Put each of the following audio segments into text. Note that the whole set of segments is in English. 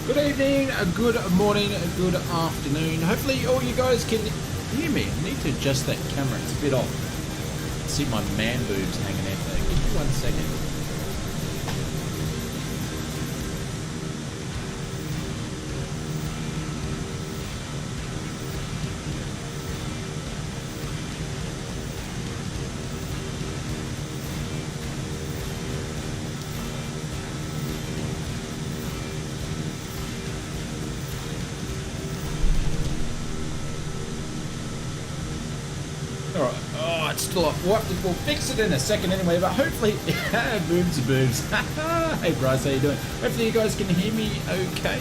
Good evening, good morning, good afternoon. Hopefully all you guys can hear me. I need to adjust that camera, it's a bit off. See my man boobs hanging out there. Give me 1 second. Alright, oh, it's still off. We'll fix it in a second anyway, but hopefully, boobs are boobs. Hey Bryce, how you doing? Hopefully you guys can hear me okay.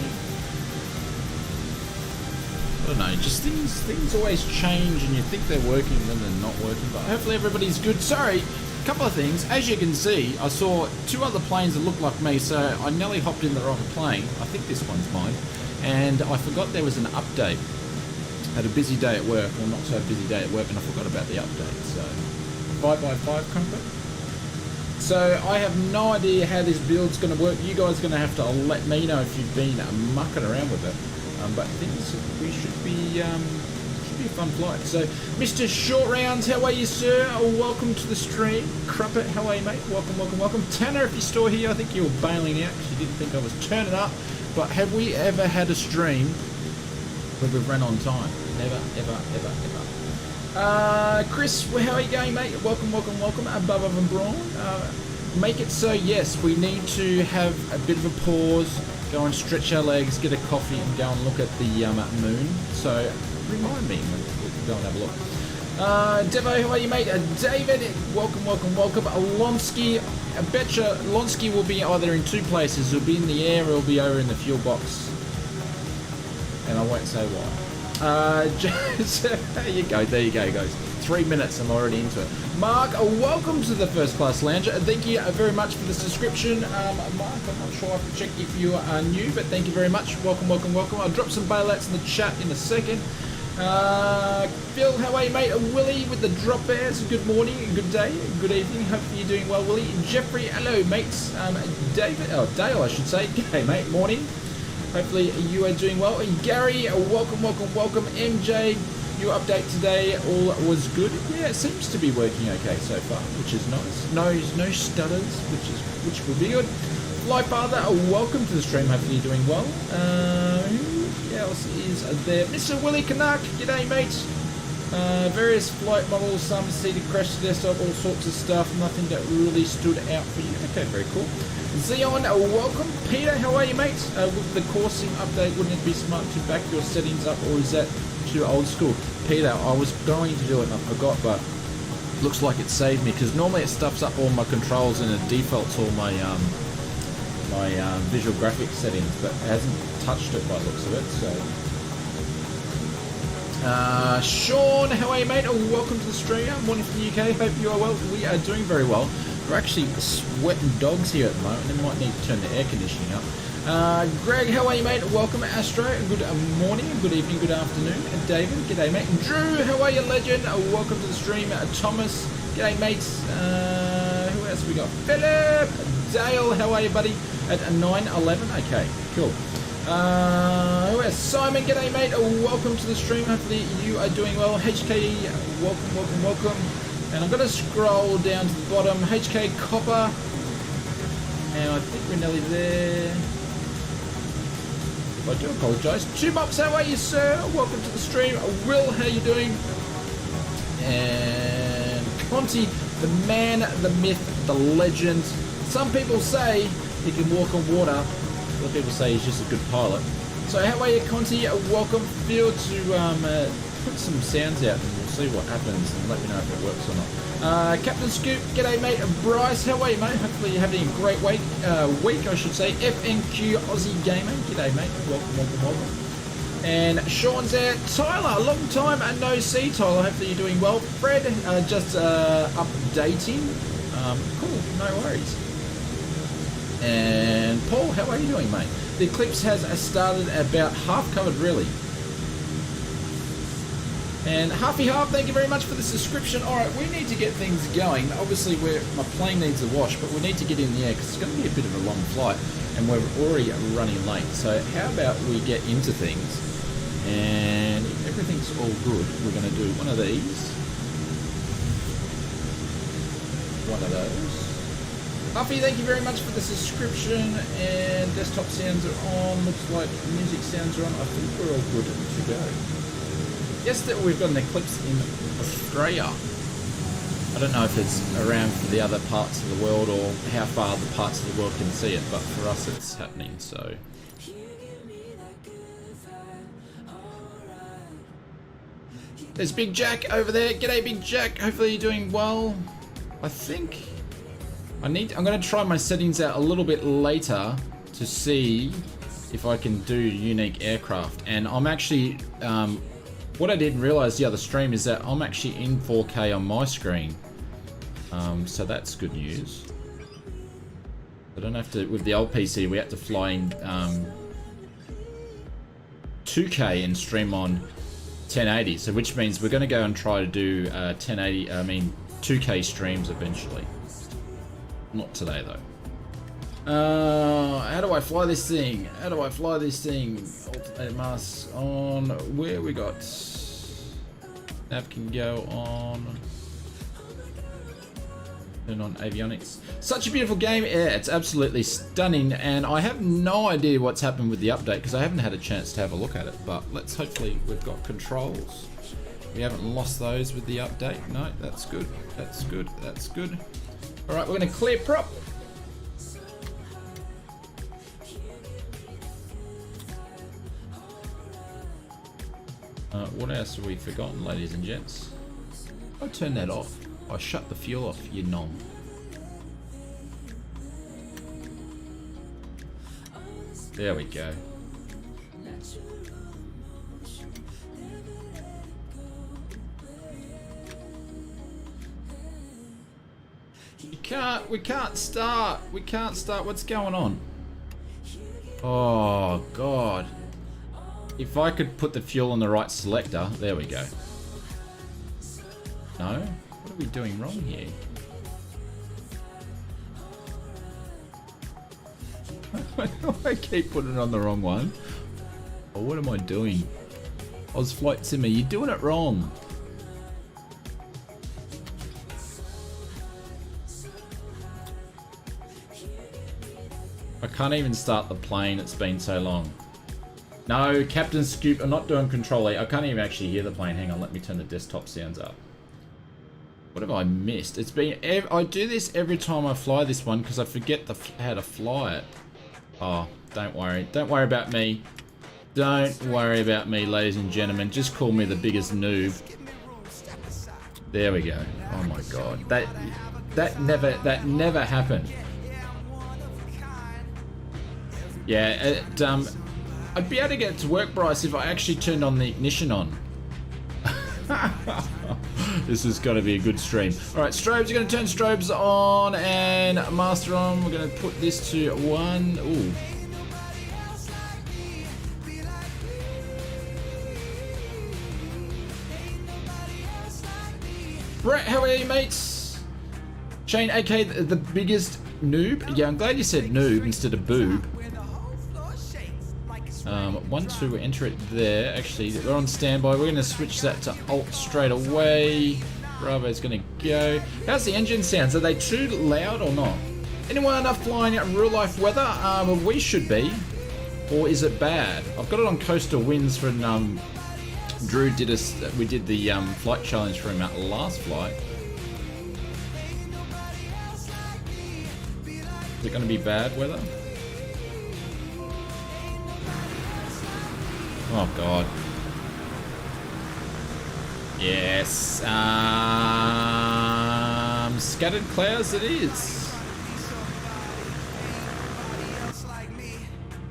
I don't know, just things always change and you think they're working and then they're not working, but hopefully everybody's good. Sorry, a couple of things. As you can see, I saw two other planes that looked like me, so I nearly hopped in the wrong plane. I think this one's mine. And I forgot there was an update. Had a busy day at work, or not so busy day at work, and I forgot about the update. So 5x5 comfort. So I have no idea how this build's going to work. You guys are going to have to let me know if you've been mucking around with it. But we should be a fun flight. So Mr. Short Rounds, how are you, sir? Welcome to the stream. Crumpet, how are you, mate? Welcome. Tanner, if you're still here, I think you were bailing out because you didn't think I was turning up. But have we ever had a stream where we've run on time? Never, ever. Chris, how are you going, mate? Welcome. Above and Braun. Make it so, yes, we need to have a bit of a pause, go and stretch our legs, get a coffee, and go and look at the moon. So, remind me when we can go and have a look. Devo, how are you, mate? David, welcome. Lonsky, I betcha Lonsky will be either in two places. He'll be in the air or he'll be over in the fuel box. And I won't say why. There you go, guys. 3 minutes, I'm already into it. Mark, welcome to the First Class Lounge. Thank you very much for the subscription. Mark, I'm not sure I have to check if you are new, but thank you very much. Welcome. I'll drop some bailouts in the chat in a second. Phil, how are you, mate? Willie with the drop bears. Good morning, good day, good evening. Hopefully you're doing well, Willie. Jeffrey, hello, mates. Dale, I should say. G'day, mate. Morning. Hopefully you are doing well. Gary, welcome. MJ, your update today, all was good. Yeah, it seems to be working okay so far, which is nice. No stutters, which will be good. Flyfather, welcome to the stream. Hopefully you're doing well. Who else is there? Mr. Willie Canuck, g'day, mate. Various flight models, some seated crash desktop, all sorts of stuff. Nothing that really stood out for you. Okay, very cool. Xeon, welcome. Peter, how are you, mate? With the coursing update, wouldn't it be smart to back your settings up, or is that too old school? Peter, I was going to do it and I forgot, but looks like it saved me, because normally it stuffs up all my controls and it defaults all my visual graphics settings, but it hasn't touched it by the looks of it, so... Sean, how are you, mate? Welcome to the stream. Morning from the UK. Hope you are well. We are doing very well. We're actually sweating dogs here at the moment. They might need to turn the air conditioning up. Greg, how are you, mate? Welcome, Astro. Good morning, good evening, good afternoon. David, g'day, mate. Drew, how are you, legend? Welcome to the stream. Thomas, g'day, mates. Who else we got? Philip, Dale, how are you, buddy? At 9:11. Okay, cool. Who else? Simon, g'day, mate. Welcome to the stream. Hopefully you are doing well. HK, welcome. And I'm going to scroll down to the bottom. HK Copper. And I think we're nearly there. I do apologise. Two Bops, how are you, sir? Welcome to the stream. Will, how you doing? And Conti, the man, the myth, the legend. Some people say he can walk on water. Other people say he's just a good pilot. So how are you, Conti? Welcome. Feel to put some sounds out and we'll see what happens and let me know if it works or not. Captain Scoop, g'day, mate. Bryce, how are you, mate? Hopefully you're having a great week, I should say. FNQ Aussie Gamer, g'day, mate. Welcome. And Sean's there. Tyler, long time and no see, Tyler. Hopefully you're doing well. Fred, just updating. Cool, no worries. And Paul, how are you doing, mate? The eclipse has started about half covered, really. And Halfy Half, thank you very much for the subscription. Alright, we need to get things going. Obviously, my plane needs a wash, but we need to get in the air because it's going to be a bit of a long flight. and we're already running late. So how about we get into things, and if everything's all good, we're going to do one of these, one of those. Huffy, thank you very much for the subscription, and desktop sounds are on, looks like music sounds are on. I think we're all good to go. Yes, we've got an eclipse in Australia. I don't know if it's around for the other parts of the world or how far the parts of the world can see it, but for us it's happening, so. There's Big Jack over there. G'day, Big Jack. Hopefully you're doing well. I think I'm going to try my settings out a little bit later to see if I can do unique aircraft. And I'm actually, what I didn't realize the other stream is that I'm actually in 4K on my screen. So that's good news. I don't have to, with the old PC, we had to fly in 2K and stream on 1080. So which means we're going to go and try to do 2K streams eventually. Not today though. How do I fly this thing? How do I fly this thing? Alternate masks on. Where we got? Nav can go on. Turn on avionics. Such a beautiful game. Yeah, it's absolutely stunning, and I have no idea what's happened with the update because I haven't had a chance to have a look at it. But let's hopefully we've got controls. We haven't lost those with the update. No, that's good. That's good. That's good. All right, we're going to clear prop. What else have we forgotten, ladies and gents? I turned that off. I shut the fuel off, you nom. There we go. We can't start. We can't start. What's going on? Oh, God. If I could put the fuel on the right selector. There we go. No? What are we doing wrong here? I keep putting it on the wrong one. Oh, what am I doing? Flight Simmer, you're doing it wrong. I can't even start the plane, it's been so long. No, Captain Scoop, I'm not doing Control A. I can't even actually hear the plane. Hang on, let me turn the desktop sounds up. What have I missed? It's been, I do this every time I fly this one because I forget how to fly it. Oh, don't worry. Don't worry about me. Don't worry about me, ladies and gentlemen. Just call me the biggest noob. There we go. Oh my God. That never happened. Yeah, I'd be able to get it to work, Bryce, if I actually turned on the ignition on. This has got to be a good stream. Alright, strobes, you're going to turn strobes on and master on. We're going to put this to 1. Ooh. Brett, how are you, mates? Shane, aka the biggest noob. Yeah, I'm glad you said noob instead of boob. 1, 2, enter it there. Actually, we're on standby. We're going to switch that to alt straight away. Bravo's going to go. How's the engine sounds? Are they too loud or not? Anyone enough flying out in real life weather? We should be. Or is it bad? I've got it on coastal winds for Drew did us. We did the flight challenge for him at last flight. Is it going to be bad weather? Oh God. Yes. Scattered clouds it is.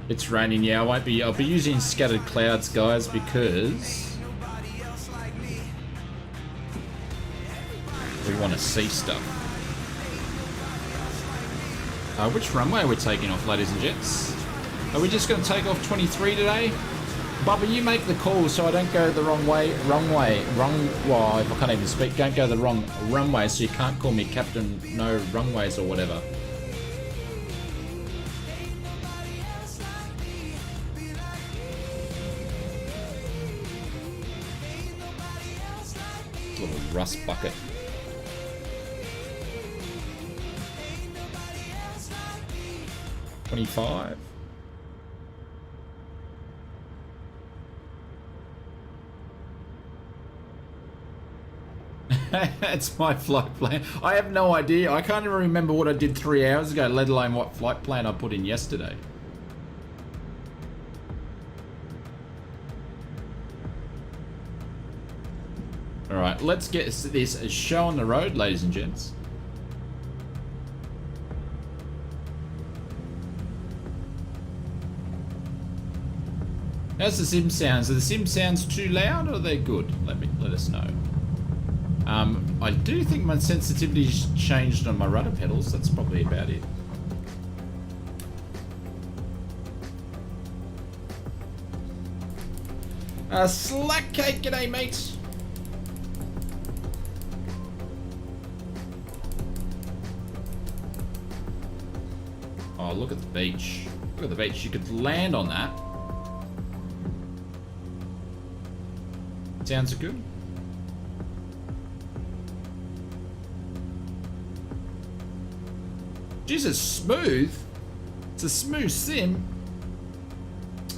It's raining, yeah, I'll be using scattered clouds, guys, because we want to see stuff. Which runway are we taking off, ladies and gents? Are we just going to take off 23 today? Bubba, you make the call so I don't go the wrong way. Well, if I can't even speak, don't go the wrong runway, so you can't call me Captain No Runways or whatever. rust bucket. $25. It's my flight plan. I have no idea. I can't even remember what I did 3 hours ago, let alone what flight plan I put in yesterday. Alright, let's get this show on the road, ladies and gents. How's the sim sounds? Are the sim sounds too loud or are they good? Let us know. I do think my sensitivity's changed on my rudder pedals. That's probably about it. Slack cake, g'day mate. Oh, look at the beach. Look at the beach. You could land on that. Sounds good. Jesus, smooth. It's a smooth sim.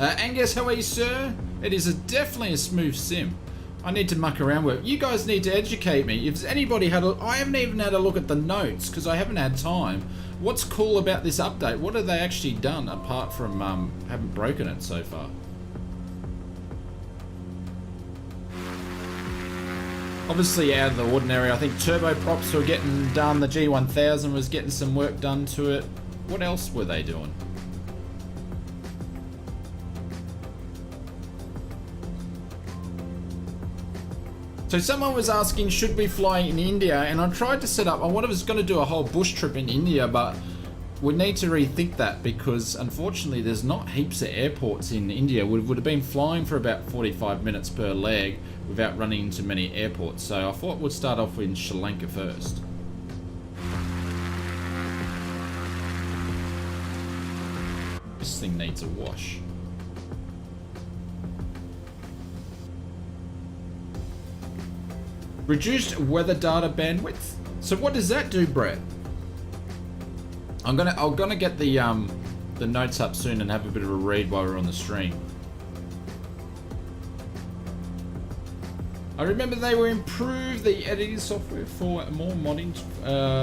Angus, how are you, sir? It is definitely a smooth sim. I need to muck around with it. You guys need to educate me. If anybody had a... I haven't even had a look at the notes because I haven't had time. What's cool about this update? What have they actually done apart from haven't broken it so far? Obviously out of the ordinary. I think turboprops were getting done. The G1000 was getting some work done to it. What else were they doing? So someone was asking, should we fly in India? And I tried to set up, I was going to do a whole bush trip in India, but we need to rethink that because unfortunately there's not heaps of airports in India. We would have been flying for about 45 minutes per leg without running into many airports. So I thought we'd start off in Sri Lanka first. This thing needs a wash. Reduced weather data bandwidth. So what does that do, Brett? I'm gonna get the notes up soon and have a bit of a read while we're on the stream. I remember they were improved the editing software for more modding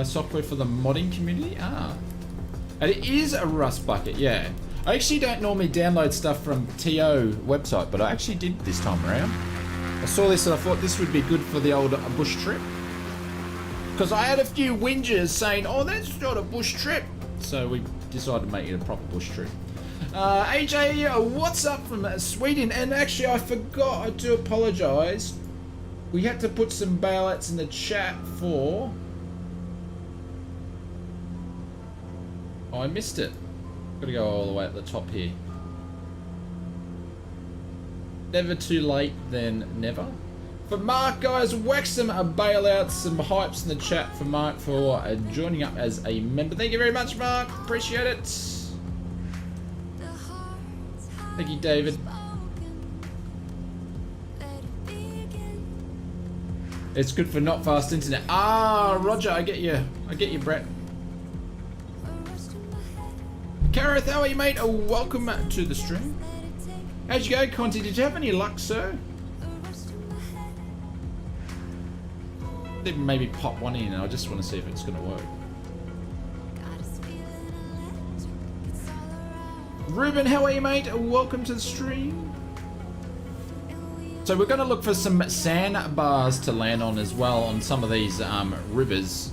software for the modding community. Ah, and it is a rust bucket. Yeah, I actually don't normally download stuff from TO website, but I actually did this time around. I saw this and I thought this would be good for the old bush trip. Because I had a few whingers saying, oh, that's not a bush trip. So we decided to make it a proper bush trip. AJ, what's up from Sweden? And actually, I forgot, I do apologise. We had to put some bailouts in the chat for... Oh, I missed it. Gotta go all the way at the top here. Never too late, then never. For Mark, guys, whack some bailouts, some hypes in the chat for Mark for joining up as a member. Thank you very much, Mark. Appreciate it. Thank you, David. It's good for not fast internet. Ah, Roger, I get you. I get you, Brett. Kareth, how are you, mate? Welcome to the stream. How'd you go, Conti? Did you have any luck, sir? Then maybe pop one in, and I just want to see if it's going to work. Ruben, how are you, mate? Welcome to the stream. So we're going to look for some sandbars to land on as well on some of these rivers.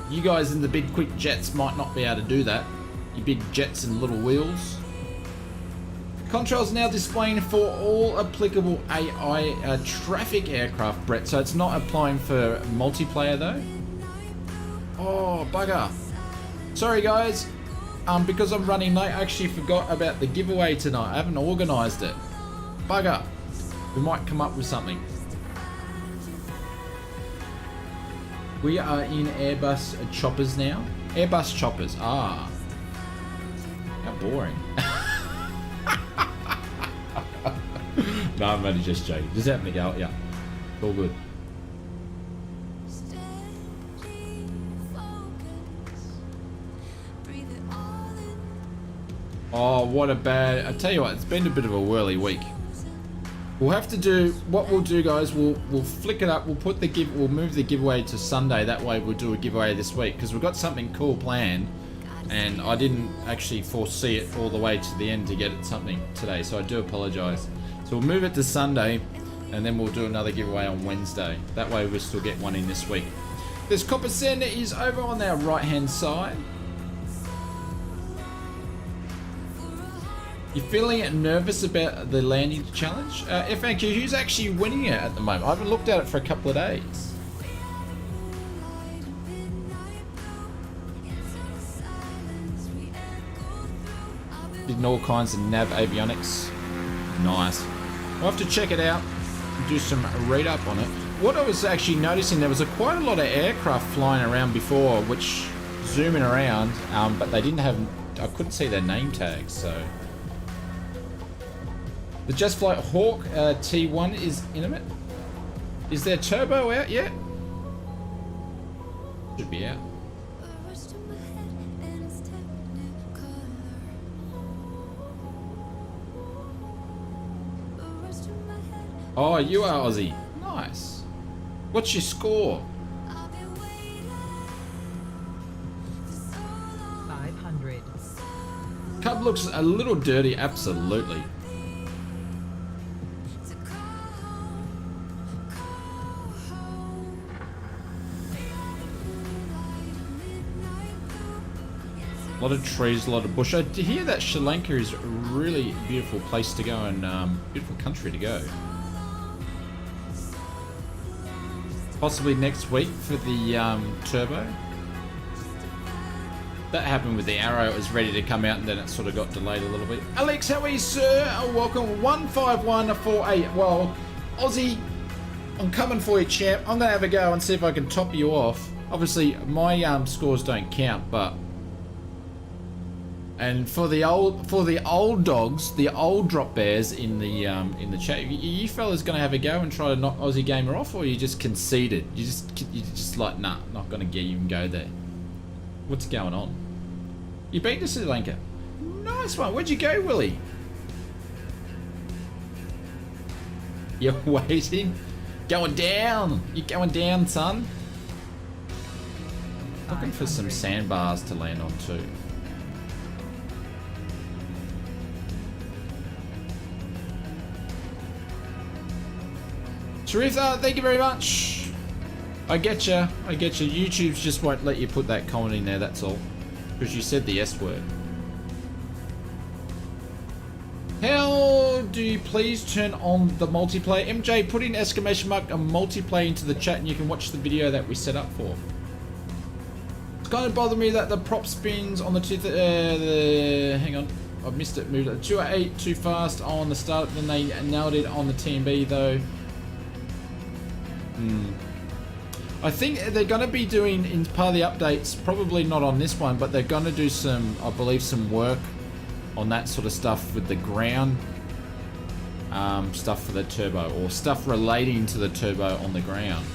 You guys in the big quick jets might not be able to do that. You big jets and little wheels. Controls now displaying for all applicable AI traffic aircraft, Brett. So it's not applying for multiplayer though. Oh, bugger. Sorry guys. Because I'm running late, I actually forgot about the giveaway tonight. I haven't organised it. Bugger. We might come up with something. We are in Airbus choppers now. Airbus choppers. Ah. How boring. No, I'm only just joking. Just having to go, yeah. All good. Oh, what a bad... I tell you what, it's been a bit of a whirly week. We'll have to do... What we'll do, guys, we'll flick it up. We'll move the giveaway to Sunday. That way we'll do a giveaway this week. Because we've got something cool planned. And I didn't actually foresee it all the way to the end to get it something today. So I do apologise. So we'll move it to Sunday. And then we'll do another giveaway on Wednesday. That way we'll still get one in this week. This copper sender is over on our right-hand side. You feeling nervous about the landing challenge? FAQ, who's actually winning it at the moment? I haven't looked at it for a couple of days. Did all kinds of nav avionics. Nice. We'll have to check it out and do some read up on it. What I was actually noticing, there was quite a lot of aircraft flying around before, which zooming around, but they didn't have, I couldn't see their name tags, so. The Just Flight Hawk T1 is intimate. Is there turbo out yet? Should be out. Oh, you are Aussie. Nice. What's your score? 500. Cub looks a little dirty, absolutely. A lot of trees, a lot of bush. I hear that Sri Lanka is a really beautiful place to go and beautiful country to go. Possibly next week for the turbo. That happened with the Arrow. It was ready to come out and then it sort of got delayed a little bit. Alex, how are you, sir? Welcome. 15148. Well, Aussie, I'm coming for you, champ. I'm going to have a go and see if I can top you off. Obviously, my scores don't count, but... And for the old dogs, the old drop bears in the chat, you fellas gonna have a go and try to knock Aussie Gamer off, or you just conceded? You just like, nah, not gonna get you and go there. What's going on? You been to Sri Lanka? Nice one. Where'd you go, Willie? You're waiting, going down. You're going down, son. Looking for some sandbars to land on too. Sharitha, thank you very much. I get you. YouTube just won't let you put that comment in there, that's all. Because you said the S word. How do you please turn on the multiplayer? MJ, put in exclamation mark and multiplayer into the chat and you can watch the video that we set up for. It's kind of bothered me that the prop spins on the hang on. I missed it. Moved it 208 too fast on the start, then they nailed it on the TMB though. I think they're going to be doing, in part of the updates, probably not on this one, but they're going to do some, I believe, some work on that sort of stuff with the ground stuff for the turbo, or stuff relating to the turbo on the ground.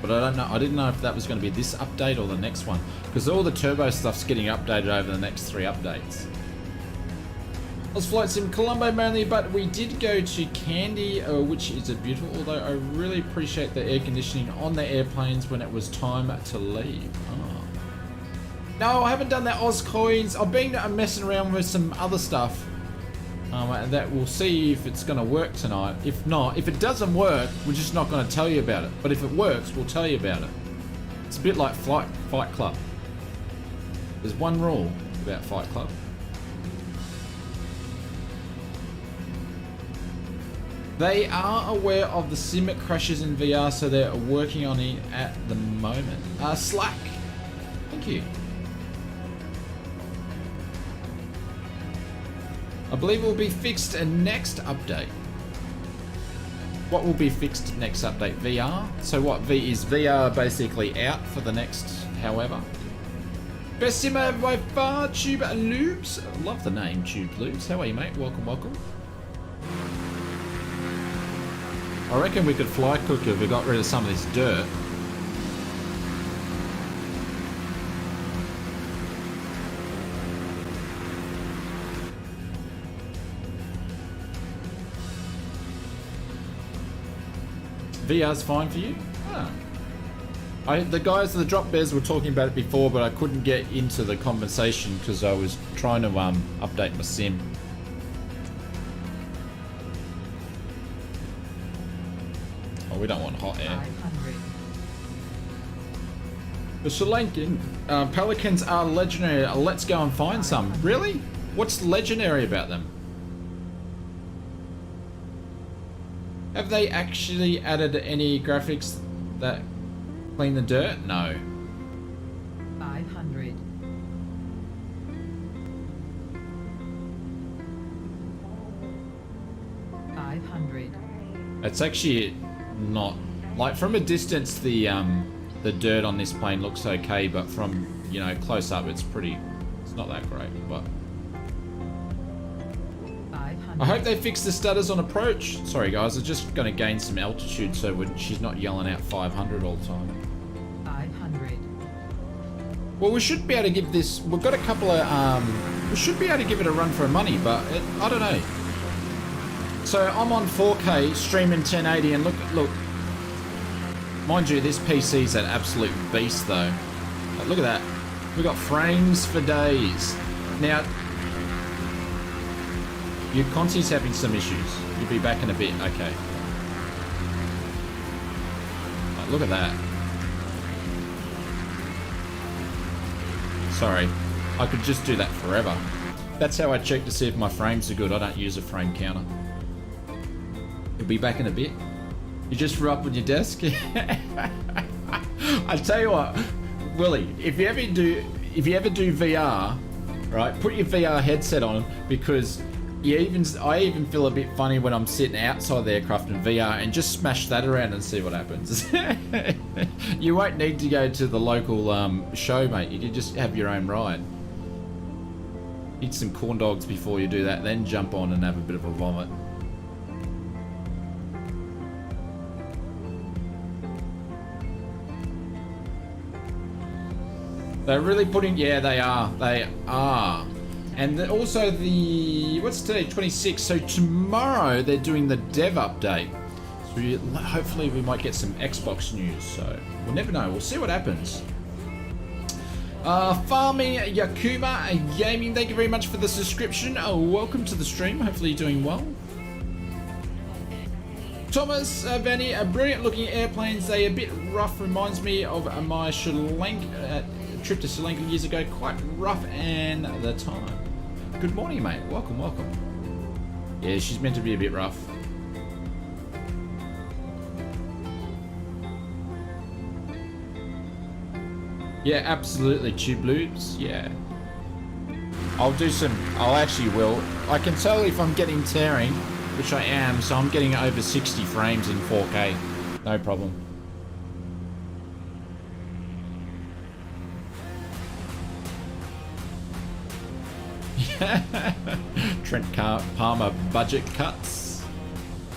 But I don't know, I didn't know if that was going to be this update or the next one, because all the turbo stuff's getting updated over the next 3 updates. Let's flight sim Colombo mainly, but we did go to Kandy, which is a beautiful, although I really appreciate the air conditioning on the airplanes when it was time to leave. Oh. No, I haven't done that Oz coins. I've been messing around with some other stuff. That we'll see if it's going to work tonight. If not, if it doesn't work, we're just not going to tell you about it. But if it works, we'll tell you about it. It's a bit like Fight Club. There's one rule about Fight Club. They are aware of the sim crashes in VR, so they're working on it at the moment. Slack, thank you. I believe it will be fixed next update. What will be fixed next update? VR? So what, is VR basically out for the next however? Best simmer by far, Tube Lubes. Love the name, Tube Lubes. How are you, mate? Welcome, welcome. I reckon we could fly quicker if we got rid of some of this dirt. VR's fine for you? Ah. The guys at the Drop Bears were talking about it before, but I couldn't get into the conversation because I was trying to update my sim. Oh, we don't want hot air. 500. The Sri Lankan pelicans are legendary. Let's go and find some. Really? What's legendary about them? Have they actually added any graphics that clean the dirt? No. 500. It's actually not, like, from a distance the dirt on this plane looks okay, but from, you know, close up it's not that great. But 500. I hope they fix the stutters on approach. Sorry guys, I'm just going to gain some altitude so she's not yelling out 500 all the time. 500. Well, we should be able to give this, we've got a couple of, we should be able to give it a run for money, but I don't know. So I'm on 4K streaming 1080 and look, mind you, this PC's an absolute beast though. But look at that, we've got frames for days. Now, your Conti's having some issues. You'll be back in a bit, okay. But look at that. Sorry, I could just do that forever. That's how I check to see if my frames are good. I don't use a frame counter. You'll be back in a bit. You just threw up on your desk. I tell you what, Willie, if you ever do VR, right? Put your VR headset on, because I even feel a bit funny when I'm sitting outside the aircraft in VR, and just smash that around and see what happens. You won't need to go to the local show, mate. You can just have your own ride. Eat some corn dogs before you do that, then jump on and have a bit of a vomit. They're really putting, yeah, they are. And also what's today, 26, so tomorrow they're doing the dev update. So hopefully we might get some Xbox news, so we'll never know, we'll see what happens. Farming Yakuma Gaming, thank you very much for the subscription. Welcome to the stream, hopefully you're doing well. Thomas Vanny, brilliant looking airplanes, they a bit rough, reminds me of my Sri Lanka trip to Sri Lanka years ago, quite rough and the time. Good morning, mate. Welcome. Yeah, she's meant to be a bit rough. Yeah, absolutely, Tube Lubes. Yeah. I actually will. I can tell if I'm getting tearing, which I am, so I'm getting over 60 frames in 4K. No problem. Trent Palmer budget cuts.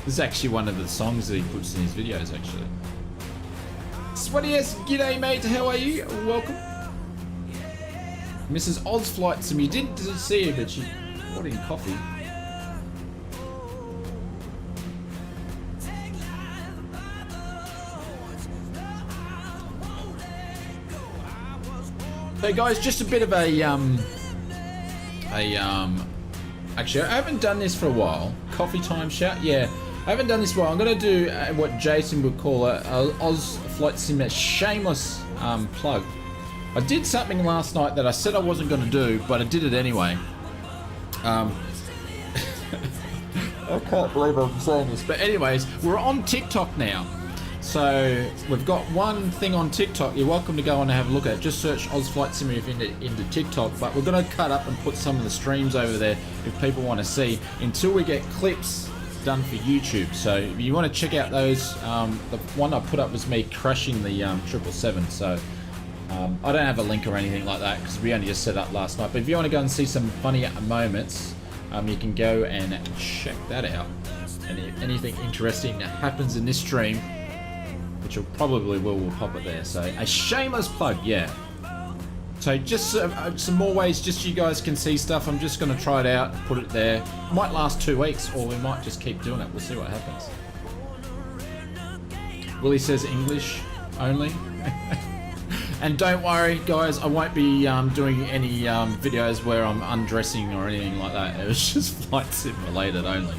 This is actually one of the songs that he puts in his videos, actually. Sweaty-S, g'day mate, how are you? Welcome. Mrs. Ozflight, some you didn't see her, but she brought in coffee. So guys, just a bit of actually I haven't done this for a while. Coffee time shout, yeah. I haven't done this for a while. I'm gonna do what Jason would call a Oz Flight Sim, a shameless plug. I did something last night that I said I wasn't gonna do, but I did it anyway. I can't believe I'm saying this, but anyways, we're on TikTok now. So we've got one thing on TikTok. You're welcome to go on and have a look at it. Just search Oz Flight Sim into TikTok. But we're going to cut up and put some of the streams over there if people want to see, until we get clips done for YouTube. So if you want to check out those, the one I put up was me crashing the 777. So I don't have a link or anything like that because we only just set up last night. But if you want to go and see some funny moments, you can go and check that out. And if anything interesting that happens in this stream, which probably will pop it there. So a shameless plug, yeah. So just some more ways just so you guys can see stuff. I'm just going to try it out, put it there. Might last 2 weeks, or we might just keep doing it. We'll see what happens. Willie says English only. And don't worry, guys, I won't be doing any videos where I'm undressing or anything like that. It was just flight sim related only.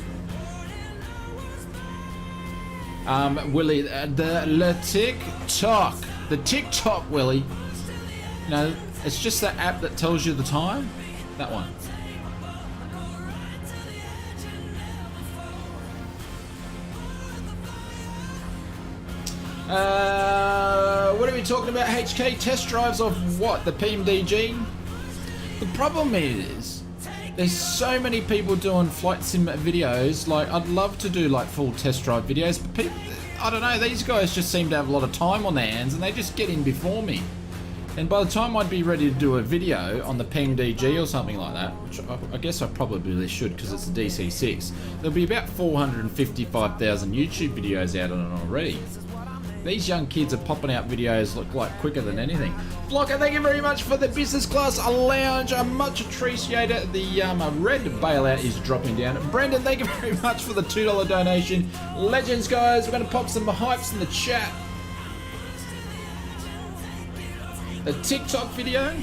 Willie, the TikTok. The TikTok, Willie. No, it's just that app that tells you the time. That one. What are we talking about? HK test drives of what? The PMDG? The problem is, there's so many people doing flight sim videos. Like, I'd love to do like full test drive videos, but people, I don't know, these guys just seem to have a lot of time on their hands and they just get in before me. And by the time I'd be ready to do a video on the PMDG or something like that, which I guess I probably should because it's a DC6, there'll be about 455,000 YouTube videos out on it already. These young kids are popping out videos look like quicker than anything. Blocker, thank you very much for the business class lounge. I much appreciate it. The red bailout is dropping down. Brendan, thank you very much for the $2 donation. Legends, guys. We're going to pop some hypes in the chat. The TikTok video.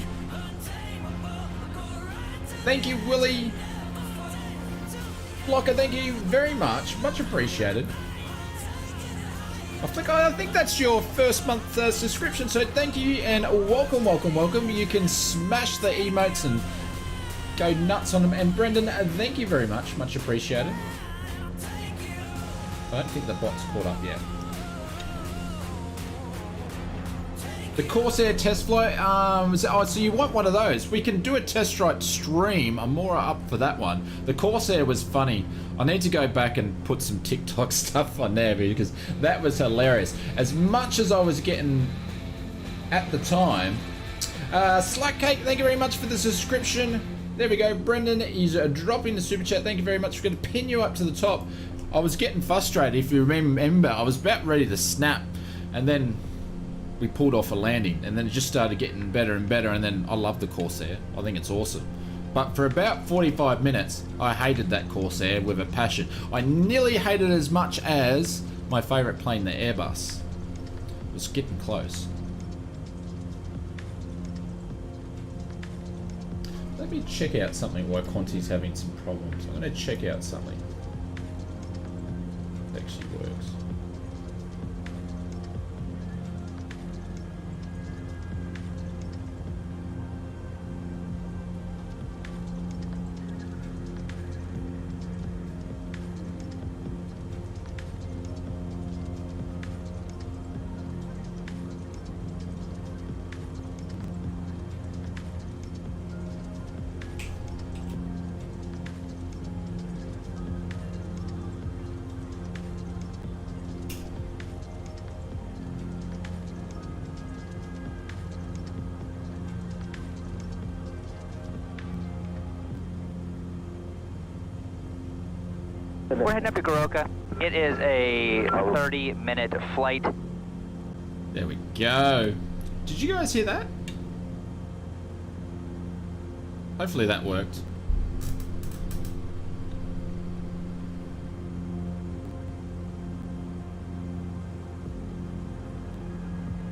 Thank you, Willie. Blocker, thank you very much. Much appreciated. I think that's your first month subscription, so thank you and welcome, welcome, welcome. You can smash the emotes and go nuts on them. And Brendan, thank you very much. Much appreciated. I don't think the bot's caught up yet. The Corsair test flight, so you want one of those? We can do a test flight stream. I'm more up for that one. The Corsair was funny. I need to go back and put some TikTok stuff on there because that was hilarious. As much as I was getting at the time. Slack Cake, thank you very much for the subscription. There we go. Brendan is dropping the super chat. Thank you very much. We're going to pin you up to the top. I was getting frustrated. If you remember, I was about ready to snap, and then we pulled off a landing, and then it just started getting better and better. And then I love the Corsair. I think it's awesome. But for about 45 minutes, I hated that Corsair with a passion. I nearly hated it as much as my favourite plane, the Airbus. It was getting close. Let me check out something while Conti's having some problems. I'm going to check out something that actually works. We're heading up to Goroka. It is a 30-minute flight. There we go. Did you guys hear that? Hopefully that worked.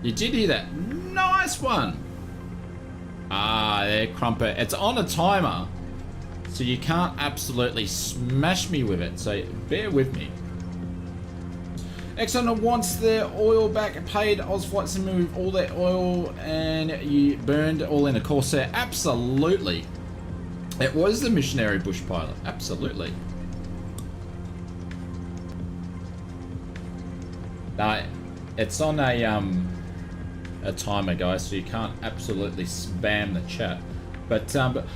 You did hear that? Nice one! Ah, there, Crumpet. It's on a timer, so you can't absolutely smash me with it, so bear with me. Exxon wants their oil back, paid Ozflight to move all their oil, and you burned all in a Corsair. Absolutely. It was the missionary bush pilot. Absolutely. No, it's on a timer, guys, so you can't absolutely spam the chat. But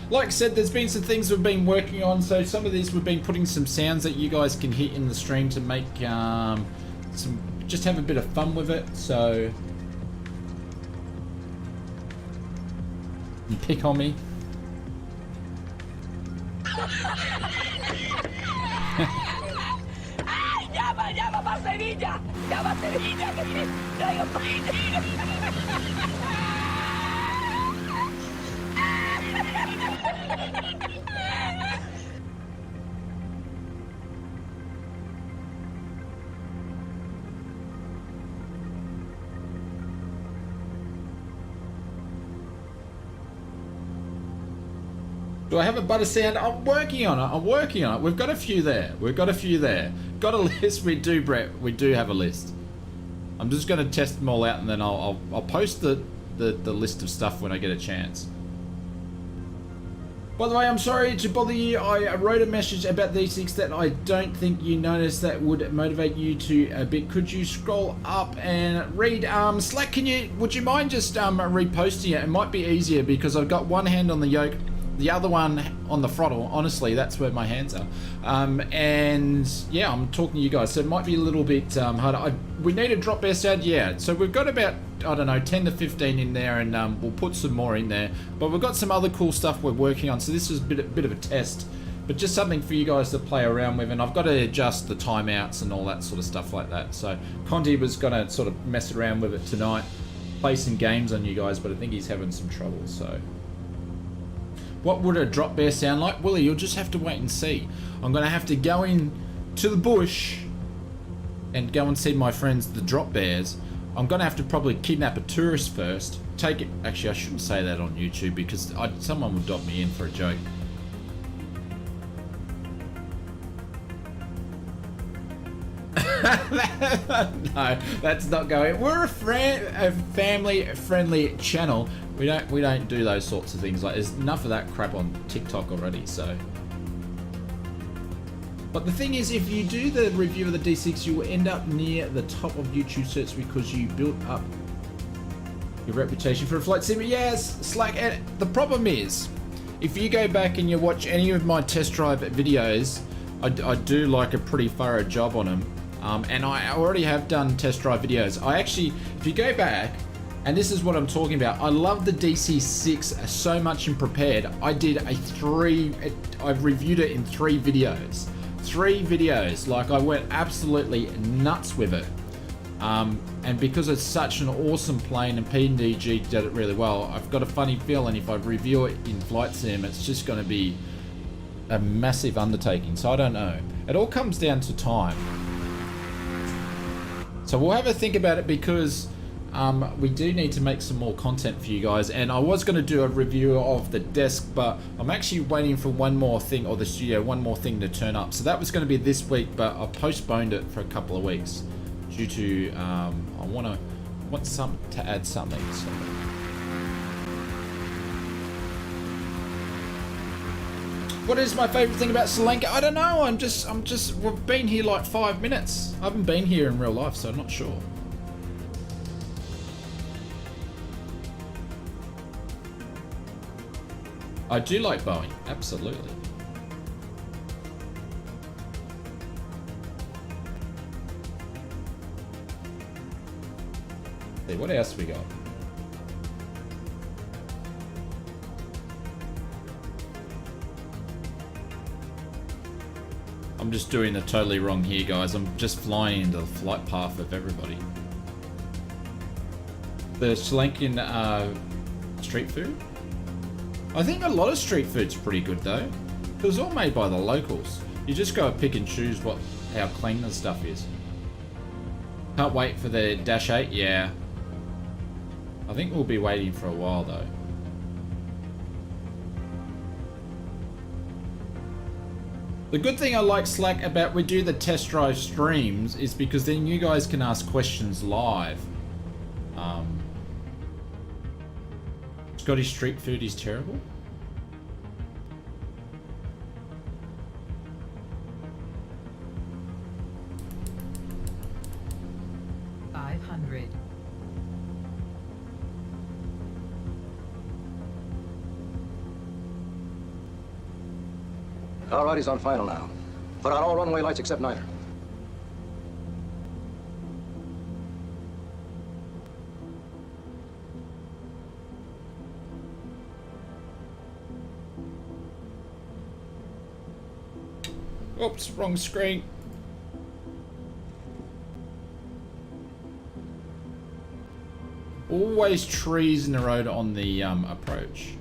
like I said, there's been some things we've been working on. So some of these we've been putting some sounds that you guys can hear in the stream to make just have a bit of fun with it. So you pick on me. Do I have a butter sound? I'm working on it. I'm working on it. We've got a few there. We've got a few there. Got a list. We do, Brett. We do have a list. I'm just going to test them all out, and then I'll post the list of stuff when I get a chance. By the way, I'm sorry to bother you. I wrote a message about these things that I don't think you noticed that would motivate you to a bit. Could you scroll up and read? Slack, would you mind just reposting it? It might be easier because I've got one hand on the yoke, the other one on the throttle. Honestly, that's where my hands are. And yeah, I'm talking to you guys, so it might be a little bit harder. We need a drop bear sound, yeah. So we've got about, I don't know, 10 to 15 in there, and we'll put some more in there. But we've got some other cool stuff we're working on, so this is a bit of a test, but just something for you guys to play around with. And I've got to adjust the timeouts and all that sort of stuff like that. So Conti was going to sort of mess around with it tonight, play some games on you guys, but I think he's having some trouble. So what would a drop bear sound like? Willie, you'll just have to wait and see. I'm going to have to go in to the bush and go and see my friends, the drop bears. I'm going to have to probably kidnap a tourist first. Take it. Actually, I shouldn't say that on YouTube because someone would dob me in for a joke. No, that's not going. We're a family-friendly channel. We don't do those sorts of things. Like, there's enough of that crap on TikTok already. So, but the thing is, if you do the review of the D6, you will end up near the top of YouTube search because you built up your reputation for a flight sim. Yes, Slack. And the problem is, if you go back and you watch any of my test drive videos, I do like a pretty thorough job on them. And I already have done test drive videos. I actually, if you go back, and this is what I'm talking about, I love the DC6 so much in Prepared. I did I've reviewed it in 3 videos. 3 videos, like I went absolutely nuts with it. And because it's such an awesome plane and PNDG did it really well, I've got a funny feeling if I review it in Flight Sim, it's just going to be a massive undertaking. So I don't know. It all comes down to time. So we'll have a think about it because we do need to make some more content for you guys. And I was going to do a review of the desk, but I'm actually waiting for one more thing, or the studio, one more thing to turn up. So that was going to be this week, but I postponed it for a couple of weeks due to I want to add something. So. What is my favorite thing about LANKA? I don't know. I'm just. We've been here like 5 minutes. I haven't been here in real life, so I'm not sure. I do like Boeing, absolutely. Hey, what else we got? I'm just doing it totally wrong here, guys. I'm just flying into the flight path of everybody. The Sri Lankan street food? I think a lot of street food's pretty good though. It was all made by the locals. You just gotta pick and choose how clean the stuff is. Can't wait for the Dash 8, yeah. I think we'll be waiting for a while though. The good thing I like Slack about we do the test drive streams is because then you guys can ask questions live. Scottish street food is terrible. All right, he's on final now. Put out all runway lights except niner. Oops, wrong screen. Always trees in the road on the approach.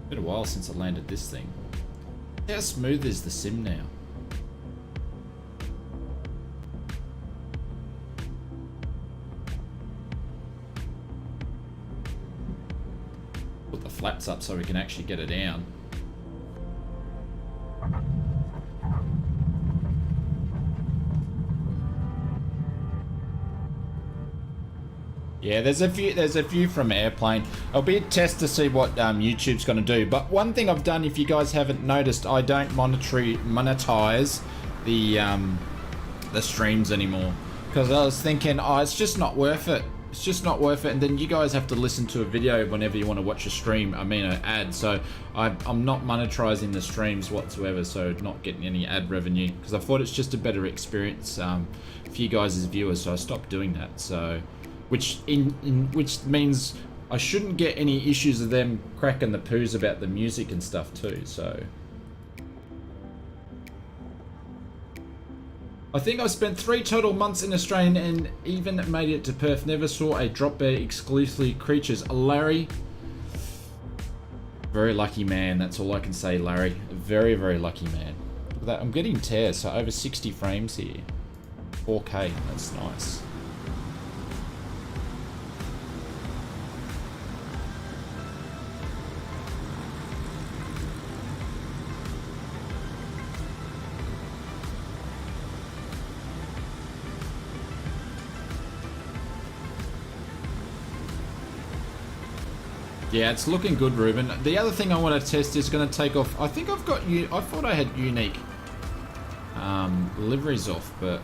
Been a while since I landed this thing. How smooth is the sim now? flaps up so we can actually get it down. Yeah, there's a few from airplane. It'll be a test to see what YouTube's going to do. But one thing I've done, if you guys haven't noticed, I don't monetize the streams anymore, because I was thinking, oh, it's just not worth it. It's just not worth it. And then you guys have to listen to a video whenever you want to watch a stream. I mean, an ad. So I'm not monetizing the streams whatsoever. So not getting any ad revenue, because I thought it's just a better experience for you guys as viewers. So I stopped doing that. So. Which means I shouldn't get any issues of them cracking the poos about the music and stuff too, so. I think I spent 3 total months in Australia and even made it to Perth. Never saw a drop bear, exclusively creatures. Larry, very lucky man, that's all I can say, Larry. Very, very lucky man. Look at that, I'm getting tears, so over 60 frames here. 4K, that's nice. Yeah, it's looking good, Ruben. The other thing I want to test is going to take off. I think I've got I thought I had unique liveries off, but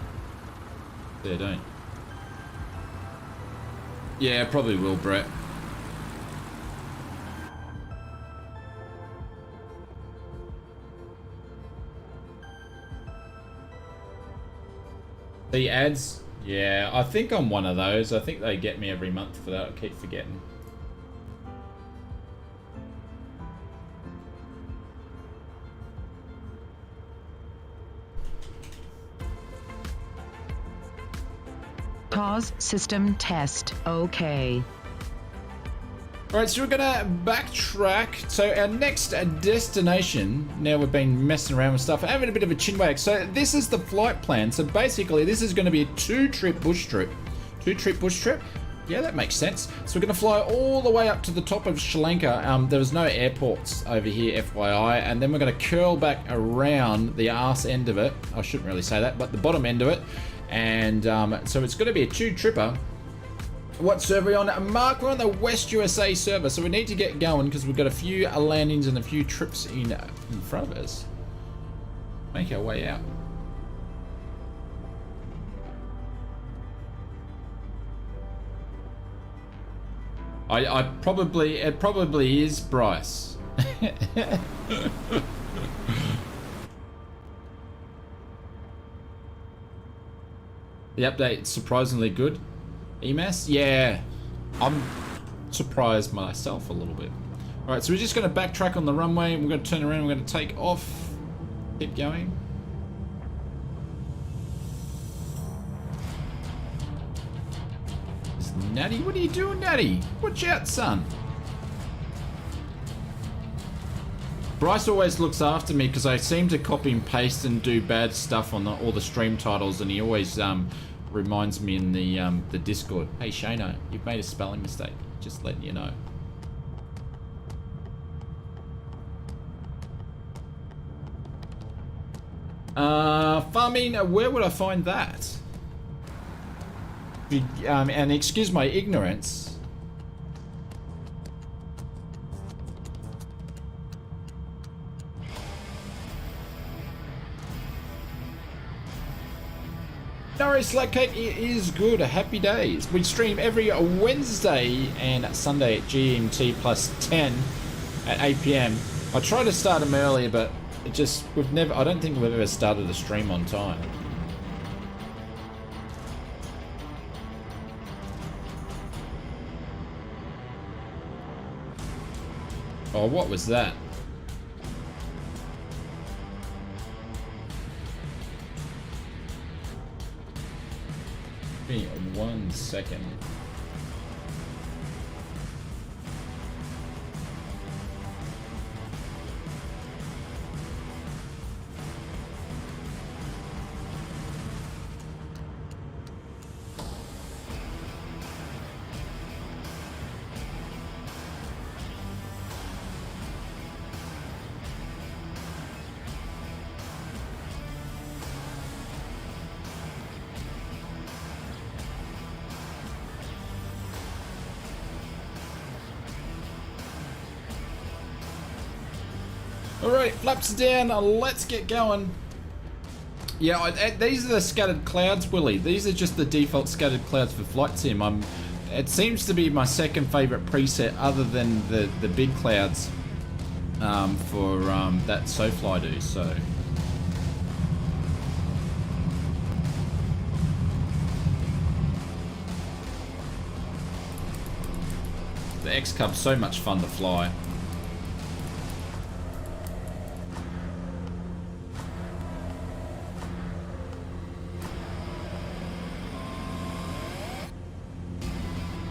they don't. Yeah, probably will, Brett. The ads, yeah, I think I'm one of those. I think they get me every month for that. I keep forgetting. Pause system test. Okay. Alright, so we're gonna backtrack. So our next destination, now we've been messing around with stuff, having a bit of a chinwag. So this is the flight plan. So basically this is gonna be a 2-trip bush trip. 2-trip bush trip? Yeah, that makes sense. So we're gonna fly all the way up to the top of Sri Lanka. There was no airports over here, FYI. And then we're gonna curl back around the arse end of it. I shouldn't really say that, but the bottom end of it. And so it's gonna be a 2-tripper. What server are we on? Mark, we're on the West USA server, so we need to get going because we've got a few landings and a few trips in front of us. Make our way out. It probably is Bryce. The update's surprisingly good. EMAS? Yeah. I'm surprised myself a little bit. Alright, so we're just going to backtrack on the runway. We're going to turn around. We're going to take off. Keep going. Natty, what are you doing, Natty? Watch out, son. Bryce always looks after me because I seem to copy and paste and do bad stuff on all the stream titles, and he always reminds me in the Discord. Hey Shano, you've made a spelling mistake. Just letting you know. Farming, where would I find that? And excuse my ignorance. Norris Slack Cake is good. Happy days. We stream every Wednesday and Sunday at GMT plus 10 at 8 PM. I try to start them earlier, but it just I don't think we've ever started a stream on time. Oh, what was that? Give me 1 second. Alright, flaps down, let's get going. Yeah, these are the scattered clouds, Willie. These are just the default scattered clouds for Flight Sim. It seems to be my second favourite preset other than the big clouds for that SoFly do, so. The X-Cub's so much fun to fly.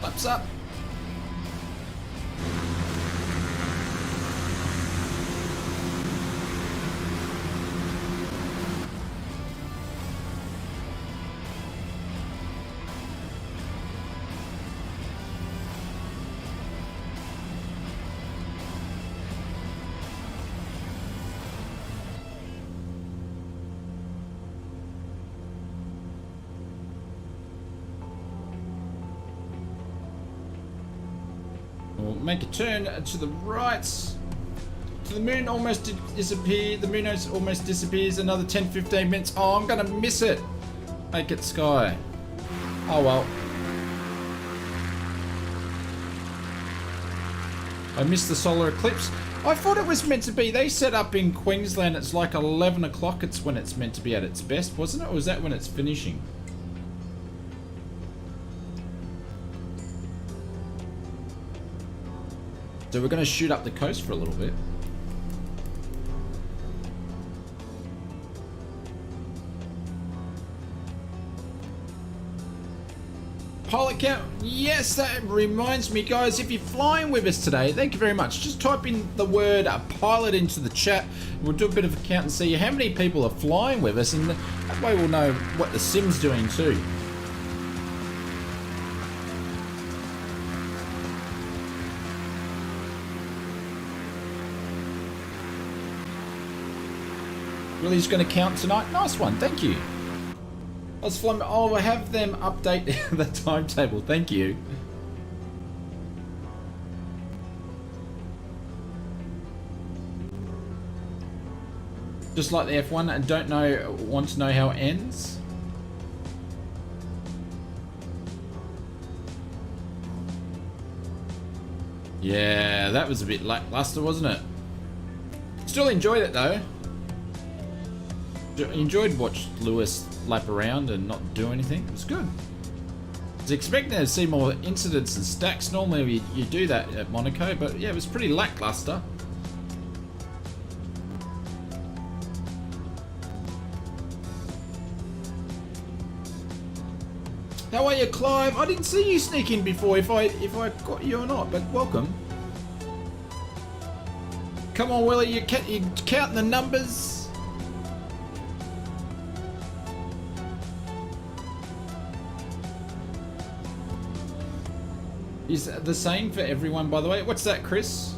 Flaps up. We'll make a turn to the right. So the moon almost disappeared. The moon almost disappears. Another 10-15 minutes. Oh, I'm gonna miss it. Make it sky. Oh well. I missed the solar eclipse. I thought it was meant to be. They set up in Queensland. It's like 11 o'clock. It's when it's meant to be at its best, wasn't it? Or was that when it's finishing? So we're going to shoot up the coast for a little bit. Pilot count. Yes, that reminds me, guys, if you're flying with us today, thank you very much. Just type in the word pilot into the chat. We'll do a bit of a count and see how many people are flying with us, and that way we'll know what the sim's doing too. Willie's going to count tonight. Nice one, thank you. Let's fly. I'll have them update the timetable. Thank you. Just like the F1 and want to know how it ends. Yeah, that was a bit lackluster, wasn't it? Still enjoyed it though. Enjoyed watching Lewis lap around and not do anything. It was good. I was expecting to see more incidents and stacks. Normally you do that at Monaco, but yeah, it was pretty lackluster. How are you, Clive? I didn't see you sneak in before, if I got you or not, but welcome. Come on, Willie, you're counting the numbers. Is the same for everyone, by the way? What's that, Chris?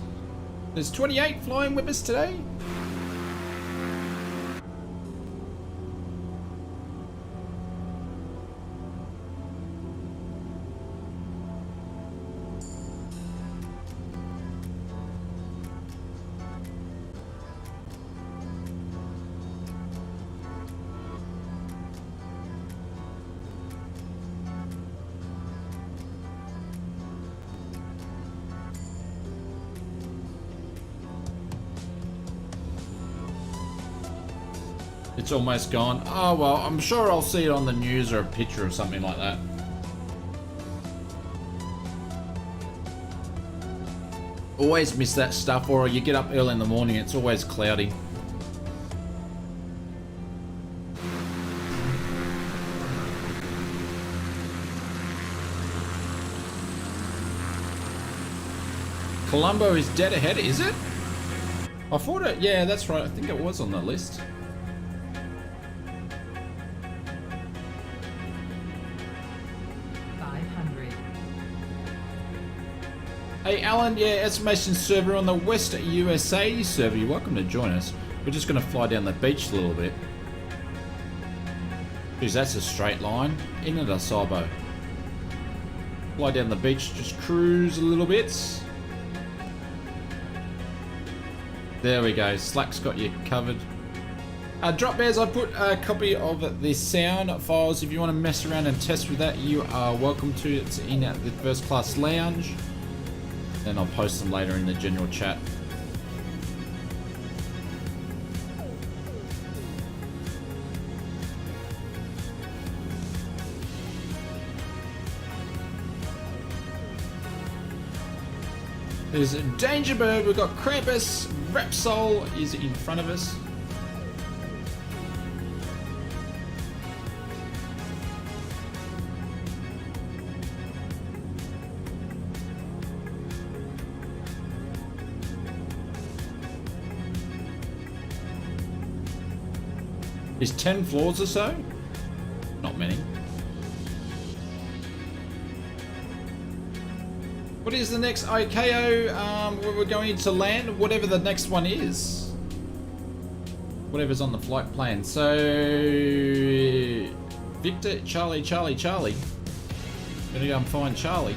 There's 28 flying with us today? It's almost gone. Oh well, I'm sure I'll see it on the news or a picture or something like that. Always miss that stuff, or you get up early in the morning, it's always cloudy. Colombo is dead ahead, is it? I thought it, yeah, that's right. I think it was on the list. Hey Alan, yeah, estimation server on the West USA server. You're welcome to join us. We're just going to fly down the beach a little bit. Geez, that's a straight line. In at a Sabo. Fly down the beach, just cruise a little bit. There we go. Slack's got you covered. Drop bears, I put a copy of the sound files. If you want to mess around and test with that, you are welcome to. It's in the first class lounge. Then I'll post them later in the general chat. There's Danger Bird, we've got Krampus, Repsol is in front of us. Is 10 floors or so? Not many. What is the next ICAO? Where we're going to land? Whatever the next one is. Whatever's on the flight plan. So... Victor, Charlie, Charlie, Charlie. Gonna go and find Charlie.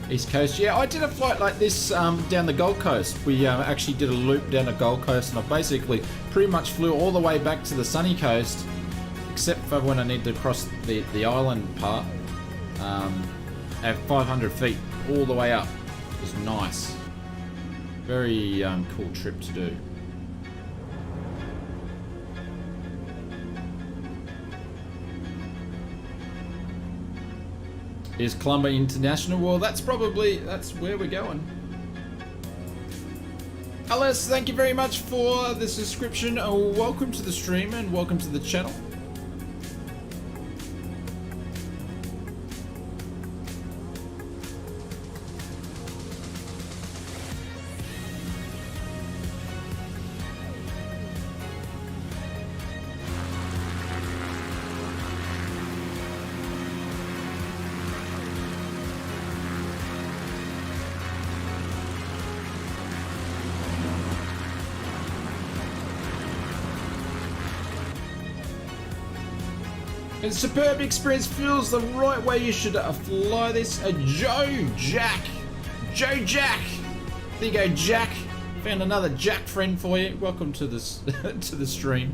East Coast, yeah, I did a flight like this down the Gold Coast. We actually did a loop down the Gold Coast, and I basically pretty much flew all the way back to the sunny coast, except for when I need to cross the island part at 500 feet all the way up. It was nice. Very cool trip to do. Is Colombo International? Well, that's where we're going. Alice, thank you very much for the subscription. Welcome to the stream and welcome to the channel. A superb experience, feels the right way you should fly this. Joe Jack. There you go, Jack. Found another Jack friend for you. Welcome to this to the stream.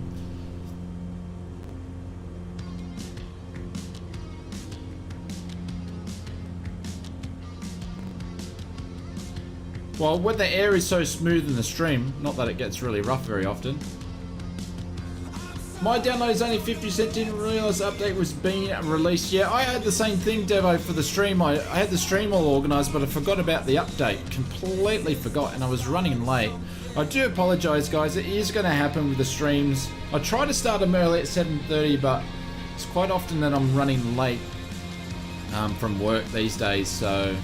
Well, when the air is so smooth in the stream, not that it gets really rough very often. My download is only 50%, didn't realise the update was being released. Yeah, I had the same thing, Devo, for the stream. I had the stream all organised, but I forgot about the update. Completely forgot, and I was running late. I do apologise, guys. It is going to happen with the streams. I try to start them early at 7:30, but it's quite often that I'm running late from work these days, so...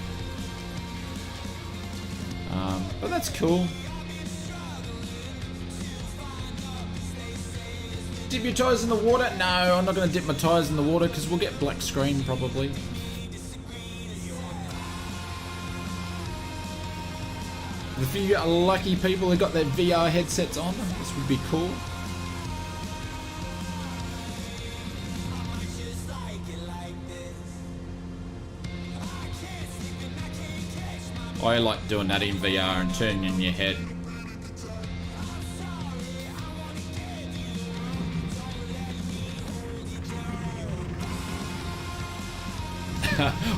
but that's cool. Dip your tyres in the water? No, I'm not going to dip my tyres in the water because we'll get black screen probably. The few lucky people who got their VR headsets on, this would be cool. I like doing that in VR and turning in your head.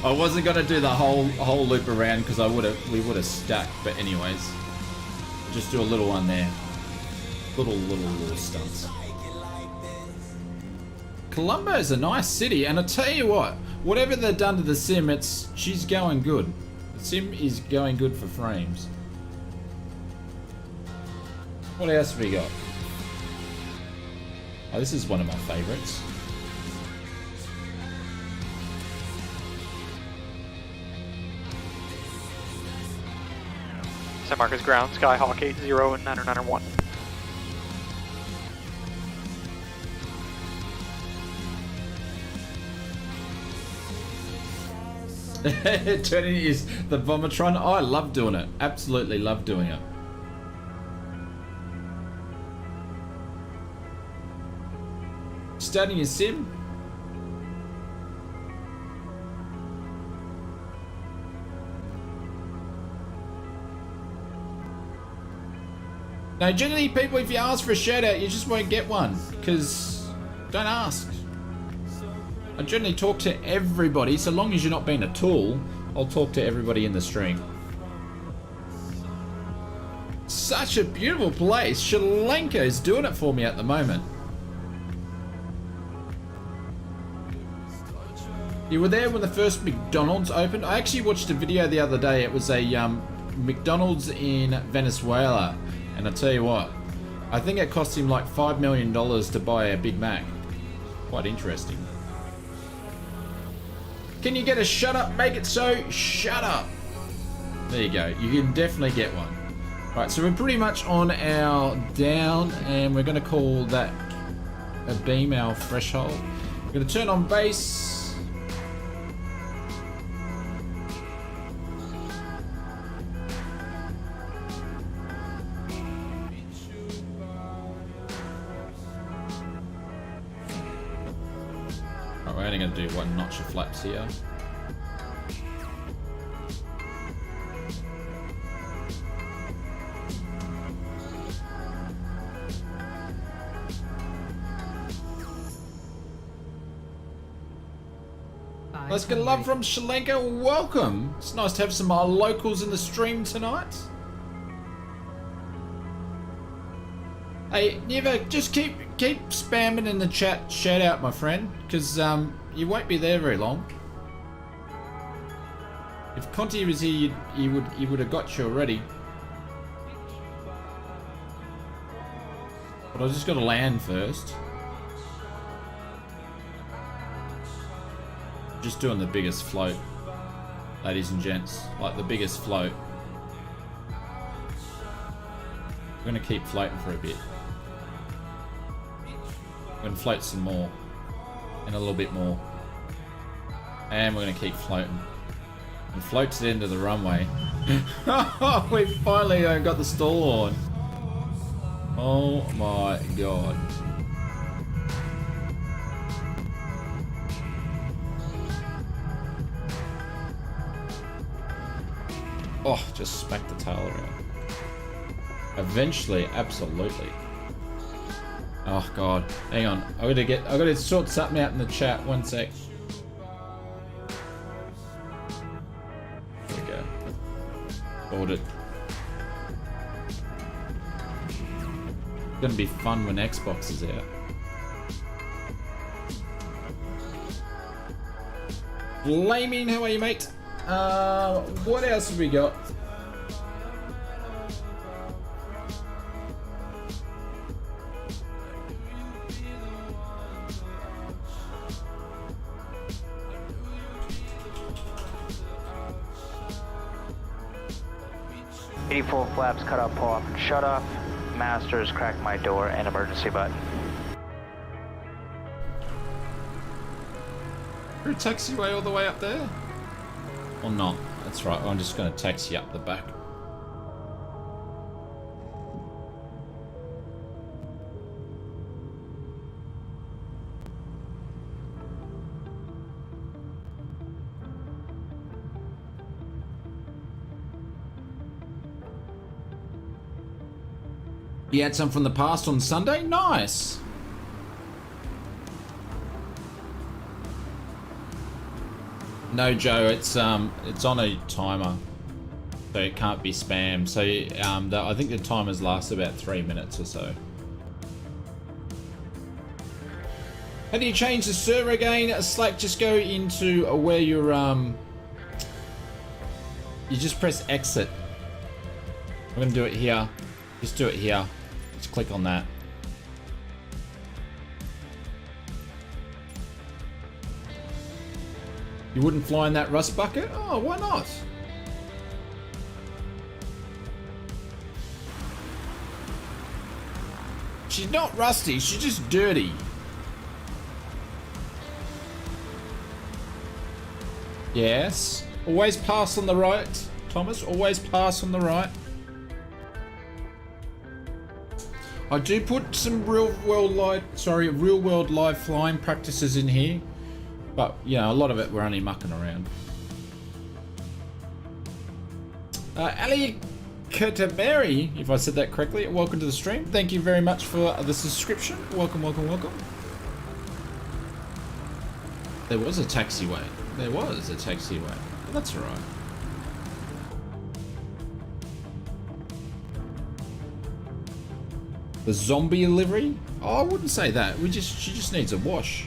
I wasn't gonna do the whole loop around because we would have stuck, but anyways, just do a little one there, little stunts. Colombo's a nice city, and I tell you what, whatever they've done to the sim, she's going good. The sim is going good for frames. What else have we got? Oh, this is one of my favorites. San Marcos ground, Skyhawk 80 and 991. Turning is the Vomitron. Oh, I love doing it. Absolutely love doing it. starting your sim? Now, generally, people, if you ask for a shout out, you just won't get one, because don't ask. I generally talk to everybody, so long as you're not being a tool, I'll talk to everybody in the stream. Such a beautiful place. LANKA is doing it for me at the moment. You were there when the first McDonald's opened? I actually watched a video the other day. It was a McDonald's in Venezuela. And I tell you what, I think it cost him like $5 million to buy a Big Mac. Quite interesting. Can you get a shut up? Make it so. Shut up. There you go. You can definitely get one. Right, so we're pretty much on our down, and we're going to call that a beam our threshold. We're going to turn on base. We're only going to do one notch of flaps here. Let's get love from LANKA. Welcome. It's nice to have some locals in the stream tonight. Hey, Neva, just keep spamming in the chat. Shout out, my friend, because you won't be there very long. If Conti was here, he would have got you already. But I just got to land first. Just doing the biggest float, ladies and gents, like the biggest float. We're gonna keep floating for a bit. We're gonna float some more, and a little bit more, and we're gonna keep floating. And float to the end of the runway. We finally got the stall on. Oh my god. Oh, just smack the tail around. Eventually, absolutely. Oh god, hang on. I gotta sort something out in the chat. 1 sec. There we go. Audit. It's gonna be fun when Xbox is out. Flaming, how are you, mate? What else have we got? Full flaps cut off, pull off, and shut off. Masters, crack my door, and emergency button. You're a taxiway all the way up there? Or not? That's right, I'm just going to taxi up the back. You had some from the past on Sunday? Nice! No, Joe, it's on a timer, so it can't be spam. So I think the timers last about 3 minutes or so. How do you change the server again? Slack, just go into where you're you just press exit. I'm gonna do it here. Just do it here. Just click on that. You wouldn't fly in that rust bucket? Oh, why not? She's not rusty, she's just dirty. Yes. Always pass on the right, Thomas. Always pass on the right. I do put some real world live flying practices in here, but you know, a lot of it we're only mucking around. Ali Katamari, if I said that correctly, welcome to the stream. Thank you very much for the subscription. Welcome, welcome, welcome. There was a taxiway. There was a taxiway. That's alright. The zombie livery? Oh, I wouldn't say that. She just needs a wash.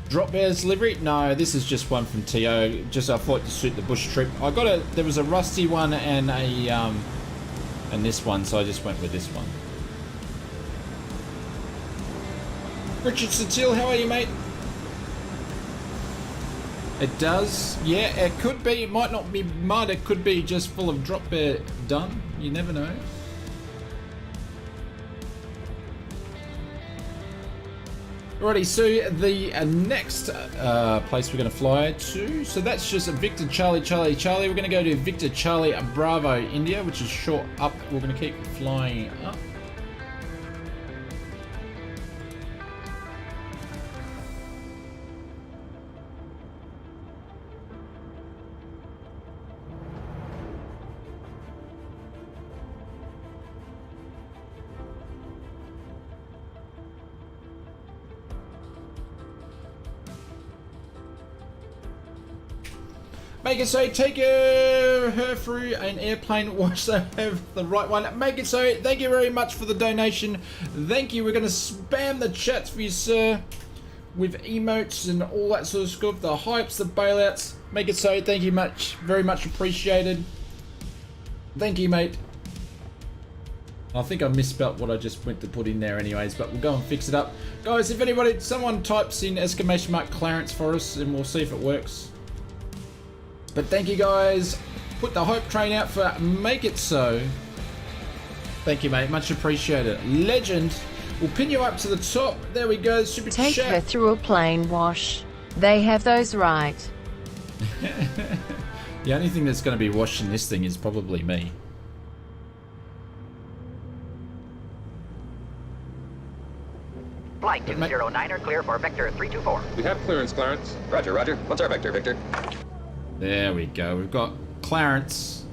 Drop Bears livery? No, this is just one from TO. Just I thought to suit the bush trip. There was a rusty one and a and this one, so I just went with this one. Richard Satil, how are you, mate? It does, yeah, it could be, it might not be mud, it could be just full of drop bear done, you never know. Alrighty, so the next place we're going to fly to, so that's just Victor Charlie Charlie Charlie. We're going to go to Victor Charlie Bravo India, which is short up. We're going to keep flying up. Make it so, take her through an airplane wash, so have the right one. Make it so, thank you very much for the donation. Thank you, we're going to spam the chats for you, sir, with emotes and all that sort of stuff. The hypes, the bailouts. Make it so, thank you much, very much appreciated. Thank you, mate. I think I misspelt what I just went to put in there anyways, but we'll go and fix it up. Guys, if someone types in ! Clarence for us, and we'll see if it works. But thank you guys. Put the hype train out for Make It So. Thank you, mate. Much appreciated. Legend. We'll pin you up to the top. There we go. Super Take chat. her through a plane wash. They have those right. The only thing that's going to be washing this thing is probably me. Flight 209er clear for Vector 324. We have clearance, Clarence. Roger, roger. What's our vector, Victor? There we go. We've got clearance.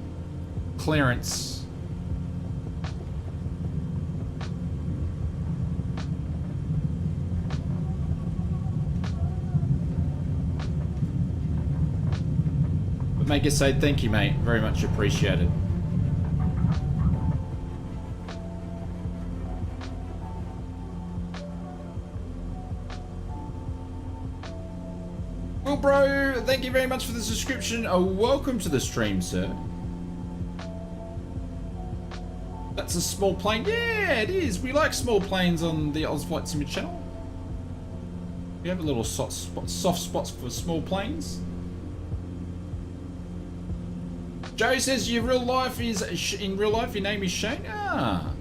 But make it say thank you, mate. Very much appreciated. Well, bro, thank you very much for the subscription. Welcome to the stream, sir. That's a small plane. Yeah, it is. We like small planes on the Oz Flight Simulator channel. We have a little soft spots for small planes. Joe says in real life your name is Shane. Ah.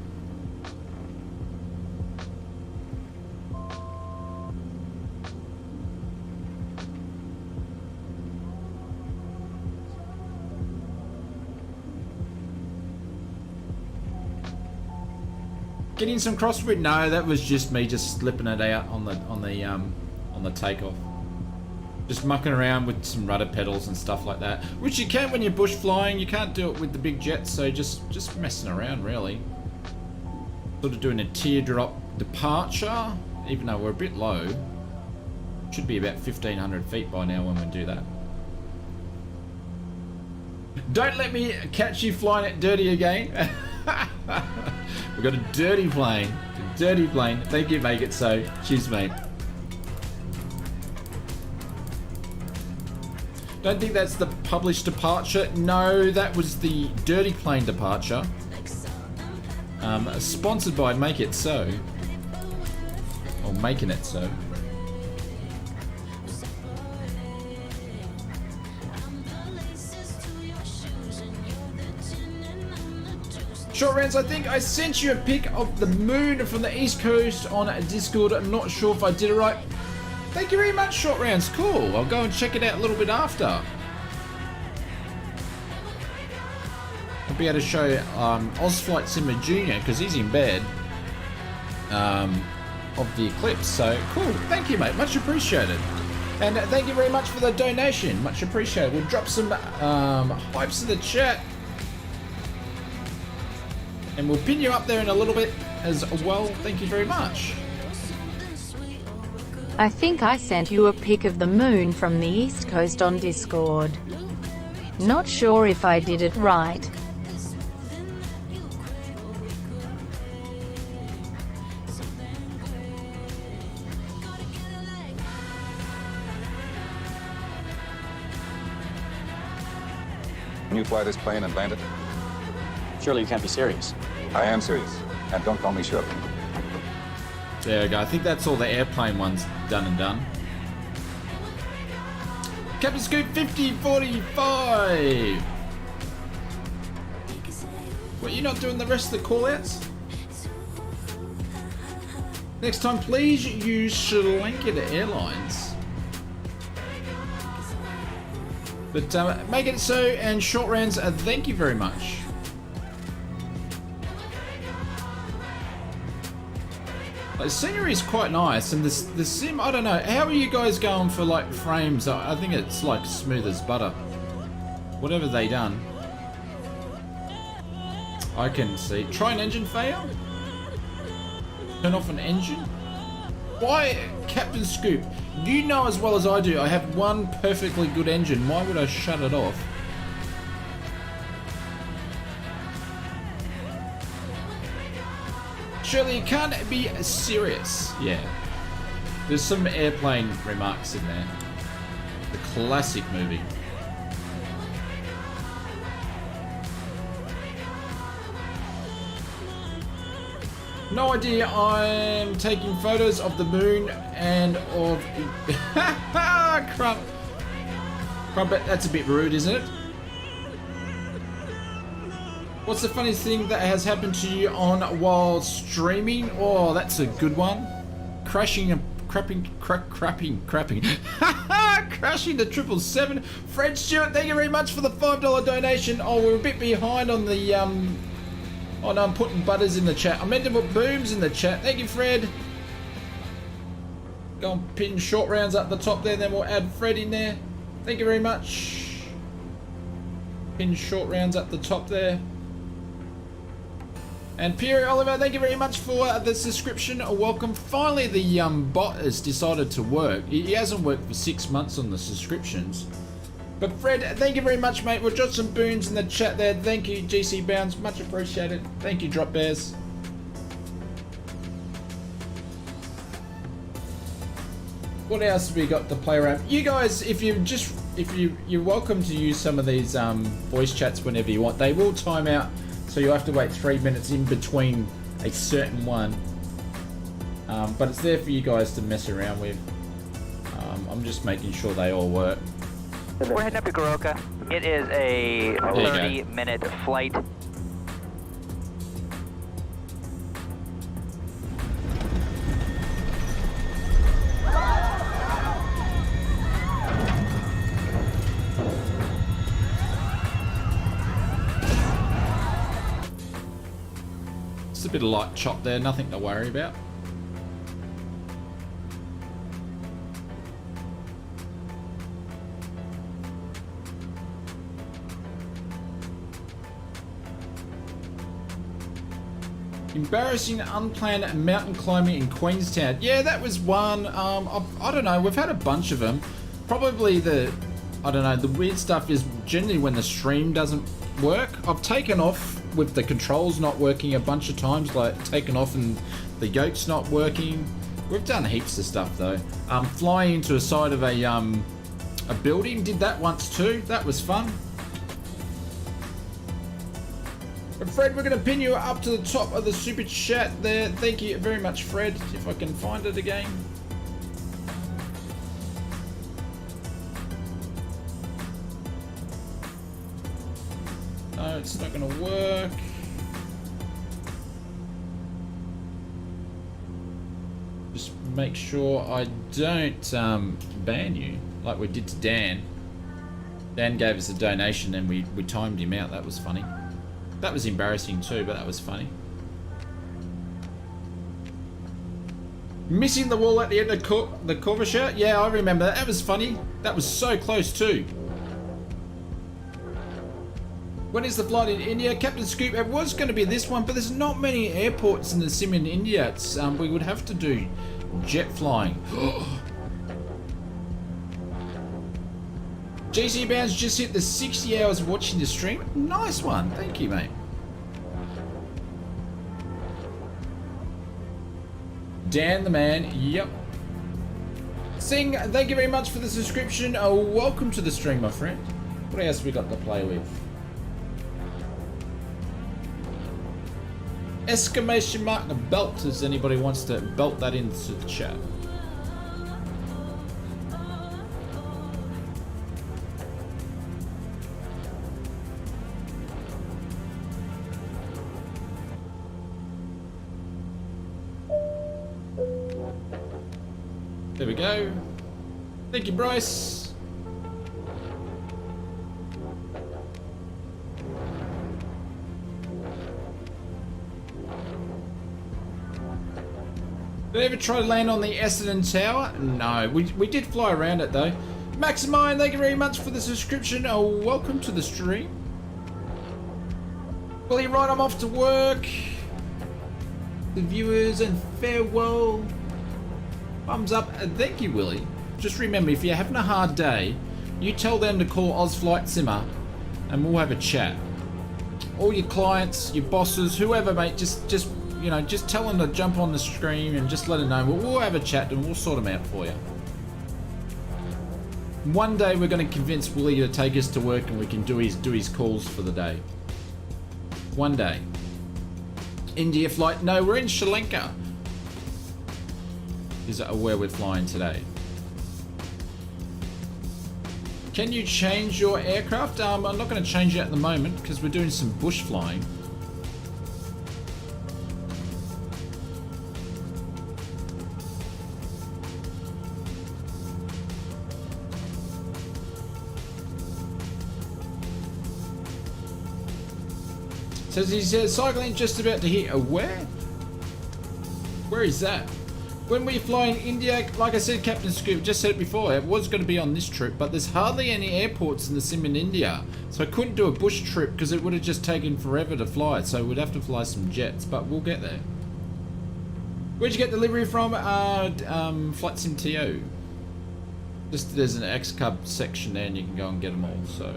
Getting some crosswind? No, that was just me just slipping it out on the takeoff. Just mucking around with some rudder pedals and stuff like that, which you can when you're bush flying. You can't do it with the big jets, so just messing around really. Sort of doing a teardrop departure, even though we're a bit low. Should be about 1,500 feet by now when we do that. Don't let me catch you flying it dirty again. We've got a dirty plane. Thank you, Make It So. Cheers, mate. Don't think that's the published departure. No, that was the dirty plane departure. Sponsored by Make It So. Or Making It So. Short Rounds, I think I sent you a pic of the moon from the East Coast on Discord. I'm not sure if I did it right. Thank you very much, Short Rounds. Cool. I'll go and check it out a little bit after. be able to show Ozflight Simmer Jr. because he's in bed of the eclipse. So cool. Thank you, mate. Much appreciated. And thank you very much for the donation. Much appreciated. We'll drop some hypes in the chat. And we'll pin you up there in a little bit as well. Thank you very much. I think I sent you a pic of the moon from the East Coast on Discord. Not sure if I did it right. Can you fly this plane and land it? Surely you can't be serious. I am serious. And don't call me Shirley. There we go. I think that's all the airplane ones done and done. Captain Scoop 5045. What, you're not doing the rest of the call-outs? Next time, please use LANKA Airlines. But make it so, and short rounds, thank you very much. The scenery is quite nice, and the sim, I don't know, how are you guys going for like frames? I think it's like smooth as butter. Whatever they done. I can see. Try an engine fail? Turn off an engine? Why, Captain Scoop, you know as well as I do, I have one perfectly good engine. Why would I shut it off? Surely you can't be serious. Yeah. There's some airplane remarks in there. The classic movie. No idea. I'm taking photos of the moon and of... Crumpet, that's a bit rude, isn't it? What's the funniest thing that has happened to you on while streaming? Oh, that's a good one. Crashing and crashing the 777. Fred Stewart, thank you very much for the $5 donation. Oh, we're a bit behind on the oh no, I'm putting butters in the chat. I meant to put booms in the chat. Thank you, Fred. Go and pin short rounds up the top there, then we'll add Fred in there. Thank you very much. Pin short rounds up the top there. And Pierre Oliver, thank you very much for the subscription. Welcome. Finally, the bot has decided to work. He hasn't worked for 6 months on the subscriptions. But Fred, thank you very much, mate. We'll drop some boons in the chat there. Thank you, GC Bounds. Much appreciated. Thank you, Drop Bears. What else have we got to play around? You guys, you're welcome to use some of these voice chats whenever you want. They will time out. So you'll have to wait 3 minutes in between a certain one. But it's there for you guys to mess around with. I'm just making sure they all work. We're heading up to Goroka. It is a 30-minute flight. Just a bit of light chop there, nothing to worry about. Embarrassing unplanned mountain climbing in Queenstown. Yeah, that was one. I don't know, we've had a bunch of them. Probably the weird stuff is generally when the stream doesn't work. I've taken off with the controls not working a bunch of times, like taken off and the yoke's not working. We've done heaps of stuff though. Flying into a side of a building, did that once too. That was fun. But Fred, we're going to pin you up to the top of the super chat there. Thank you very much, Fred. If I can find it again. No, it's not going to work. Just make sure I don't ban you like we did to Dan. Dan gave us a donation and we timed him out. That was funny. That was embarrassing too, but that was funny. Missing the wall at the end of the Corvair? Yeah, I remember that. That was funny. That was so close too. When is the flight in India? Captain Scoop, it was going to be this one, but there's not many airports in the sim in India. It's, we would have to do jet flying. GC Bounds just hit the 60 hours watching the stream. Nice one. Thank you, mate. Dan the man. Yep. Sing, thank you very much for the subscription. Welcome to the stream, my friend. What else we got to play with? Exclamation mark belt, as anybody wants to belt that into the chat. There we go. Thank you, Bryce. Did I ever try to land on the Essendon Tower? No, we did fly around it though. Maximine, thank you very much for the subscription. Welcome to the stream. Willie, right, I'm off to work. The viewers, and farewell. Thumbs up. Thank you, Willie. Just remember, if you're having a hard day, you tell them to call Oz Flight Simmer and we'll have a chat. All your clients, your bosses, whoever, mate, just you know, just tell them to jump on the stream and just let them know. We'll have a chat and we'll sort them out for you. One day we're going to convince Willie to take us to work and we can do his calls for the day. One day. India flight. No, we're in Sri Lanka. Is where we're flying today. Can you change your aircraft? I'm not going to change it at the moment because we're doing some bush flying. Says he says cycling just about to hit a where? Where is that? When we fly in India, like I said, Captain Scoop, just said it before, it was going to be on this trip, but there's hardly any airports in the sim in India. So I couldn't do a bush trip because it would have just taken forever to fly. So we'd have to fly some jets, but we'll get there. Where'd you get delivery from? Flight Sim TO. Just there's an X-Cub section there and you can go and get them all, so.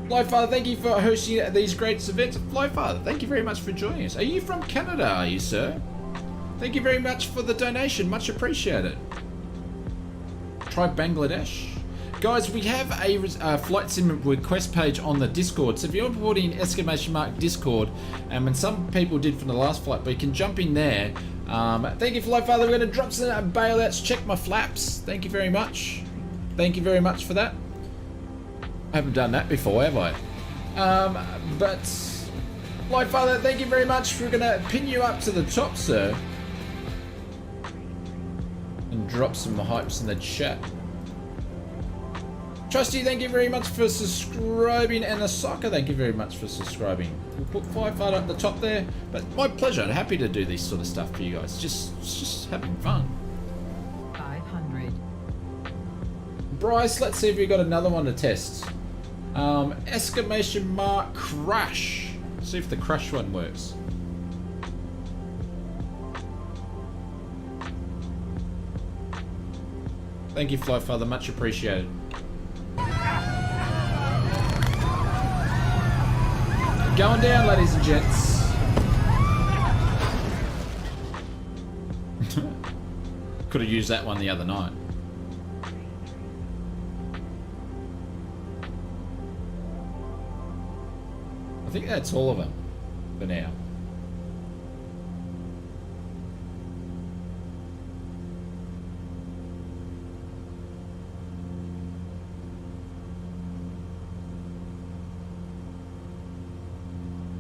Flyfather, thank you for hosting these great events. Flyfather, thank you very much for joining us. Are you from Canada, are you, sir? Thank you very much for the donation, much appreciated. Try Bangladesh. Guys, we have a flight sim request page on the Discord, so if you're putting exclamation mark Discord, and some people did from the last flight, but you can jump in there. Thank you, Flyfather. We're going to drop some bailouts, check my flaps. Thank you very much. Thank you very much for that. I haven't done that before, have I? But Flyfather, thank you very much. We're going to pin you up to the top, sir. And drop some hypes in the chat. Trusty, thank you very much for subscribing, and the soccer, thank you very much for subscribing. We'll put Flyfather up the top there, but my pleasure. I'm happy to do this sort of stuff for you guys. Just having fun. 500. Bryce, let's see if we got another one to test. Exclamation mark crash. See if the crash one works. Thank you, Flyfather, much appreciated. Going down, ladies and gents. Could have used that one the other night. I think that's all of them for now.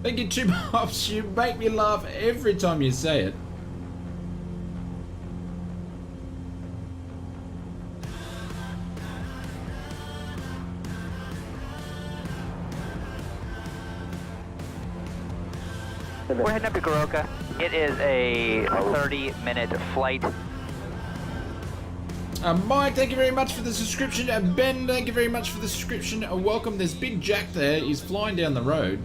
Thank you, Two Pops. You make me laugh every time you say it. We're heading up to Goroka. It is a 30-minute flight. Mike, thank you very much for the subscription. Ben, thank you very much for the subscription. Welcome. There's Big Jack there. He's flying down the road.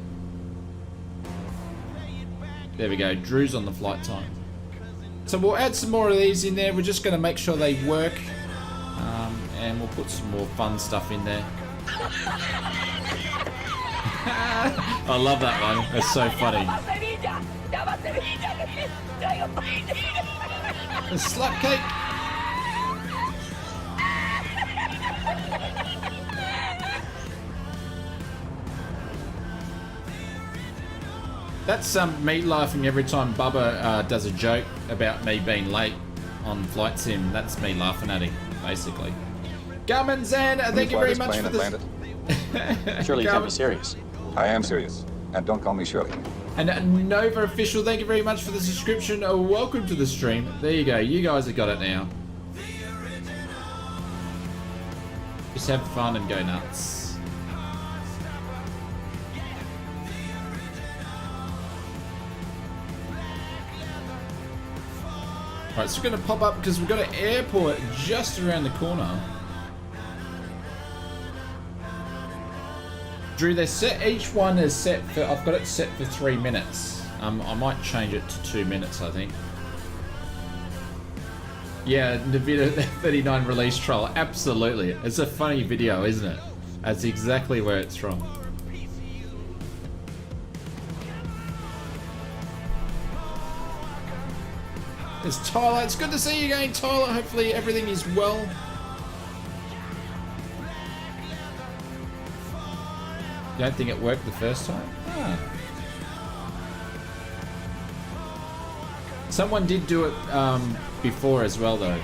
There we go. Drew's on the flight time. So we'll add some more of these in there. We're just going to make sure they work. And we'll put some more fun stuff in there. I love that one. That's so funny. The slap cake. That's me laughing every time Bubba does a joke about me being late on Flight Sim. That's me laughing at him, basically. Garmin Zan, thank you very much for this. Surely you can't be serious. I am serious. And don't call me Shirley. And Nova Official, thank you very much for the subscription. Welcome to the stream. There you go. You guys have got it now. Just have fun and go nuts. Alright, so we're going to pop up because we've got an airport just around the corner. Drew, they're set. Each one is set for. I've got it set for 3 minutes. I might change it to 2 minutes. I think. Yeah, Nvidia 39 release trial. Absolutely, it's a funny video, isn't it? That's exactly where it's from. It's Tyler. It's good to see you again, Tyler. Hopefully everything is well. You don't think it worked the first time? Ah. Someone did do it before as well, though.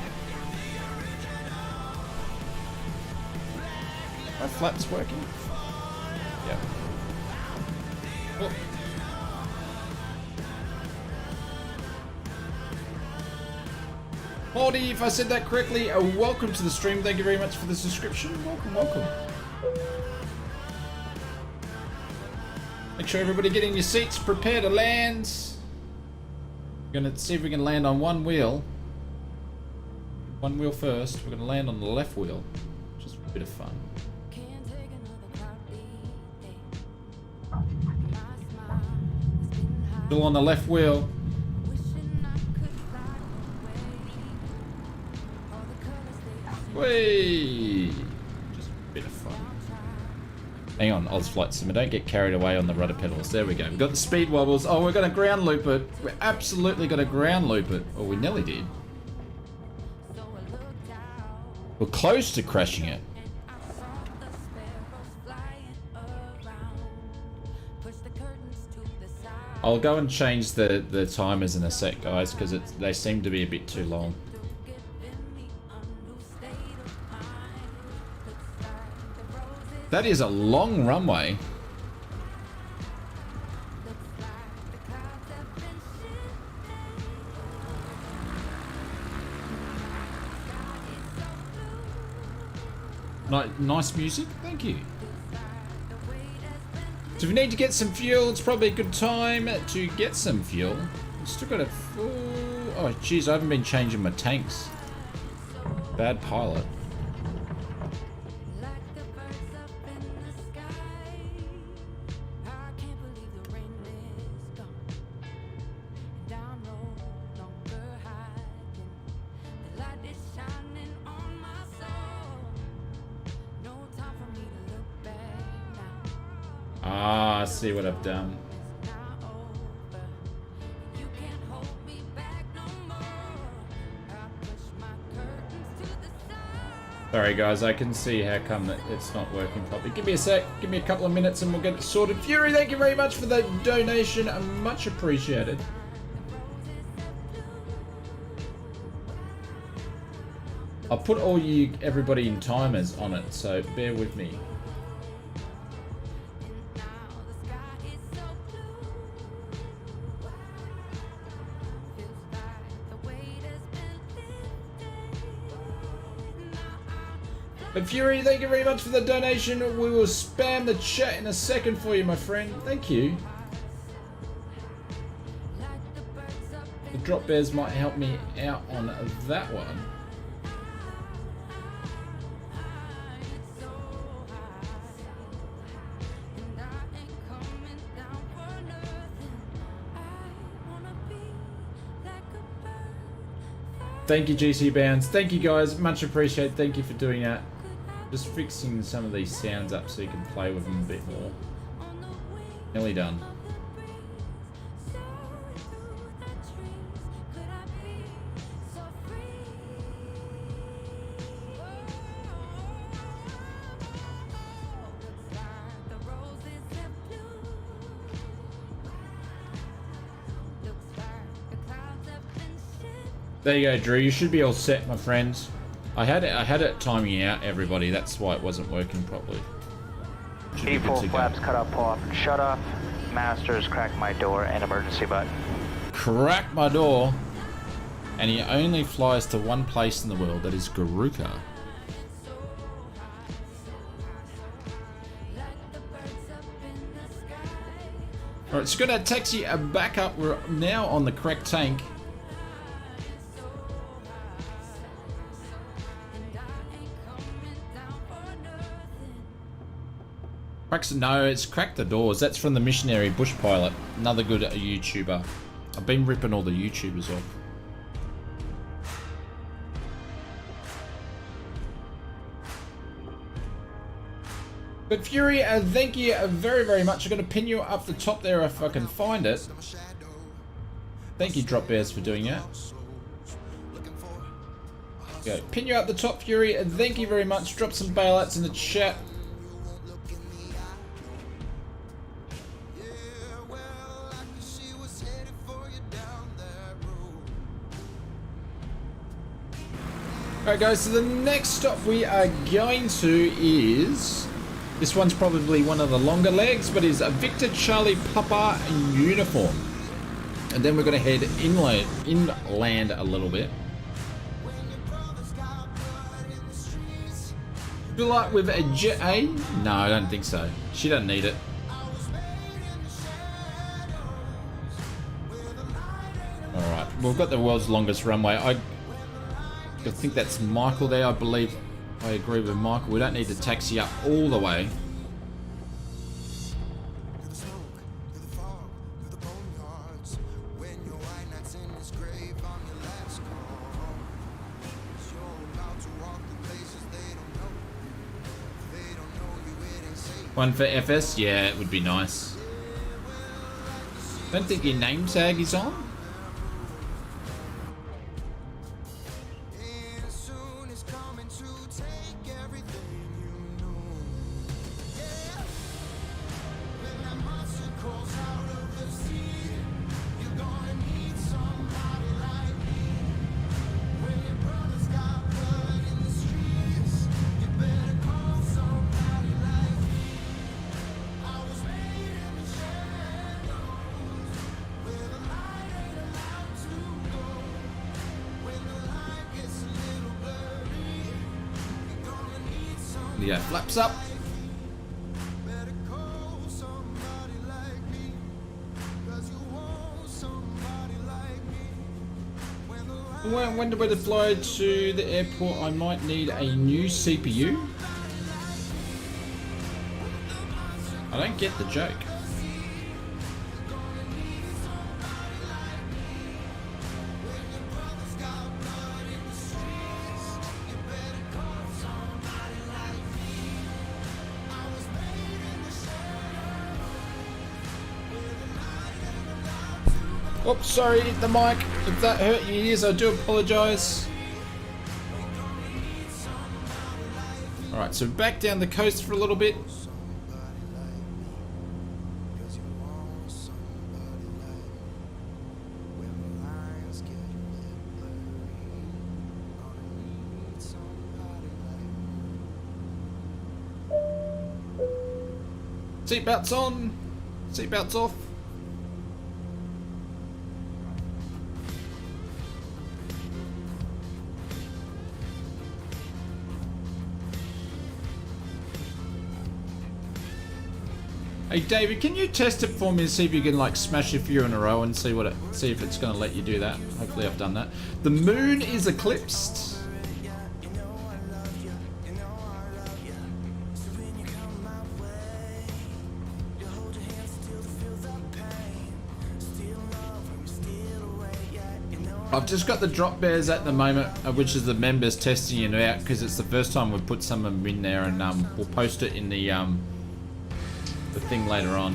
My flap's working? Yeah. Oh. Moldy, if I said that correctly, welcome to the stream. Thank you very much for the subscription. Welcome, welcome. Make sure everybody getting your seats, prepare to land. We're gonna see if we can land on one wheel. One wheel first. We're gonna land on the left wheel, which is a bit of fun. Still on the left wheel. Whee! Just a bit of fun. Hang on, Oz Flight Simmer, don't get carried away on the rudder pedals. There we go. We've got the speed wobbles. Oh, we're going to ground loop it. We're absolutely going to ground loop it. Or we nearly did. We're close to crashing it. I'll go and change the timers in a sec, guys, because they seem to be a bit too long. That is a long runway. Nice music, thank you. So if we need to get some fuel, it's probably a good time to get some fuel. We've still got a full... Oh jeez, I haven't been changing my tanks. Bad pilot. Ah, I see what I've done. Sorry guys, I can see how come that it's not working properly. Give me a sec, give me a couple of minutes and we'll get it sorted. Fury, thank you very much for the donation, much appreciated. I'll put everybody in timers on it, so bear with me. But Fury, thank you very much for the donation. We will spam the chat in a second for you, my friend. Thank you. The drop bears might help me out on that one. Thank you, GC Bounds. Thank you, guys. Much appreciated. Thank you for doing that. Just fixing some of these sounds up so you can play with them a bit more. Nearly done. There you go, Drew. You should be all set, my friends. I had it timing out, everybody. That's why it wasn't working properly. Should be good to E4 go. flaps cut up off and shut off. Masters crack my door and emergency button. Crack my door. And he only flies to one place in the world, that is Garuka. Alright, it's gonna taxi back up. We're now on the correct tank. No, it's Crack the Doors. That's from the Missionary Bush Pilot. Another good YouTuber. I've been ripping all the YouTubers off. But Fury, thank you very, very much. I'm going to pin you up the top there if I can find it. Thank you, Drop Bears, for doing that. Go. Pin you up the top, Fury. Thank you very much. Drop some bailouts in the chat. Alright guys, so the next stop we are going to is... This one's probably one of the longer legs, but is a Victor Charlie Papa uniform. And then we're going to head inland a little bit. Good luck with a Jet A? No, I don't think so. She doesn't need it. Alright, we've got the world's longest runway. I think that's Michael there, I believe. I agree with Michael. We don't need to taxi up all the way. One for FS? Yeah, it would be nice. Don't think your name tag is on. Yeah, flaps up. When do we fly to the airport? I might need a new CPU. I don't get the joke. Oops, sorry, hit the mic. If that hurt your ears, I do apologise. Alright, so back down the coast for a little bit. Seatbelts on, seatbelts off. Hey Hey David, can you test it for me and see if you can like smash a few in a row and see if it's going to let you do that? Hopefully I've done that. The moon is eclipsed. I've just got the drop bears at the moment, which is the members testing it out because it's the first time we've put some of them in there, and we'll post it in the thing later on.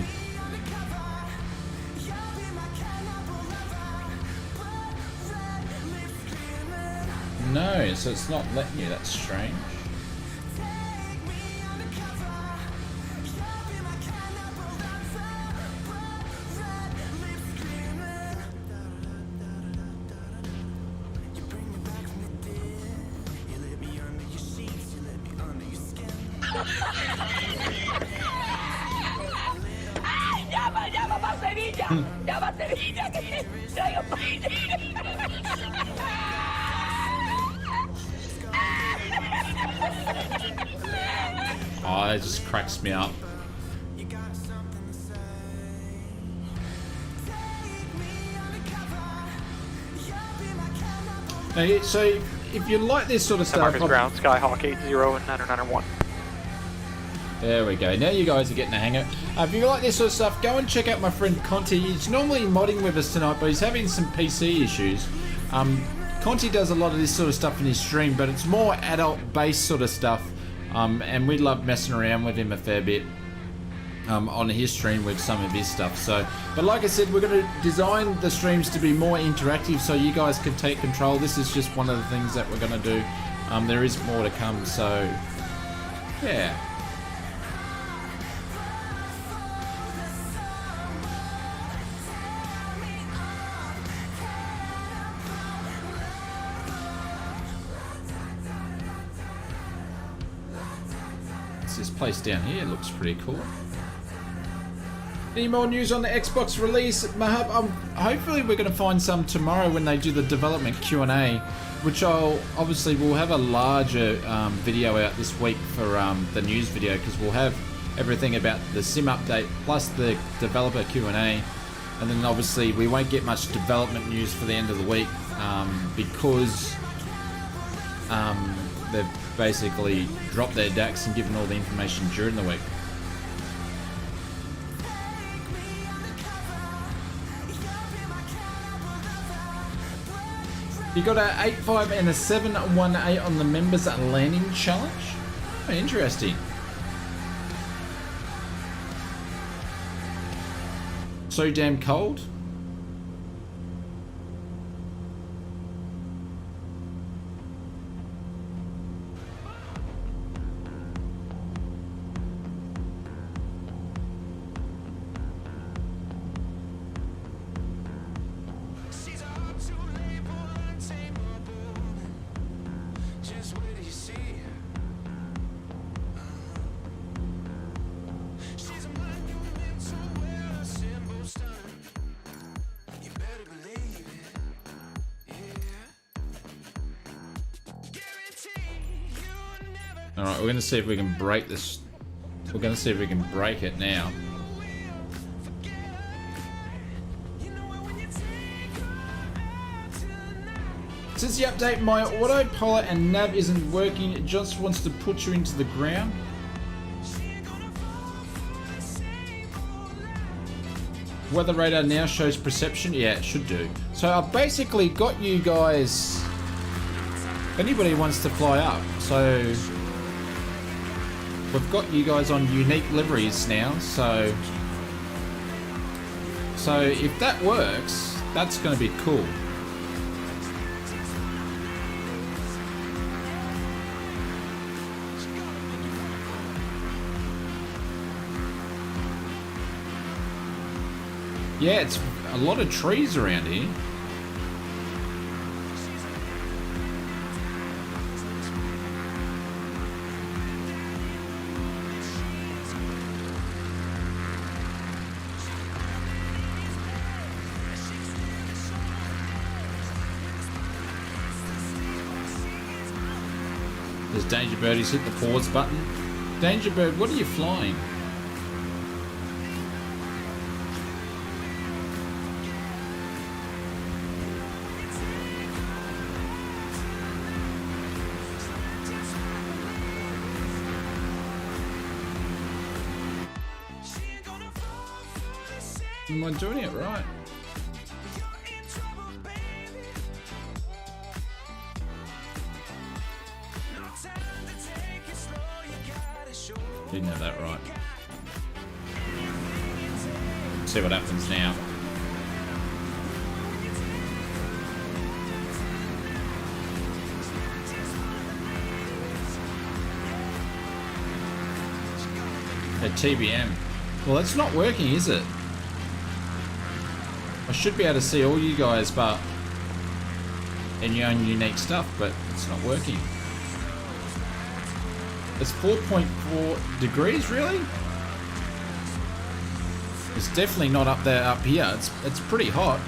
No, so it's not letting you. That's strange. Oh, it just cracks me up. Now, so if you like this sort of stuff, Marcus ground, Skyhawk 80 and 991. There we go. Now you guys are getting the hang of it. If you like this sort of stuff, go and check out my friend Conti. He's normally modding with us tonight, but he's having some PC issues. Conti does a lot of this sort of stuff in his stream, but it's more adult-based sort of stuff. And we love messing around with him a fair bit on his stream with some of his stuff. So, but like I said, we're going to design the streams to be more interactive so you guys can take control. This is just one of the things that we're going to do. There is more to come, so yeah. This place down here looks pretty cool. Any more news on the Xbox release? Mahab, hopefully we're going to find some tomorrow when they do the development Q&A, which obviously we'll have a larger video out this week for the news video, because we'll have everything about the sim update plus the developer Q&A, and then obviously we won't get much development news for the end of the week because they've basically dropped their DAX and given all the information during the week. You got a 8.5 and a 7.18 on the members landing challenge. Oh, interesting. So damn cold. Alright, we're going to see if we can break this. We're going to see if we can break it now. Since the update, my autopilot and nav isn't working. It just wants to put you into the ground. Weather radar now shows perception. Yeah, it should do. So I've basically got you guys. If anybody wants to fly up, so we've got you guys on unique liveries now. So if that works, that's going to be cool. Yeah, it's a lot of trees around here. There's Danger Bird, he's hit the pause button. Danger Bird, what are you flying? Am I doing it right? Didn't have that right. See what happens now. A TBM. Well, that's not working, is it? I should be able to see all you guys, but in your own unique stuff, but it's not working. It's 4.4 degrees, really? It's definitely not up there, up here. It's pretty hot.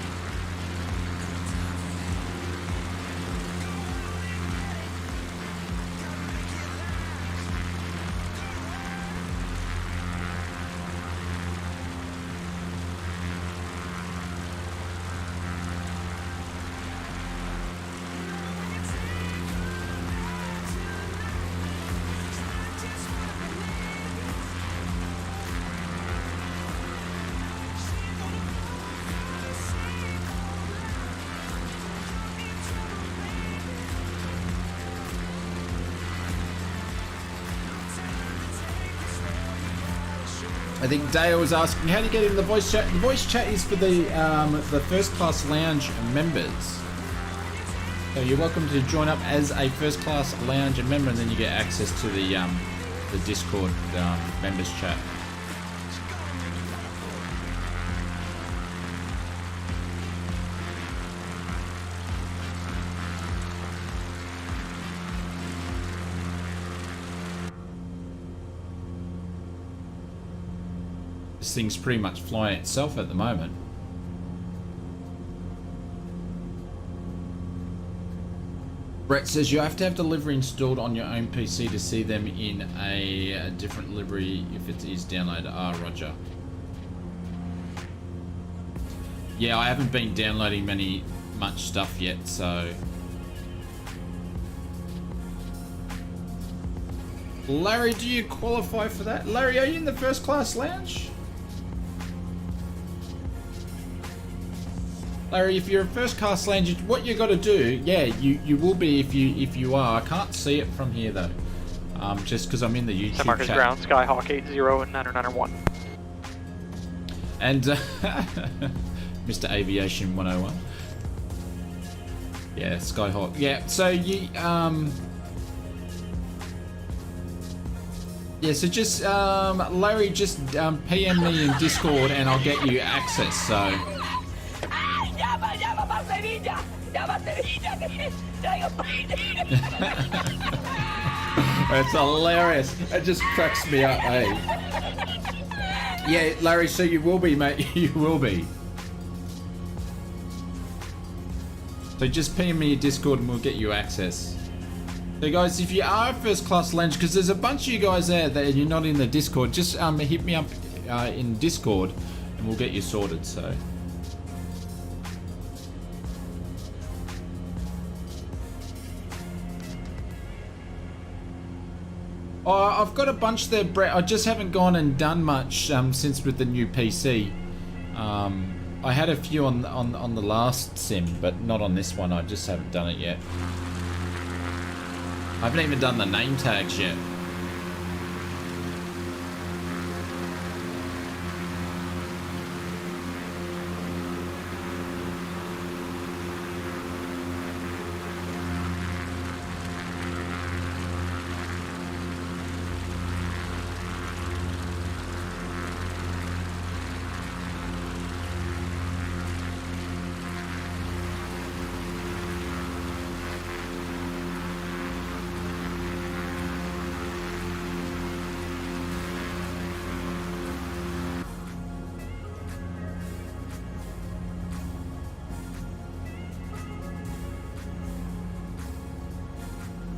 I think Dale was asking, how do you get in the voice chat? The voice chat is for the First Class Lounge members. So you're welcome to join up as a First Class Lounge member, and then you get access to the Discord members chat. This thing's pretty much flying itself at the moment. Brett says you have to have the livery installed on your own PC to see them in a different livery if it is downloaded. Ah, Roger. Yeah, I haven't been downloading much stuff yet, so. Larry, do you qualify for that? Larry, are you in the First Class Lounge? Larry, if you're a First Class Lounge, what you got to do, yeah, you will be if you are. I can't see it from here though, just because I'm in the YouTube Marcus chat. Ground, Skyhawk 80 and 991. And Mr. Aviation 101. Yeah, Skyhawk. Yeah, so you yeah, so just Larry, just PM me in Discord and I'll get you access. So. It's hilarious. It just cracks me up, eh? Yeah, Larry, so you will be, mate. You will be. So just PM me your Discord and we'll get you access. So guys, if you are a First Class Lounge, because there's a bunch of you guys there that you're not in the Discord, just hit me up in Discord and we'll get you sorted. So. Oh, I've got a bunch there, Brett. I just haven't gone and done much since with the new PC. I had a few on the last sim, but not on this one. I just haven't done it yet. I haven't even done the name tags yet.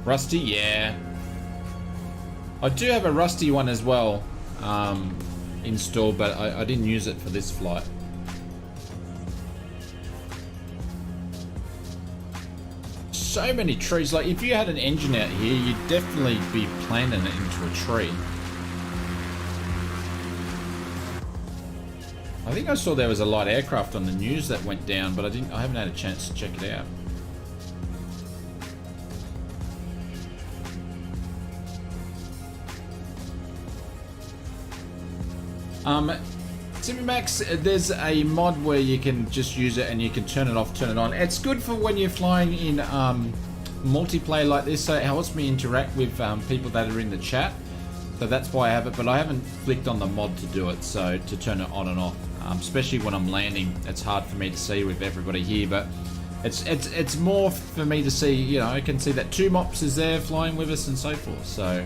Rusty, yeah. I do have a Rusty one as well installed, but I didn't use it for this flight. So many trees. Like, if you had an engine out here, you'd definitely be planting it into a tree. I think I saw there was a light aircraft on the news that went down, but I haven't had a chance to check it out. Max, there's a mod where you can just use it and you can turn it off, turn it on. It's good for when you're flying in multiplayer like this, so it helps me interact with people that are in the chat. So that's why I have it, but I haven't flicked on the mod to do it, so to turn it on and off. Especially when I'm landing, it's hard for me to see with everybody here, but it's more for me to see, you know, I can see that 2 mops is there flying with us and so forth, so...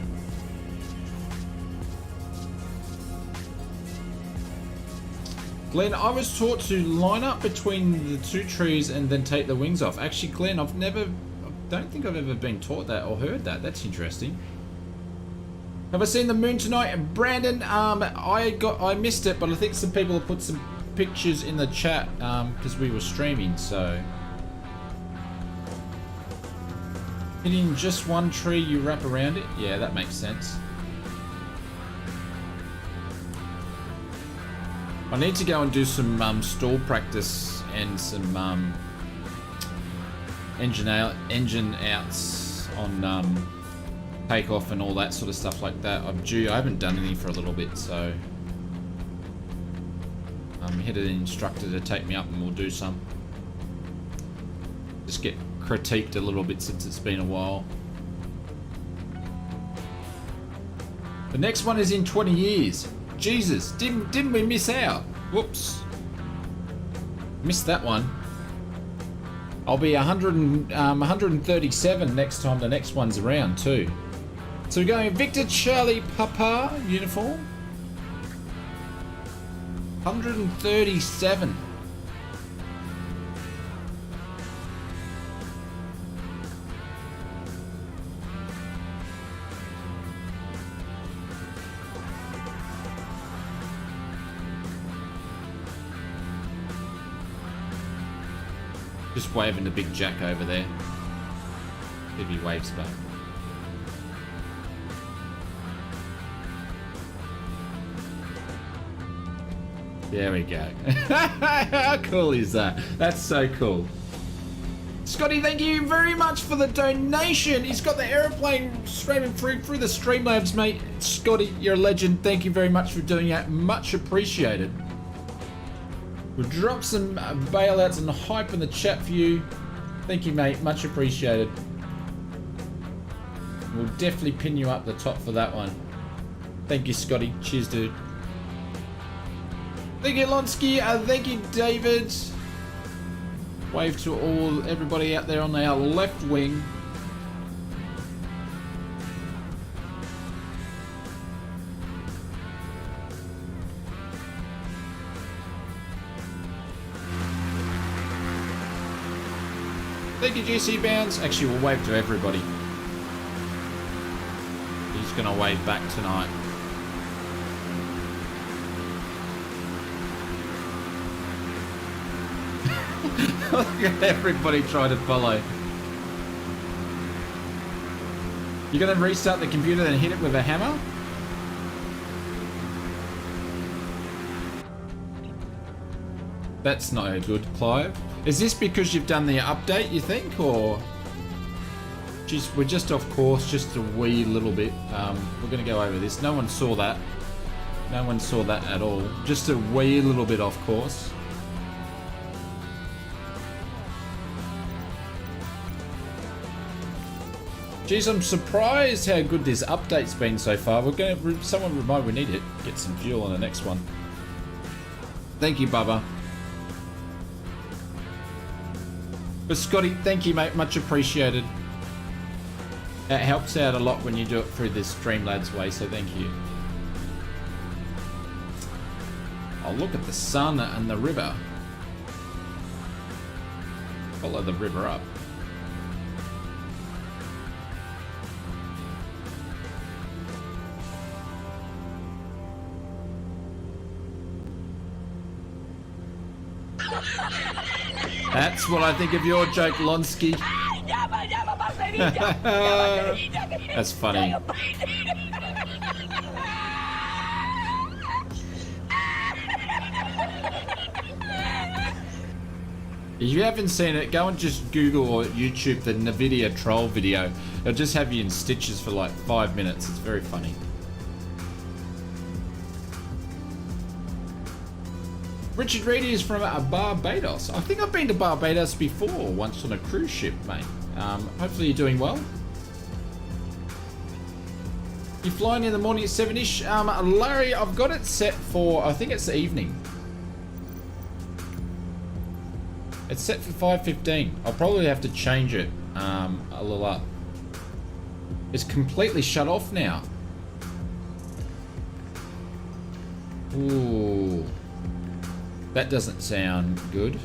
Glenn, I was taught to line up between the 2 trees and then take the wings off. Actually, Glenn, I don't think I've ever been taught that or heard that. That's interesting. Have I seen the moon tonight? Brandon, I missed it, but I think some people have put some pictures in the chat because we were streaming, so. Hitting just one tree, you wrap around it? Yeah, that makes sense. I need to go and do some stall practice and some engine outs on takeoff and all that sort of stuff like that. I'm due. I haven't done any for a little bit, so I'm headed an instructor to take me up and we'll do some. Just get critiqued a little bit since it's been a while. The next one is in 20 years. Jesus, didn't we miss out? Whoops. Missed that one. I'll be 137 next time the next one's around too. So we're going Victor Charlie Papa uniform. 137. Just waving the big Jack over there. If he waves back. There we go. How cool is that? That's so cool. Scotty, thank you very much for the donation. He's got the aeroplane streaming through the Streamlabs, mate. Scotty, you're a legend. Thank you very much for doing that. Much appreciated. We'll drop some bailouts and hype in the chat for you. Thank you, mate. Much appreciated. We'll definitely pin you up the top for that one. Thank you, Scotty. Cheers, dude. Thank you, Lonsky. Thank you, David. Wave to everybody out there on our left wing. Thank you, GC Bounds. Actually, we'll wave to everybody. He's going to wave back tonight. Look at everybody trying to follow. You're going to restart the computer and hit it with a hammer? That's no good, Clive. Is this because you've done the update, you think, or? Jeez, we're just off course, just a wee little bit. We're going to go over this. No one saw that. No one saw that at all. Just a wee little bit off course. Jeez, I'm surprised how good this update's been so far. We're going to, someone remind we need to get some fuel on the next one. Thank you, Bubba. But Scotty, thank you, mate. Much appreciated. It helps out a lot when you do it through this Streamlabs way, so thank you. Oh, look at the sun and the river. Follow the river up. That's what I think of your joke, Lonsky. That's funny. If you haven't seen it, go and just Google or YouTube the NVIDIA troll video. It'll just have you in stitches for like 5 minutes. It's very funny. Richard Reedy is from Barbados. I think I've been to Barbados before, once on a cruise ship, mate. Hopefully you're doing well. You're flying in the morning at 7-ish. Larry, I've got it set for, I think it's the evening. It's set for 5:15. I'll probably have to change it a little up. It's completely shut off now. Ooh. That doesn't sound good.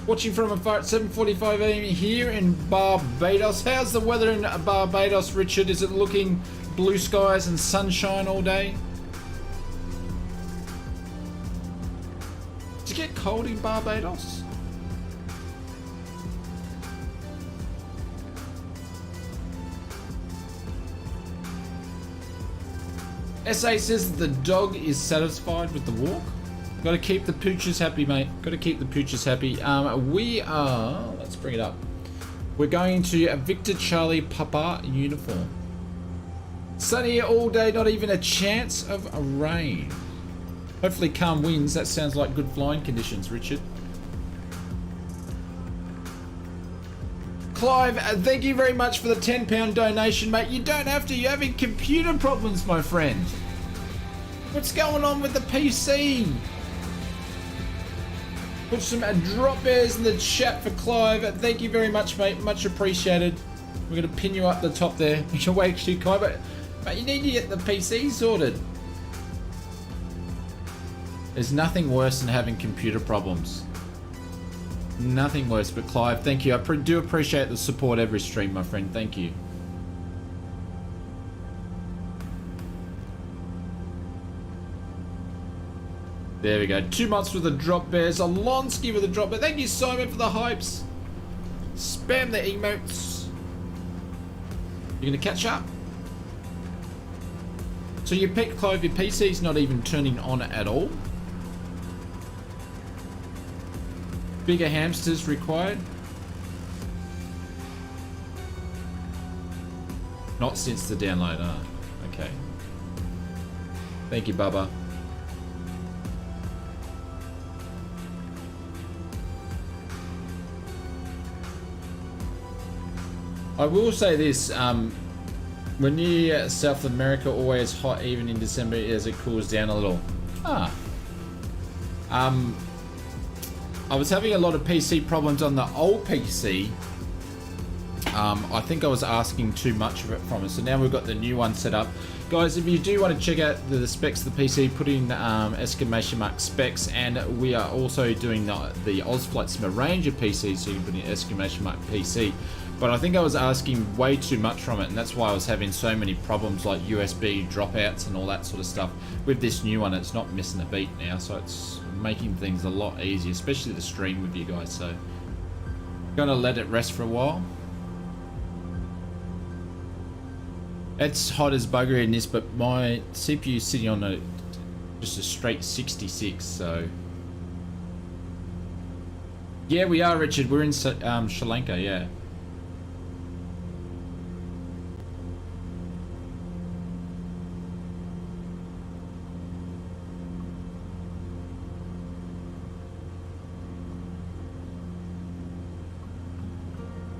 Watching from afar at 7:45 AM here in Barbados. How's the weather in Barbados, Richard? Is it looking blue skies and sunshine all day? Did it get cold in Barbados? SA says that the dog is satisfied with the walk. Got to keep the pooches happy, mate. Got to keep the pooches happy. We are, let's bring it up. We're going to a Victor Charlie Papa uniform. Sunny all day, not even a chance of a rain. Hopefully calm winds. That sounds like good flying conditions, Richard. Clive, thank you very much for the £10 donation, mate. You don't have to. You're having computer problems, my friend. What's going on with the PC? Put some drop bears in the chat for Clive. Thank you very much, mate. Much appreciated. We're going to pin you up the top there. You're way too kind, but mate, you need to get the PC sorted. There's nothing worse than having computer problems. Nothing worse, but Clive, thank you. I do appreciate the support every stream, my friend. Thank you. There we go. 2 months with the drop bears. Alonsky with the drop bear. Thank you, Simon, for the hypes. Spam the emotes. You're going to catch up? So you picked Clive, your PC's not even turning on at all. Bigger hamsters required. Not since the download. Okay. Thank you, Bubba. I will say this, when you're South America, always hot even in December as it cools down a little. I was having a lot of PC problems on the old PC. I think I was asking too much of it from it, so now we've got the new one set up. Guys, if you do want to check out the specs of the PC, put in exclamation mark specs, and we are also doing the Ozflight Sim range of PCs, so you can put in exclamation mark PC. But I think I was asking way too much from it, and that's why I was having so many problems like USB dropouts and all that sort of stuff. With this new one, it's not missing a beat now, so it's making things a lot easier, especially the stream with you guys. So gonna let it rest for a while. It's hot as bugger in this, but my CPU is sitting on just a straight 66, so yeah, we are, Richard. We're in Sri Lanka, yeah.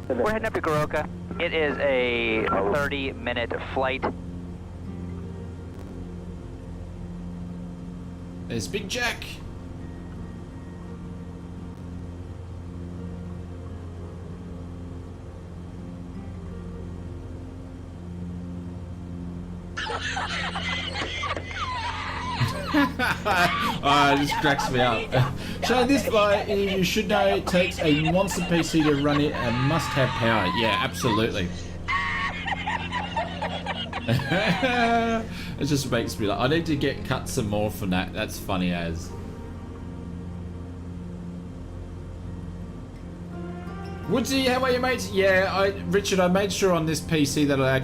We're heading up to Goroka. It is a 30-minute flight. There's Big Jack. It just cracks me up. So this flight, you should know, it takes a monster PC to run it and must have power. Yeah, absolutely. It just makes me like, I need to get cut some more from that. That's funny as. Woodsy, how are you, mate? Yeah, Richard, I made sure on this PC that I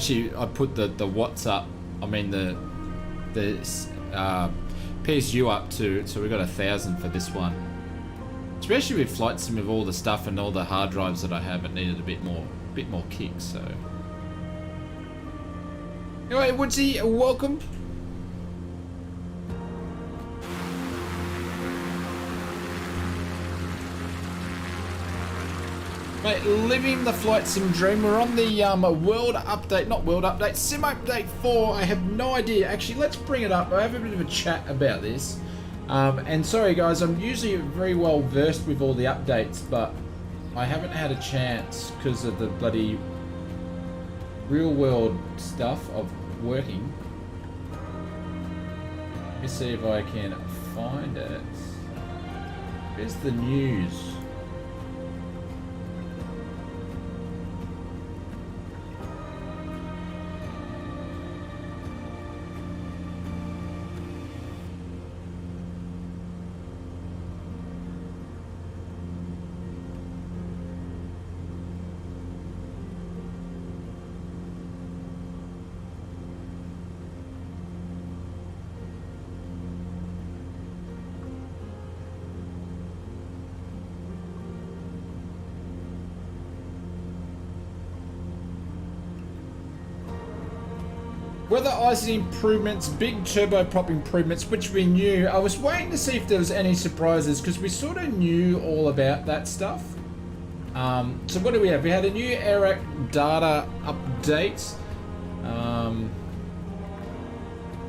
put the WhatsApp. I mean the PSU up too, so we got 1,000 for this one. Especially with flight sim with all the stuff and all the hard drives that I have, it needed a bit more kick. So anyway, Woodsy, welcome. Mate, living the flight sim dream. We're on the world update, not world update, sim update 4. I have no idea. Actually, let's bring it up. I have a bit of a chat about this. And sorry guys, I'm usually very well versed with all the updates, but I haven't had a chance because of the bloody real world stuff of working. Let me see if I can find it. Where's the news? Weather icing improvements, big turboprop improvements, which we knew. I was waiting to see if there was any surprises because we sort of knew all about that stuff. So what do we have? We had a new AIRAC data update. An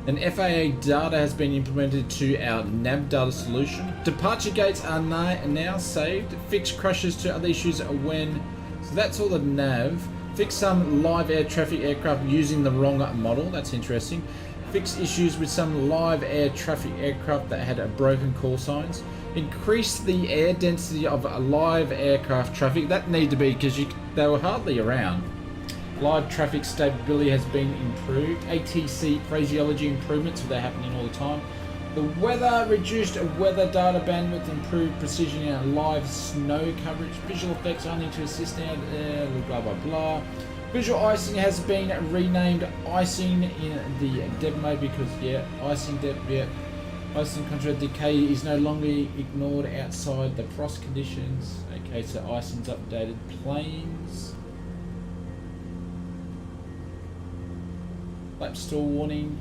FAA data has been implemented to our nav data solution. Departure gates are now saved. Fix crashes to other issues when... So that's all the nav. Fix some live air traffic aircraft using the wrong model. That's interesting. Fix issues with some live air traffic aircraft that had broken call signs. Increase the air density of live aircraft traffic. That needed to be because they were hardly around. Live traffic stability has been improved. ATC phraseology improvements, so they're happening all the time. The weather, reduced weather data bandwidth, improved precision in live snow coverage. Visual effects only to assist now, blah blah blah. Visual icing has been renamed icing in the dev mode because icing dev, icing control decay is no longer ignored outside the frost conditions. Okay, so icing's updated. Planes. Lap stall warning.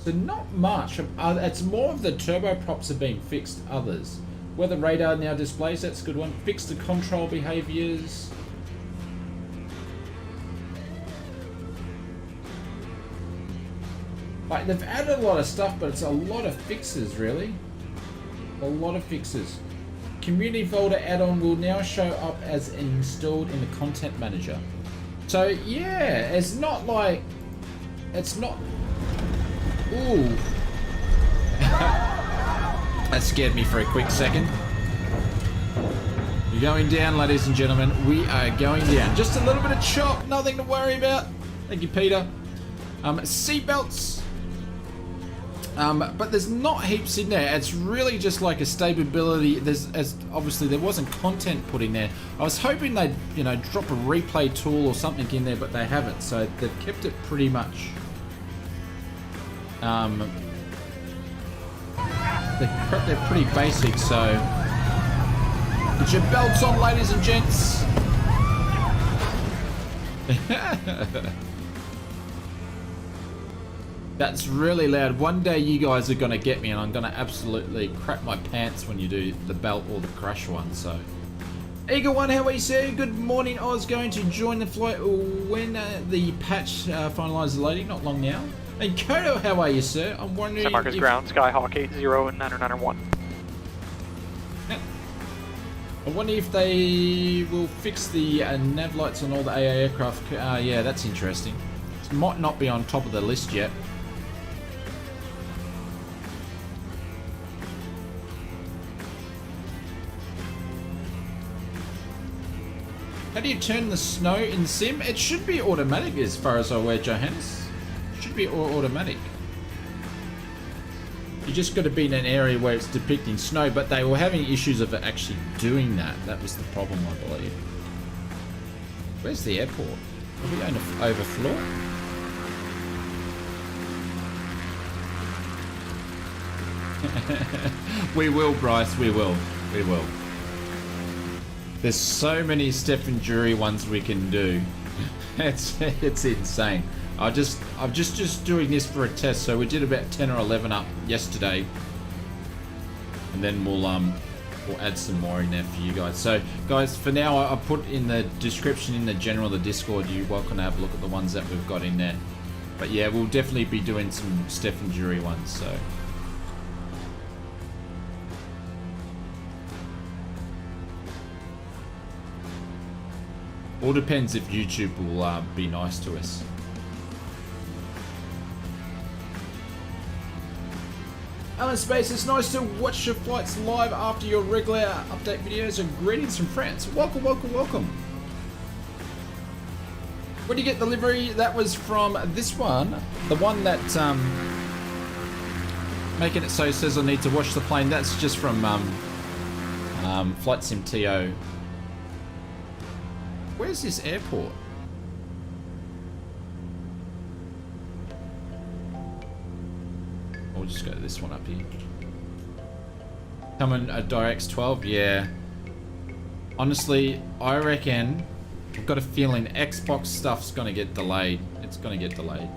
So not much. It's more of the turboprops are being fixed. Others. Weather radar now displays. That's a good one. Fix the control behaviors. Like they've added a lot of stuff, but it's a lot of fixes, really. A lot of fixes. Community folder add-on will now show up as installed in the content manager. So yeah, it's not like it's not. Ooh. That scared me for a quick second. You're going down, ladies and gentlemen. We are going down. Just a little bit of chop, nothing to worry about. Thank you, Peter. Seatbelts. But there's not heaps in there. It's really just like a stability. Obviously there wasn't content put in there. I was hoping they'd, drop a replay tool or something in there, but they haven't. So they've kept it pretty much. They're pretty basic, so get your belts on, ladies and gents. That's really loud. One day you guys are gonna get me and I'm gonna absolutely crap my pants when you do the belt or the crash one. So Eagle One, how are you, sir? Good morning. I was going to join the flight when the patch finalizes loading, not long now. And Kodo, how are you, sir? I'm wondering. San Marcos ground, Skyhawk 80 and 991. I wonder if they will fix the nav lights on all the AA aircraft. Yeah, that's interesting. It might not be on top of the list yet. How do you turn the snow in sim? It should be automatic as far as I'm aware, Johannes. Should be automatic. You just got to be in an area where it's depicting snow, but they were having issues of actually doing that. That was the problem, I believe. Where's the airport? Are we going to overfloor? We will, Bryce. We will. We will. There's so many Stephen Jury ones we can do. It's insane. I'm just doing this for a test. So we did about 10 or 11 up yesterday, and then we'll add some more in there for you guys. So guys, for now, I put in the description in the general the Discord. You're welcome to have a look at the ones that we've got in there. But yeah, we'll definitely be doing some Stephen Jury ones. So. All depends if YouTube will be nice to us. Alan Space, it's nice to watch your flights live after your regular update videos, and greetings from France. Welcome, welcome, welcome. Where do you get the livery? That was from this one. The one that, making it so it says I need to wash the plane. That's just from Flight Sim TO. Where's this airport? We'll just go to this one up here. Coming a DirectX 12? Yeah. Honestly, I reckon, I've got a feeling Xbox stuff's gonna get delayed. It's gonna get delayed.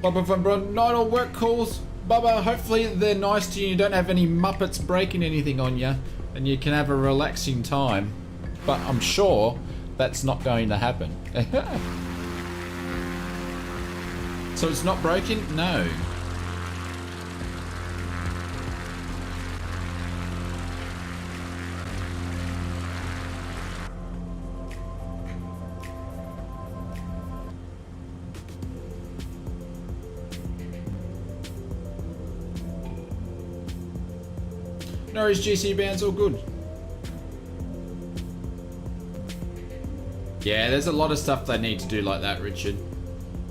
Bubba from Night work calls. Bubba, hopefully they're nice to you. You don't have any Muppets breaking anything on you, and you can have a relaxing time. But I'm sure that's not going to happen. So it's not broken? No. Norwich GC bands all good. Yeah, there's a lot of stuff they need to do like that, Richard.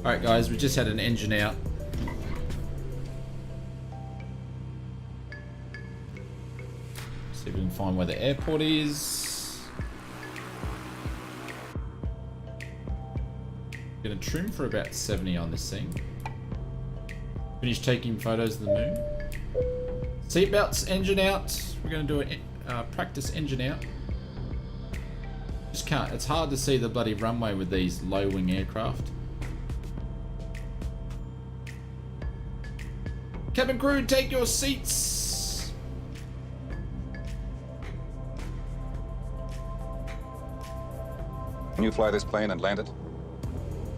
Alright guys, we just had an engine out. See if we can find where the airport is. Gonna trim for about 70 on this thing. Finish taking photos of the moon. Seatbelts, engine out. We're gonna do a practice engine out. Just can't, it's hard to see the bloody runway with these low wing aircraft. Cabin crew, take your seats. Can you fly this plane and land it?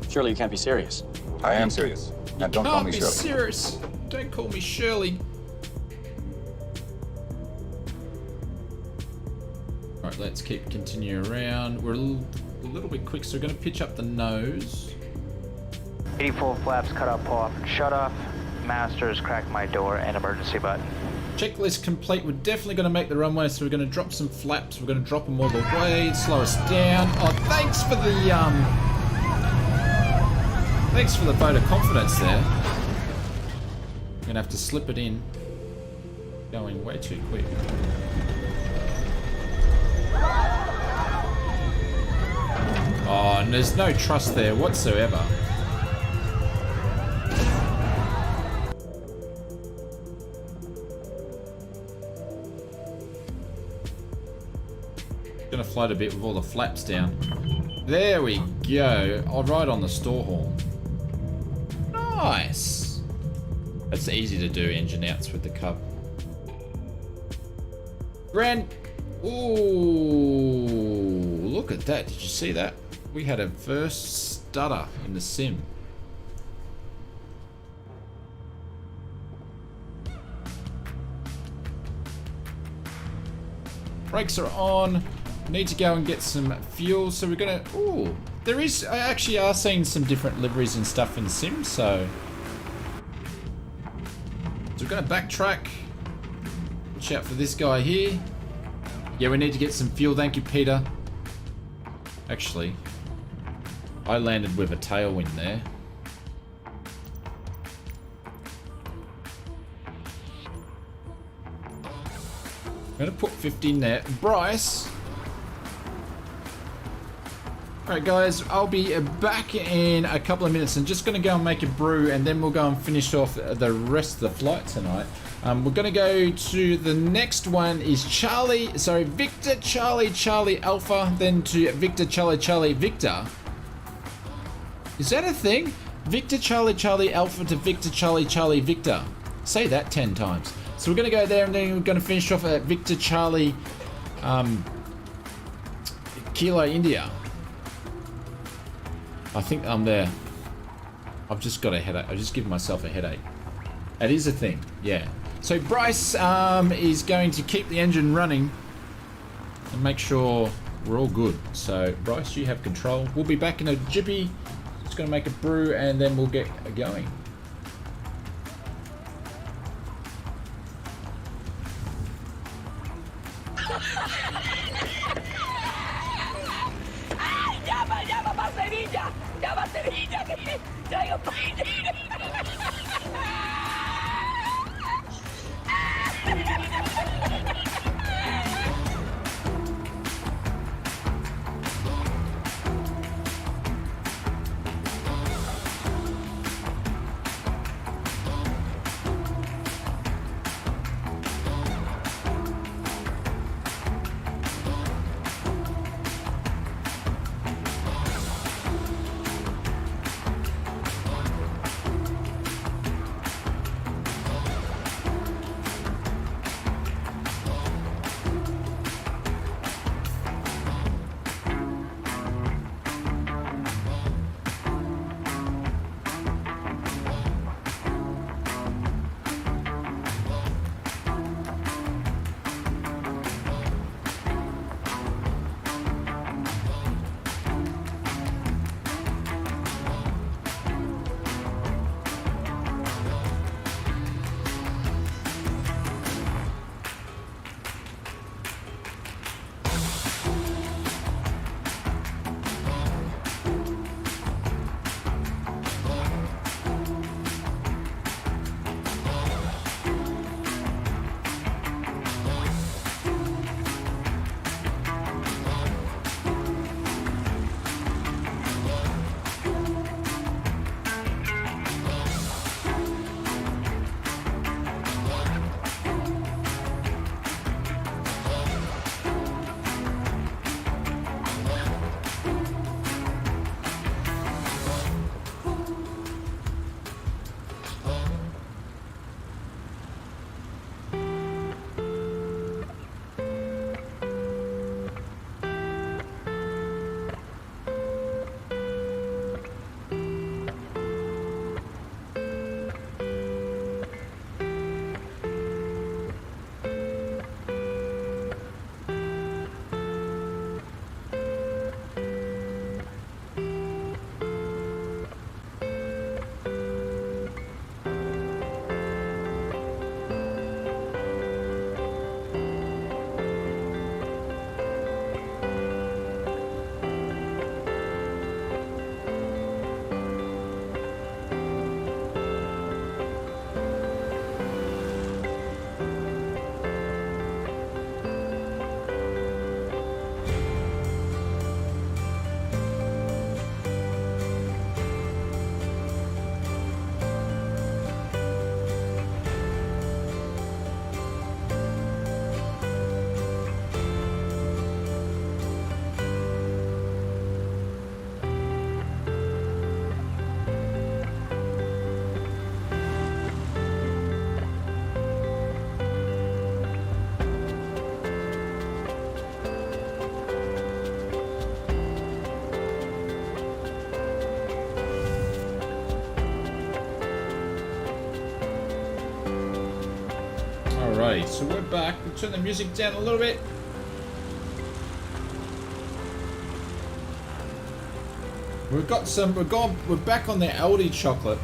Surely you can't be serious. I am serious. And don't call me Can't be Shirley. serious. Don't call me Shirley. Alright, let's continue around. We're a little bit quick, so we're going to pitch up the nose. 84 flaps cut up off and shut off. Masters, crack my door, and emergency button. Checklist complete. We're definitely going to make the runway, so we're going to drop some flaps. We're going to drop them all the way, slow us down. Oh, thanks for the vote of confidence there. I'm going to have to slip it in. Going way too quick. Oh, and there's no trust there whatsoever. Gonna float a bit with all the flaps down. There we go. I'll ride on the store horn. Nice. That's easy to do, engine outs with the Cub. Grand. Ooh, look at that. Did you see that? We had a first stutter in the sim. Brakes are on. Need to go and get some fuel, so we're gonna. Ooh, there is. I actually are seeing some different liveries and stuff in the sim, so we're gonna backtrack. Watch out for this guy here. Yeah, we need to get some fuel. Thank you, Peter. Actually, I landed with a tailwind there. I'm gonna put 15 there. Bryce. Alright guys, I'll be back in a couple of minutes. I'm just gonna go and make a brew, and then we'll go and finish off the rest of the flight tonight. We're going to go to the next one is Victor Charlie Charlie Alpha, then to Victor Charlie Charlie Victor. Is that a thing? Victor Charlie Charlie Alpha to Victor Charlie Charlie Victor. Say that 10 times. So we're going to go there and then we're going to finish off at Victor Charlie Kilo India. I think I'm there. I've just got a headache. I've just given myself a headache. It is a thing, yeah. So Bryce is going to keep the engine running and make sure we're all good. So Bryce, you have control. We'll be back in a jiffy. Just going to make a brew and then we'll get going. Alright, so we're back. We'll turn the music down a little bit. We're back on the Aldi chocolate.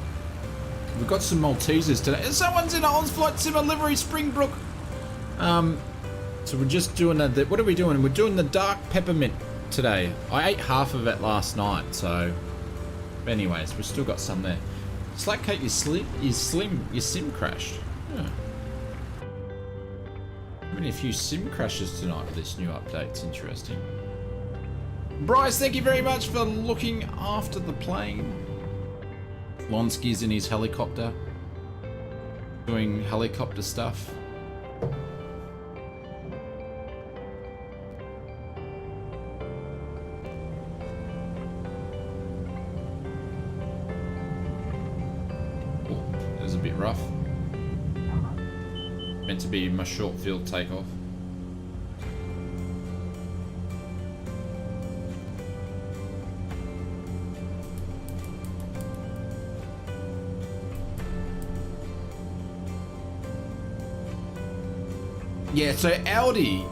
We've got some Maltesers today. Someone's in an on-flight simmer livery, Springbrook. So we're just doing what are we doing? We're doing the dark peppermint today. I ate half of it last night, so anyways, we've still got some there. Slack Kate, your sim crashed. Yeah. Having a few sim crashes tonight with this new update. It's interesting. Bryce, thank you very much for looking after the plane. Lonsky's in his helicopter. doing helicopter stuff. Oh, that was a bit rough. Meant to be my short field takeoff. Yeah, so Audi,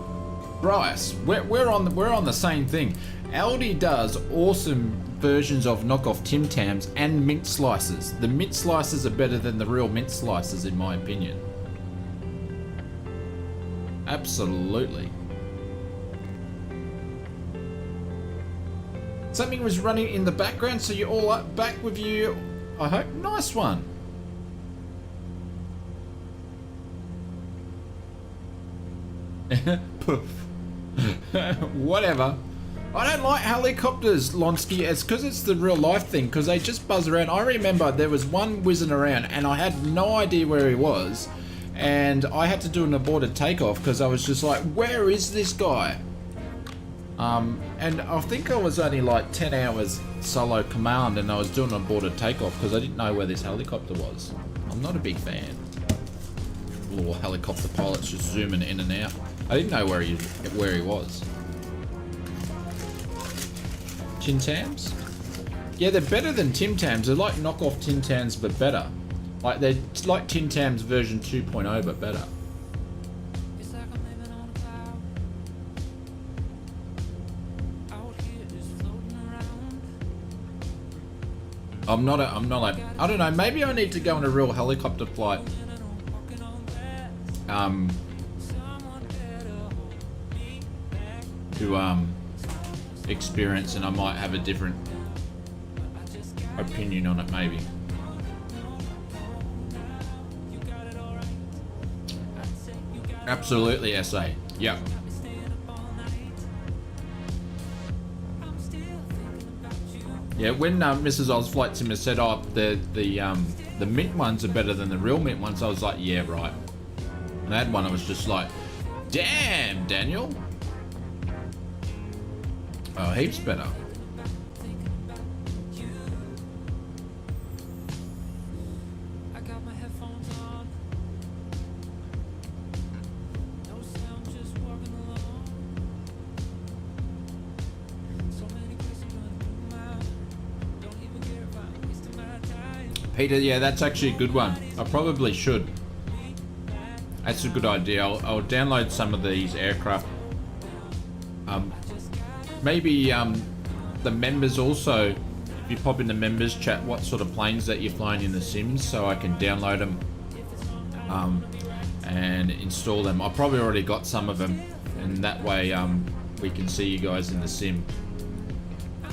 Bryce, we're on the same thing. Audi does awesome versions of knockoff Tim Tams and mint slices. The mint slices are better than the real mint slices, in my opinion. Absolutely. Something was running in the background, so you're all up back with you. I hope. Nice one. Poof. Whatever. I don't like helicopters, Lonsky. It's because it's the real life thing, because they just buzz around. I remember there was one whizzing around and I had no idea where he was, and I had to do an aborted takeoff because I was just like, where is this guy? And I think I was only like 10 hours solo command and I was doing an aborted takeoff because I didn't know where this helicopter was. I'm not a big fan. Little helicopter pilots just zooming in and out. I didn't know where he was. Tin Tams? Yeah, they're better than Tim Tams. They're like knockoff Tin Tams, but better. Like they're like Tin Tams version 2.0, but better. I'm not a, I don't know, maybe I need to go on a real helicopter flight. To experience, and I might have a different opinion on it, maybe. Absolutely, SA. Yep. Yeah, when Mrs. Oz Flight Sim said, "Oh, the mint ones are better than the real mint ones," I was like, "Yeah, right." And I had one. I was just like, "Damn, Daniel." Oh, heaps better. Peter, yeah, that's actually a good one. I probably should. That's a good idea. I'll download some of these aircraft. Maybe the members also, if you pop in the members chat what sort of planes that you're flying in the Sims, so I can download them and install them. I've probably already got some of them, and that way we can see you guys in the Sim.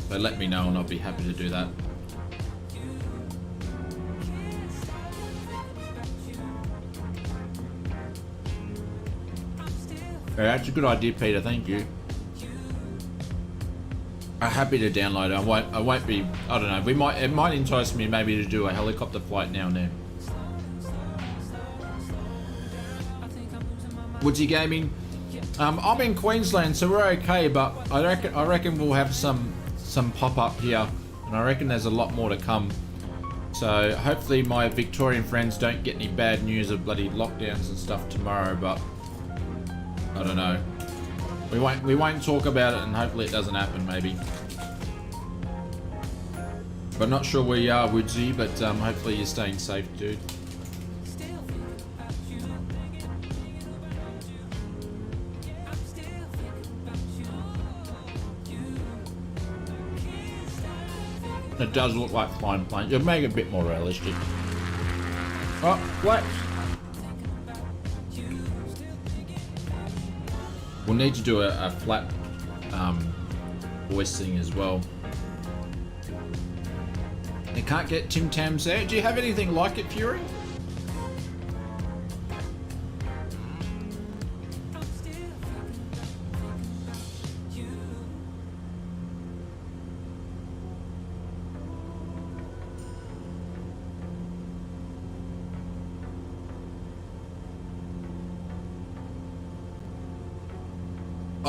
So let me know and I'll be happy to do that. Yeah, that's a good idea, Peter. Thank you. I'm happy to download it. I won't be. I don't know. It might entice me maybe to do a helicopter flight now and then. Woodsy Gaming. I'm in Queensland, so we're okay. But I reckon we'll have some pop up here, and I reckon there's a lot more to come. So hopefully my Victorian friends don't get any bad news of bloody lockdowns and stuff tomorrow. But I don't know. We won't talk about it, and hopefully it doesn't happen, maybe. But not sure where you are, Woodsy, but hopefully you're staying safe, dude. It does look like flying planes. You'll make it a bit more realistic. Oh, what? We'll need to do a flat voice thing as well. You can't get Tim Tams there. Do you have anything like it, Fury?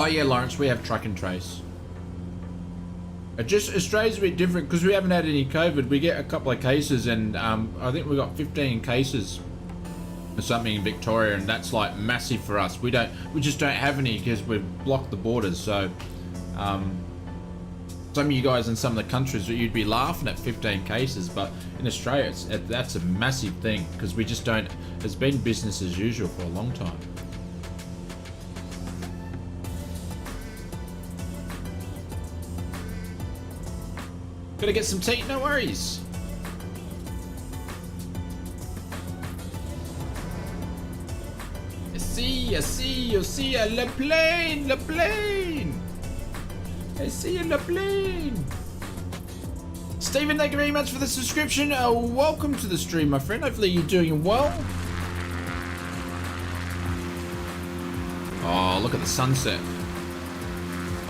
Oh yeah, Lawrence, we have track and trace. Just Australia's a bit different because we haven't had any COVID. We get a couple of cases, and I think we got 15 cases or something in Victoria, and that's like massive for us. We just don't have any because we've blocked the borders. So some of you guys in some of the countries, you'd be laughing at 15 cases, but in Australia, that's a massive thing because we just don't. It's been business as usual for a long time. Gotta get some tea, no worries. I see, le plane. I see le plane. Stephen, thank you very much for the subscription. Welcome to the stream, my friend. Hopefully you're doing well. Oh, look at the sunset.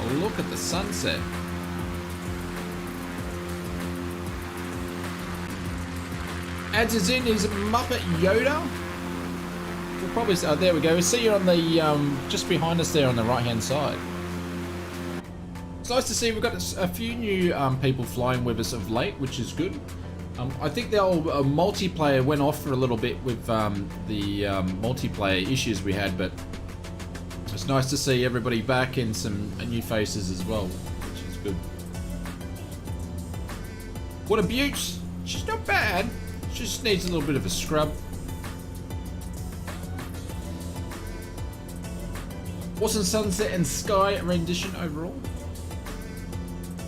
Oh, look at the sunset. Adds us in is Muppet Yoda. We'll probably, oh, there we go. We'll see you on the, just behind us there on the right-hand side. It's nice to see we've got a few new people flying with us of late, which is good. I think the old multiplayer went off for a little bit with the multiplayer issues we had, but it's nice to see everybody back and some new faces as well, which is good. What a beaut! She's not bad. She just needs a little bit of a scrub. Awesome sunset and sky rendition overall.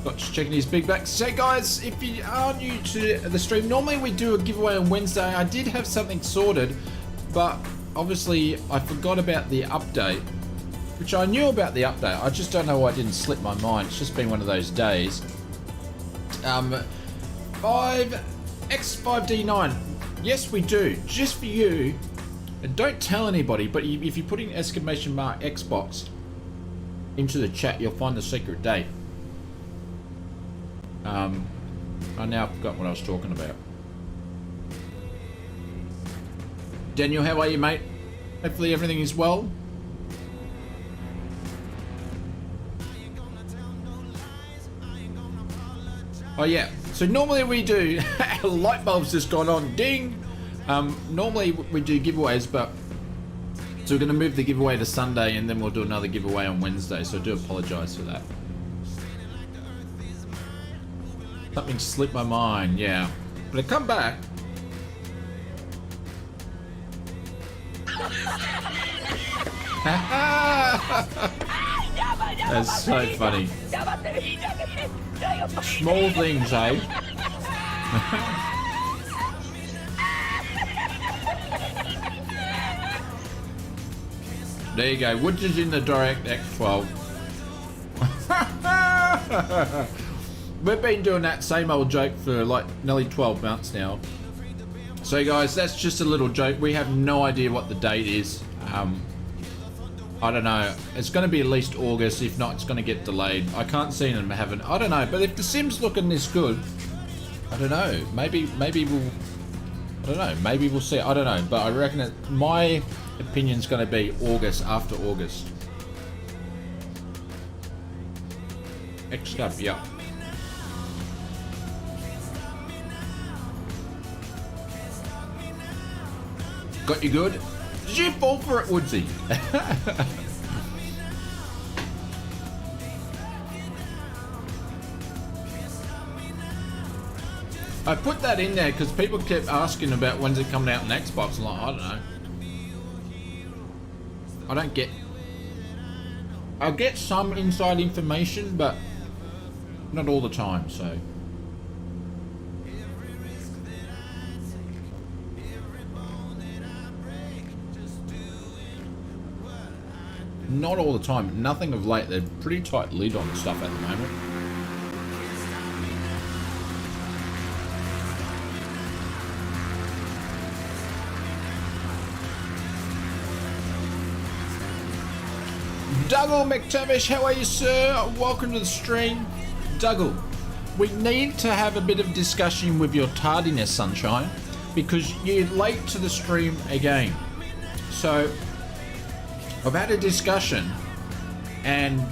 Gotcha, checking his big back. So guys, if you are new to the stream, normally we do a giveaway on Wednesday. I did have something sorted, but obviously I forgot about the update, which I knew about the update. I just don't know why it didn't slip my mind. It's just been one of those days. X5D9. Yes, we do. Just for you. And don't tell anybody, but if you put in exclamation mark Xbox into the chat, you'll find the secret date. I now forgot what I was talking about. Daniel, how are you, mate? Hopefully everything is well. Oh yeah, so normally we do, light bulb's just gone on, ding! Normally we do giveaways, but so we're going to move the giveaway to Sunday and then we'll do another giveaway on Wednesday, so I do apologise for that. Something slipped my mind, yeah. But I come back. That's so funny. Small things, eh? There you go, which is in the DirectX 12. We've been doing that same old joke for like nearly 12 months now. So guys, that's just a little joke. We have no idea what the date is. I don't know. It's going to be at least August. If not, it's going to get delayed. I can't see them having. I don't know. But if the sim's looking this good, I don't know. Maybe we'll. I don't know. Maybe we'll see. I don't know. But I reckon that my opinion's going to be August, after August. X-Cup, yeah. Got you good? Did you fall for it, Woodsy? I put that in there because people kept asking about when's it coming out on Xbox. I'm like, I don't know. I don't get... I'll get some inside information, but not all the time, so... Not all the time. Nothing of late. They're pretty tight lid on stuff at the moment. Dougal McTavish, how are you, sir? Welcome to the stream. Dougal, we need to have a bit of discussion with your tardiness, sunshine, because you're late to the stream again. So I've had a discussion And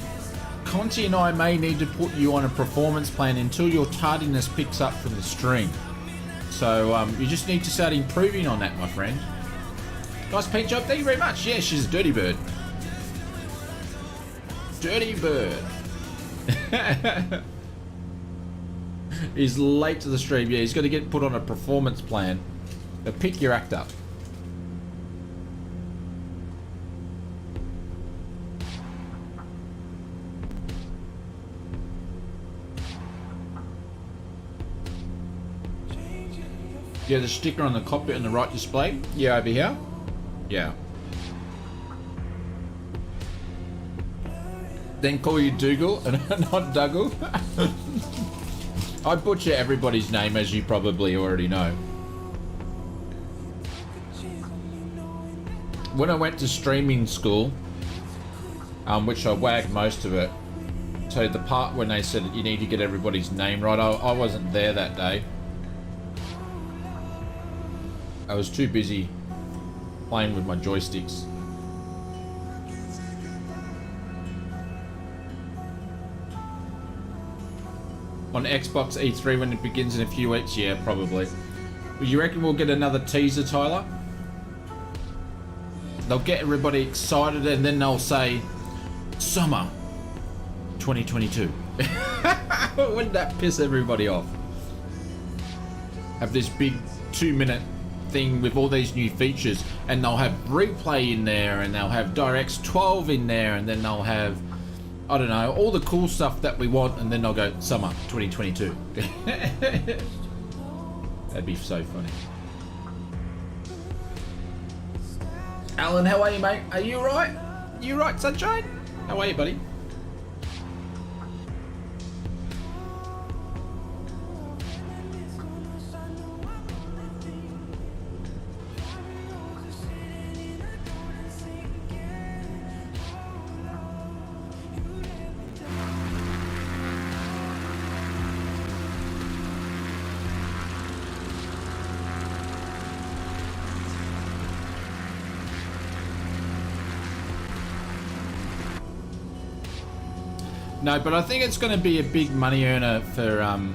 Conti and I may need to put you on a performance plan until your tardiness picks up from the stream. So you just need to start improving on that, my friend. Nice paint job, thank you very much. Yeah, she's a dirty bird. Dirty bird. He's late to the stream. Yeah, he's got to get put on a performance plan. But pick your act up. Yeah, the sticker on the cockpit on the right display. Yeah, over here. Yeah. Then call you Dougal and not Dougal. I butcher everybody's name, as you probably already know. When I went to streaming school, which I wagged most of it, so the part when they said you need to get everybody's name right, I wasn't there that day. I was too busy playing with my joysticks. On Xbox E3 when it begins in a few weeks? Yeah, probably. You reckon we'll get another teaser, Tyler? They'll get everybody excited and then they'll say, Summer 2022. Wouldn't that piss everybody off? Have this big 2-minute thing with all these new features, and they'll have replay in there, and they'll have DirectX 12 in there, and then they'll have, I don't know, all the cool stuff that we want, and then they'll go summer 2022. That'd be so funny. Alan, how are you, mate? Are you right? You right, sunshine? How are you, buddy? No, but I think it's going to be a big money earner for, and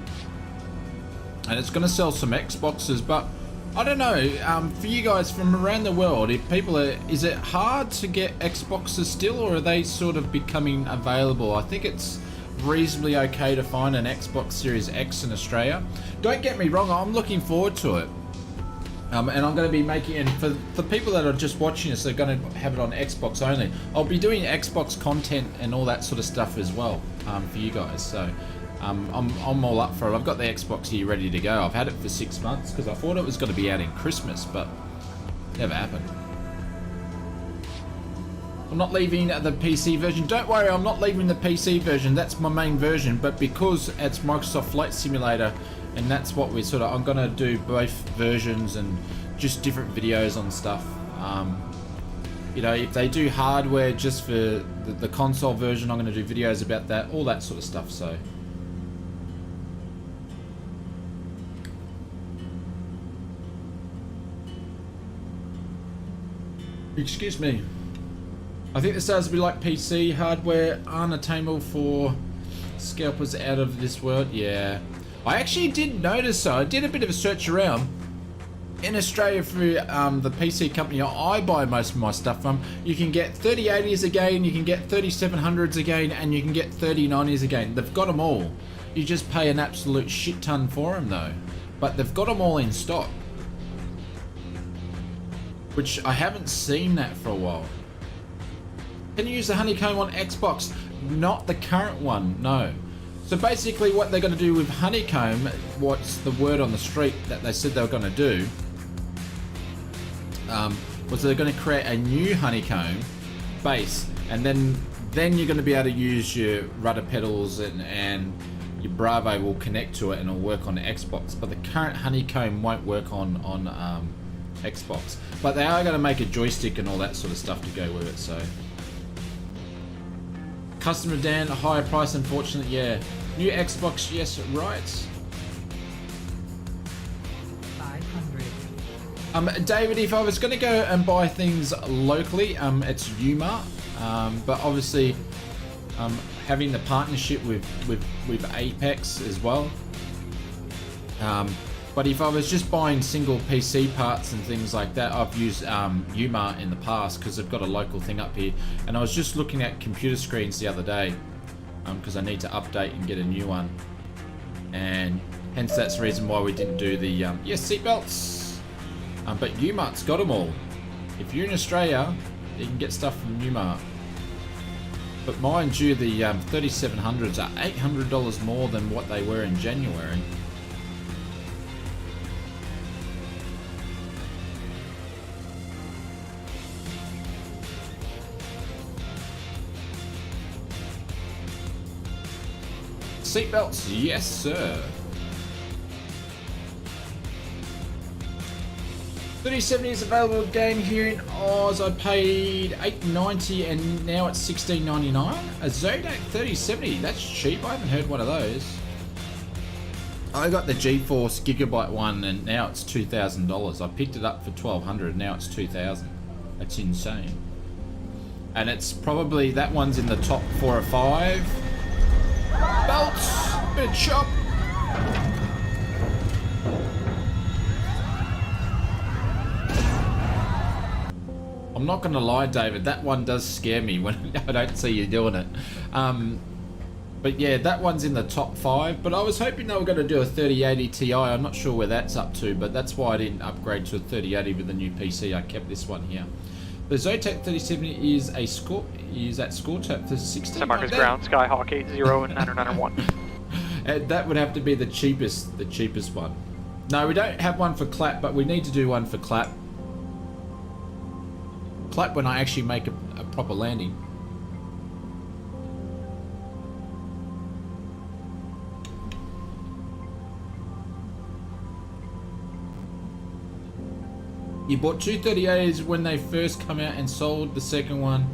it's going to sell some Xboxes. But I don't know, for you guys from around the world, if people are, is it hard to get Xboxes still, or are they sort of becoming available? I think it's reasonably okay to find an Xbox Series X in Australia. Don't get me wrong, I'm looking forward to it. And I'm going to be making, and for the people that are just watching us, they're going to have it on Xbox only. I'll be doing Xbox content and all that sort of stuff as well for you guys. So I'm all up for it. I've got the Xbox here ready to go. I've had it for 6 months because I thought it was going to be out in Christmas, but never happened. I'm not leaving the PC version. Don't worry, I'm not leaving the PC version. That's my main version, but because it's Microsoft Flight Simulator, and that's what we sort of, I'm gonna do both versions and just different videos on stuff. You know, if they do hardware just for the console version, I'm gonna do videos about that, all that sort of stuff. So excuse me. I think this does be like PC hardware, unattainable for scalpers out of this world. Yeah. I actually did notice, so I did a bit of a search around. In Australia for the PC company I buy most of my stuff from, you can get 3080s again, you can get 3700s again, and you can get 3090s again. They've got them all. You just pay an absolute shit ton for them though. But they've got them all in stock. Which I haven't seen that for a while. Can you use the Honeycomb on Xbox? Not the current one, no. So basically what they're going to do with Honeycomb, what's the word on the street that they said they were going to do, was they're going to create a new Honeycomb base, and then you're going to be able to use your rudder pedals and your Bravo will connect to it and it'll work on the Xbox. But the current Honeycomb won't work on Xbox. But they are going to make a joystick and all that sort of stuff to go with it, so... Customer Dan, a higher price, unfortunately, yeah. New Xbox, yes, right. 500. David, if I was going to go and buy things locally, it's Umart. But obviously, having the partnership with Apex as well. But if I was just buying single PC parts and things like that, I've used Umart in the past because they've got a local thing up here. And I was just looking at computer screens the other day because I need to update and get a new one. And hence that's the reason why we didn't do the yes, seatbelts. But Umart's got them all. If you're in Australia, you can get stuff from Umart. But mind you, the 3700s are $800 more than what they were in January. Seatbelts, yes sir. 3070 is available again here in Oz. I paid $8.90 and now it's $16.99. A Zodiac 3070, that's cheap. I haven't heard one of those. I got the GeForce Gigabyte one and now it's $2,000. I picked it up for $1,200, now it's $2,000. That's insane. And it's probably, that one's in the top 4 or 5. Belts, bit of chop. I'm not gonna lie, David, that one does scare me when I don't see you doing it. But yeah, that one's in the top 5, but I was hoping they were going to do a 3080 Ti. I'm not sure where that's up to, but that's why I didn't upgrade to a 3080 with the new PC. I kept this one here. The Zotac 3070 is a score, is at score tap for 16. San Marcos ground, Skyhawk 80 and 991. And that would have to be the cheapest one. No, we don't have one for clap, but we need to do one for clap. Clap when I actually make a proper landing. You bought two 3080s when they first come out and sold the second one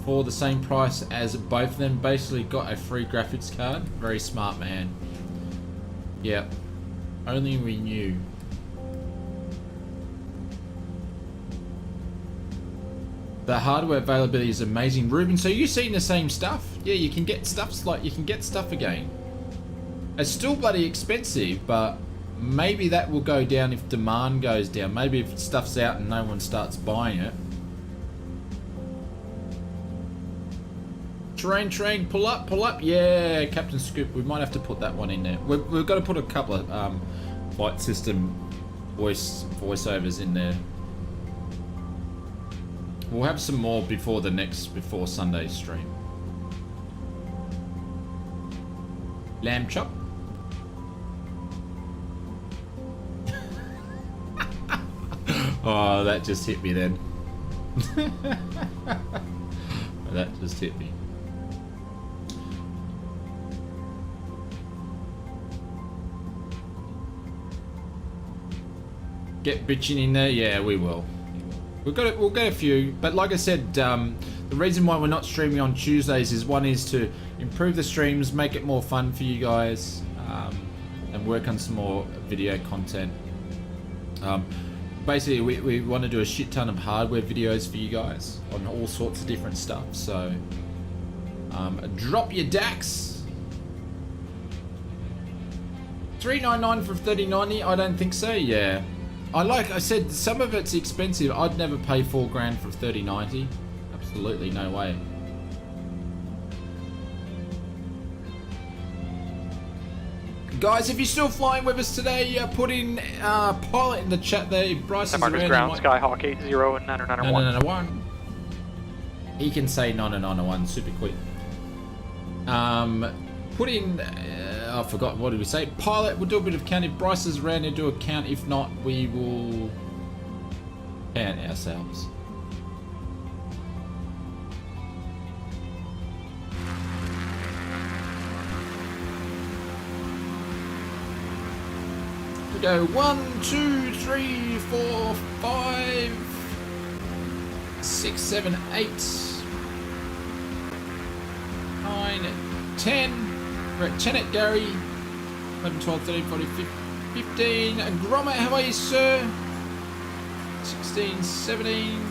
for the same price as both of them. Basically got a free graphics card. Very smart, man. Yep. Only we knew. The hardware availability is amazing. Ruben, so you seen the same stuff? Yeah, you can get stuff again. It's still bloody expensive, but maybe that will go down if demand goes down. Maybe if stuff's out and no one starts buying it. Terrain, pull up. Yeah, Captain Scoop, we might have to put that one in there. We've got to put a couple of flight system voiceovers in there. We'll have some more before Sunday's stream. Lamb chop. Oh, that just hit me then. That just hit me. Get bitching in there? Yeah, we will. We'll get a few, but like I said, the reason why we're not streaming on Tuesdays is one is to improve the streams, make it more fun for you guys, and work on some more video content. Basically, we want to do a shit ton of hardware videos for you guys on all sorts of different stuff. So, drop your DAX. $399 for 3090? I don't think so. Yeah. Like I said, some of it's expensive. I'd never pay $4 grand for 3090. Absolutely no way. Guys, if you're still flying with us today, put in pilot in the chat there. If Bryce San is Marcos around, ground, Skyhawk 80 and 991. 991. He can say 991 super quick. Put in, I forgot, what did we say? Pilot, we'll do a bit of count. If Bryce is around, he'll do a count. If not, we will count ourselves. We go 1, 2, 3, 4, 5, 6, 7, 8, 9, 10. We're at 10 at Gary. 11, 12, 13, 14, 15. And Gromit, how are you, sir? 16, 17.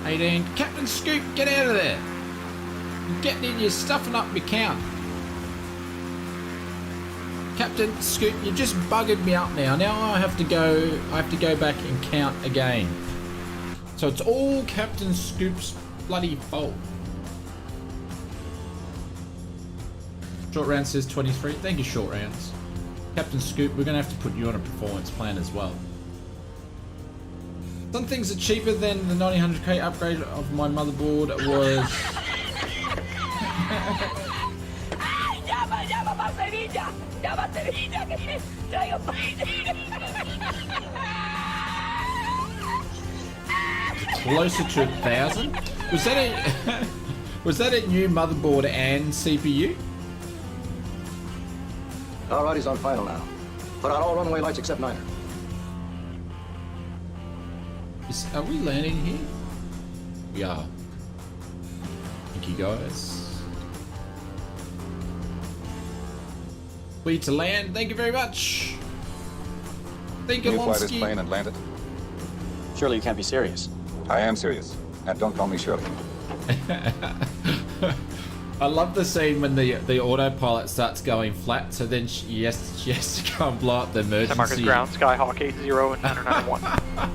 18. Captain Scoop, get out of there. You're getting in, you're stuffing up your count. Captain Scoop, you just buggered me up now. Now I have to go back and count again. So it's all Captain Scoop's bloody fault. Short Round says 23. Thank you, Short Rounds. Captain Scoop, we're going to have to put you on a performance plan as well. Some things are cheaper than the 1900K upgrade of my motherboard was... Closer to 1,000? Was that a... was that a new motherboard and CPU? Alright, he's on final now. Put out all runway lights except 9. Are we landing here? We are. Thank you guys. Clear to land. Thank you very much. Thank you, Can you fly this Lonsky. plane and land it? Surely you can't be serious. I am serious. And don't call me Shirley. I love the scene when the autopilot starts going flat, so then she has to go and blow up the emergency. Marcus ground, Skyhawk 80 and 991.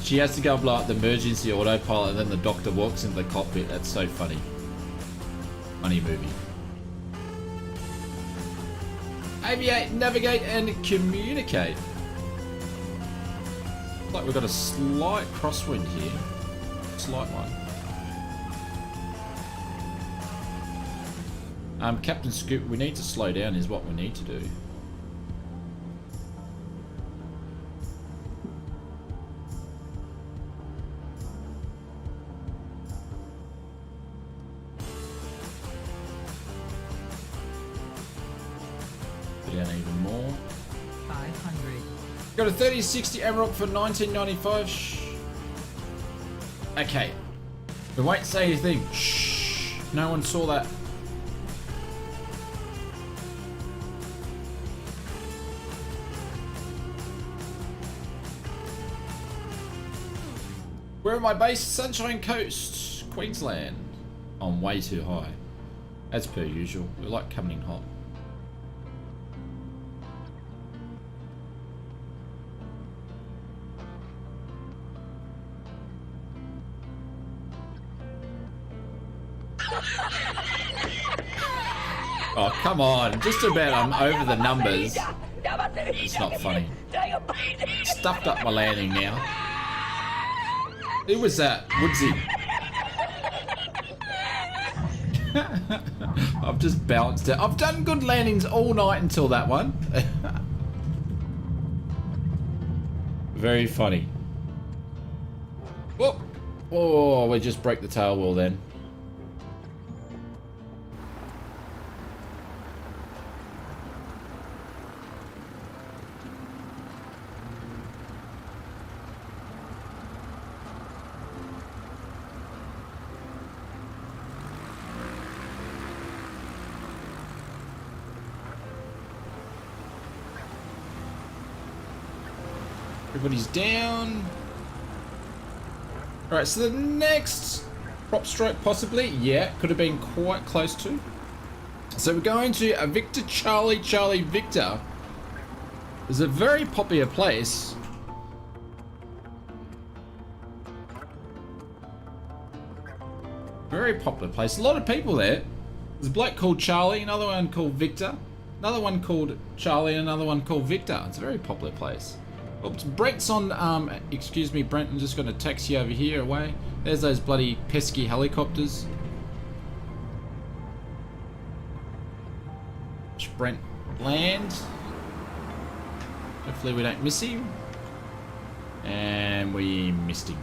She has to go and blow up the emergency autopilot, and then the doctor walks into the cockpit. That's so funny. Funny movie. Aviate, navigate, and communicate. Looks like we've got a slight crosswind here. Slight one. Captain Scoop, we need to slow down is what we need to do. Put down even more. 500. Got a 3060 AMROC for 1995. Shh. Okay. We won't say anything. Shh. No one saw that. Where am I based? Sunshine Coast, Queensland. I'm way too high. As per usual. We like coming in hot. Oh, come on. Just about I'm over the numbers. It's not funny. Stuffed up my landing now. Who was that? Woodsy. I've just bounced it. I've done good landings all night until that one. Very funny. Whoop. Oh, we just broke the tail wheel then. Everybody's down. Alright, so the next prop stroke possibly, yeah, could have been quite close to. So we're going to a Victor Charlie Charlie Victor. It's a very popular place. Very popular place. A lot of people there. There's a bloke called Charlie, another one called Victor, another one called Charlie, and another one called Victor. It's a very popular place. Oops, Brent's on, excuse me, Brent, I'm just going to taxi over here away. There's those bloody pesky helicopters. Watch Brent land. Hopefully we don't miss him. And we missed him.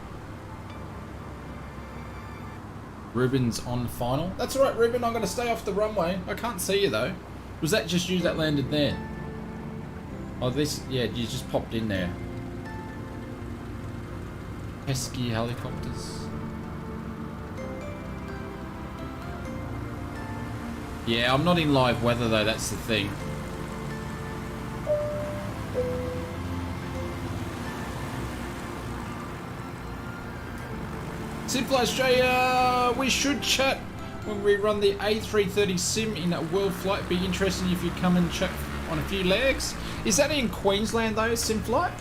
Ruben's on final. That's alright, Ruben, I'm going to stay off the runway. I can't see you though. Was that just you that landed there? Oh, this, yeah, you just popped in there. Pesky helicopters. Yeah, I'm not in live weather though, that's the thing. Simfly Australia, we should chat when we run the A330 sim in a world flight. Be interesting if you come and chat on a few legs. Is that in Queensland though, Simflight?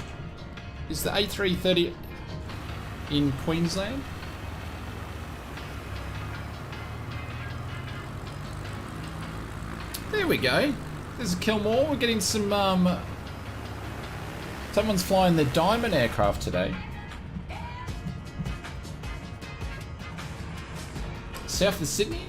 Is the A330 in Queensland? There we go. There's a Kilmore. We're getting some, someone's flying the Diamond aircraft today. South of Sydney?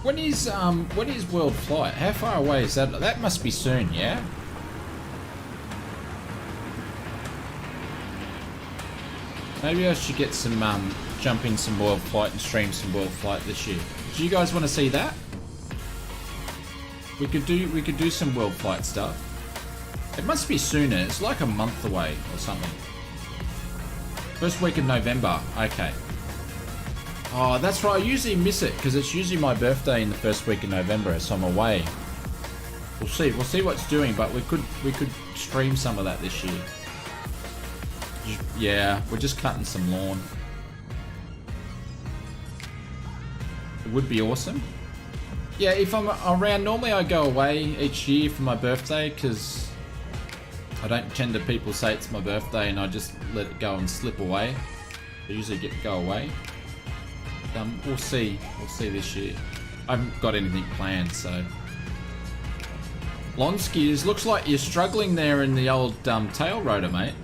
When is World Flight? How far away is that? That must be soon, yeah? Maybe I should get some, jump in some World Flight and stream some World Flight this year. Do you guys want to see that? We could do some World Flight stuff. It must be sooner. It's like a month away or something. First week of November. Okay. Oh, that's right. I usually miss it because it's usually my birthday in the first week of November, so I'm away. We'll see. We'll see what's doing, but we could stream some of that this year. Yeah, we're just cutting some lawn. It would be awesome. Yeah, if I'm around, normally I go away each year for my birthday because I don't tend to people say it's my birthday and I just let it go and slip away. I usually get to go away. We'll see. We'll see this year. I haven't got anything planned, so. Lawn skiers, looks like you're struggling there in the old tail rotor, mate.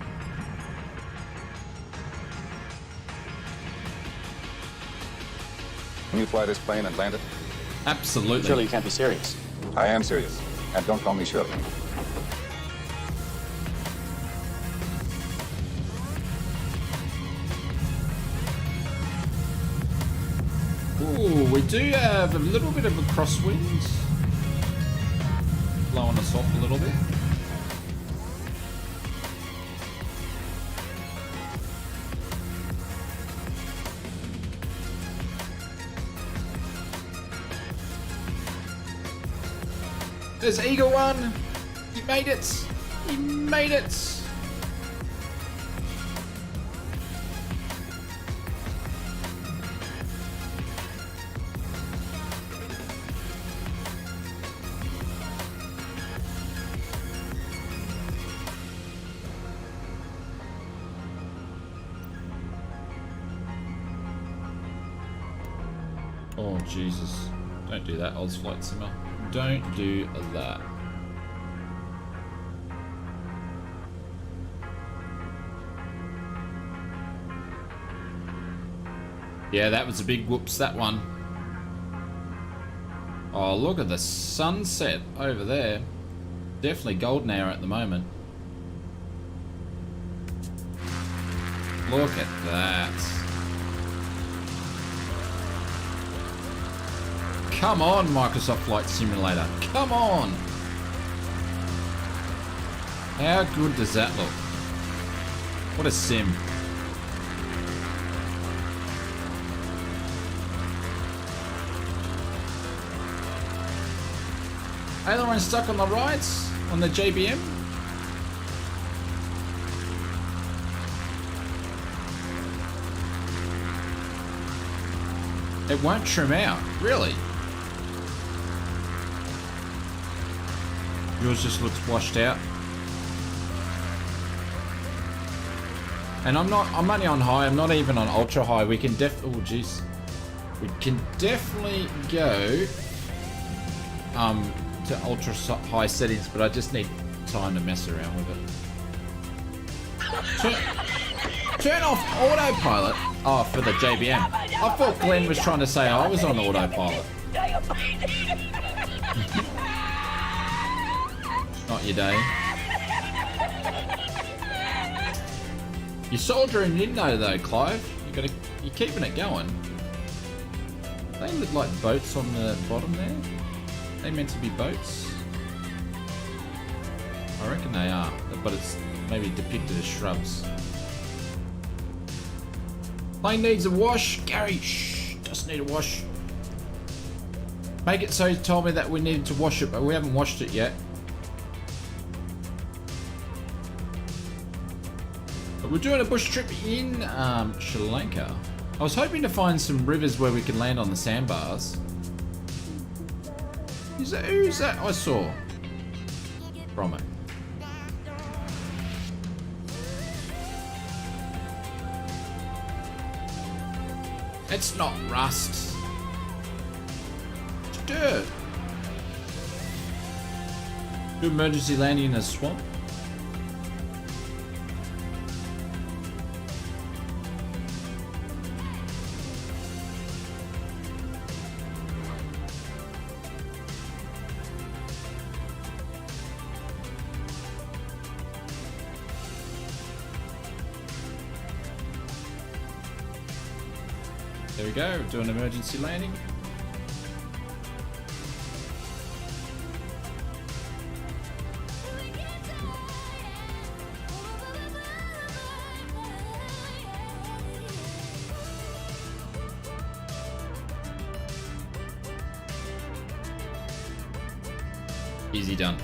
Can you fly this plane and land it? Absolutely. Surely you can't be serious. I am serious. And don't call me Shirley. Ooh, we do have a little bit of a crosswind. Blowing us off a little bit. There's Eagle One. He made it. He made it. Oh, Jesus. Don't do that, Oz Flight Simmer. Don't do that. Yeah, that was a big whoops, that one. Oh, look at the sunset over there. Definitely golden hour at the moment. Look at that. Come on, Microsoft Flight Simulator. Come on. How good does that look? What a sim. Aileron stuck on the right on the JBM. It won't trim out, really. Yours just looks washed out. And I'm only on high, I'm not even on ultra high. We can we can definitely go to ultra high settings, but I just need time to mess around with it. Turn off autopilot. Oh, for the JBM. I thought Glenn was trying to say I was on autopilot. Not your day. You're soldiering in though, Clive. You're keeping it going. They look like boats on the bottom there. They meant to be boats? I reckon they are, but it's maybe depicted as shrubs. Plane needs a wash. Gary, shh, doesn't need a wash. Make it so he told me that we needed to wash it, but we haven't washed it yet. But we're doing a bush trip in Sri Lanka. I was hoping to find some rivers where we can land on the sandbars. Who's that I saw? From it. It's not rust. It's dirt. Do emergency landing in a swamp. There we go, do an emergency landing. Easy done.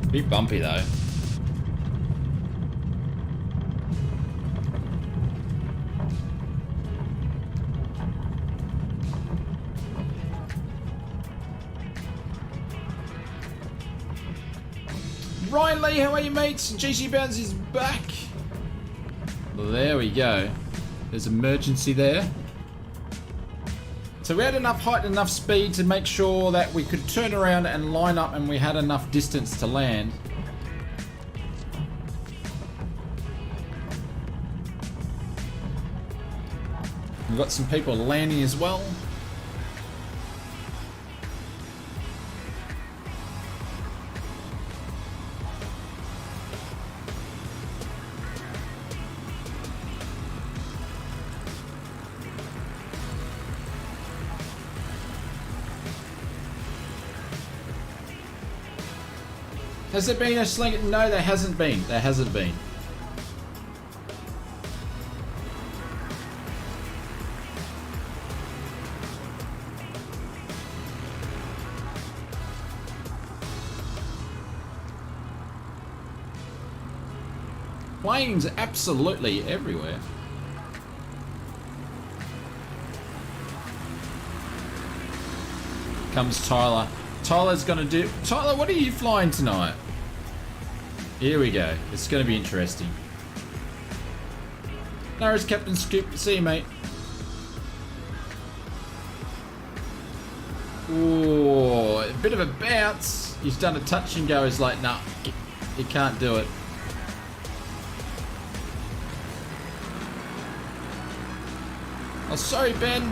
Bit bumpy though. Ryan Lee, how are you, mates? GC Bounds is back. Well, there we go. There's emergency there. So we had enough height and enough speed to make sure that we could turn around and line up, and we had enough distance to land. We've got some people landing as well. Has there been a sling? No, there hasn't been. There hasn't been. Planes absolutely everywhere. Comes Tyler. Tyler's gonna do... Tyler, what are you flying tonight? Here we go. It's gonna be interesting. No, it's Captain Scoop. See you, mate. Ooh, a bit of a bounce. He's done a touch and go. He's like, nah, you can't do it. Oh, sorry, Ben.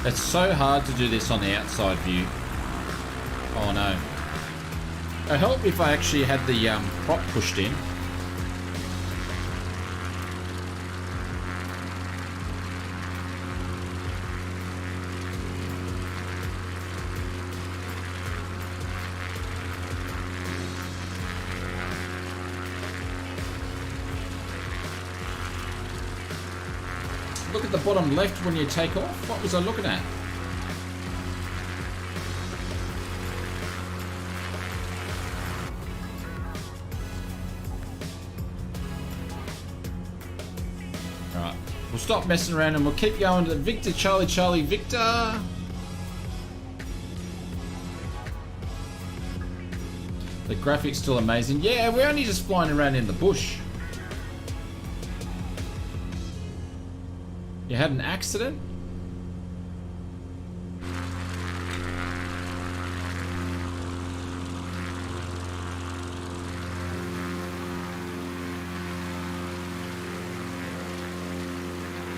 It's so hard to do this on the outside view. Oh no. It'd help if I actually had the prop pushed in. Look at the bottom left when you take off. What was I looking at? Alright, we'll stop messing around and we'll keep going to Victor, Charlie, Charlie, Victor. The graphics still amazing. Yeah, we're only just flying around in the bush. You had an accident?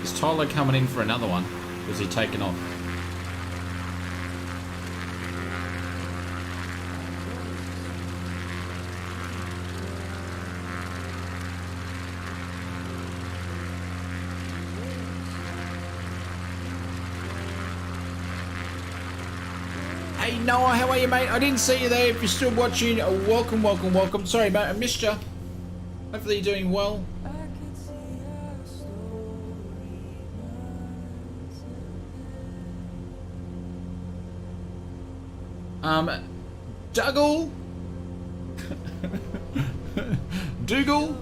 Is Tyler coming in for another one? Or is he taking off? Noah, how are you, mate? I didn't see you there. If you're still watching, welcome, welcome, welcome. Sorry, mate, I missed you. Hopefully you're doing well. Dougal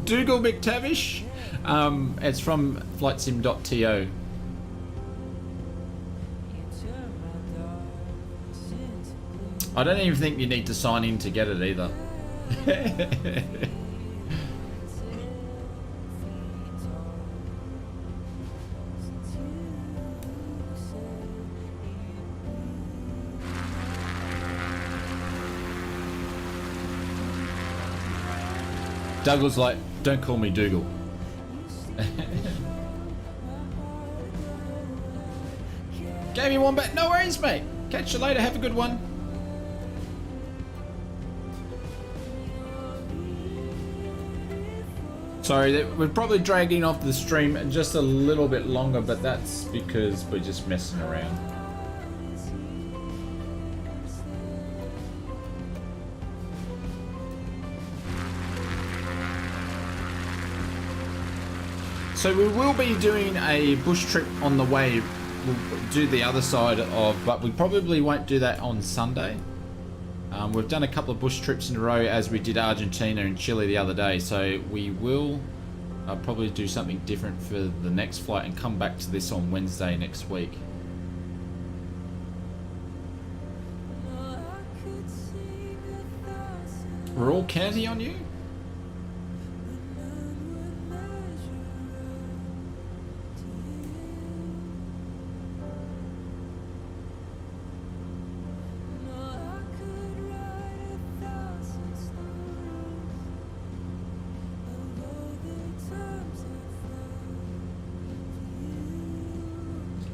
McTavish. It's from flightsim.to. I don't even think you need to sign in to get it either. Douglas like, don't call me Dougal. Gave me one back. No worries, mate. Catch you later. Have a good one. Sorry, we're probably dragging off the stream just a little bit longer, but that's because we're just messing around. So we will be doing a bush trip on the way. We'll do the other side of, but we probably won't do that on Sunday. We've done a couple of bush trips in a row as we did Argentina and Chile the other day, so we will probably do something different for the next flight and come back to this on Wednesday next week. We're all counting on you?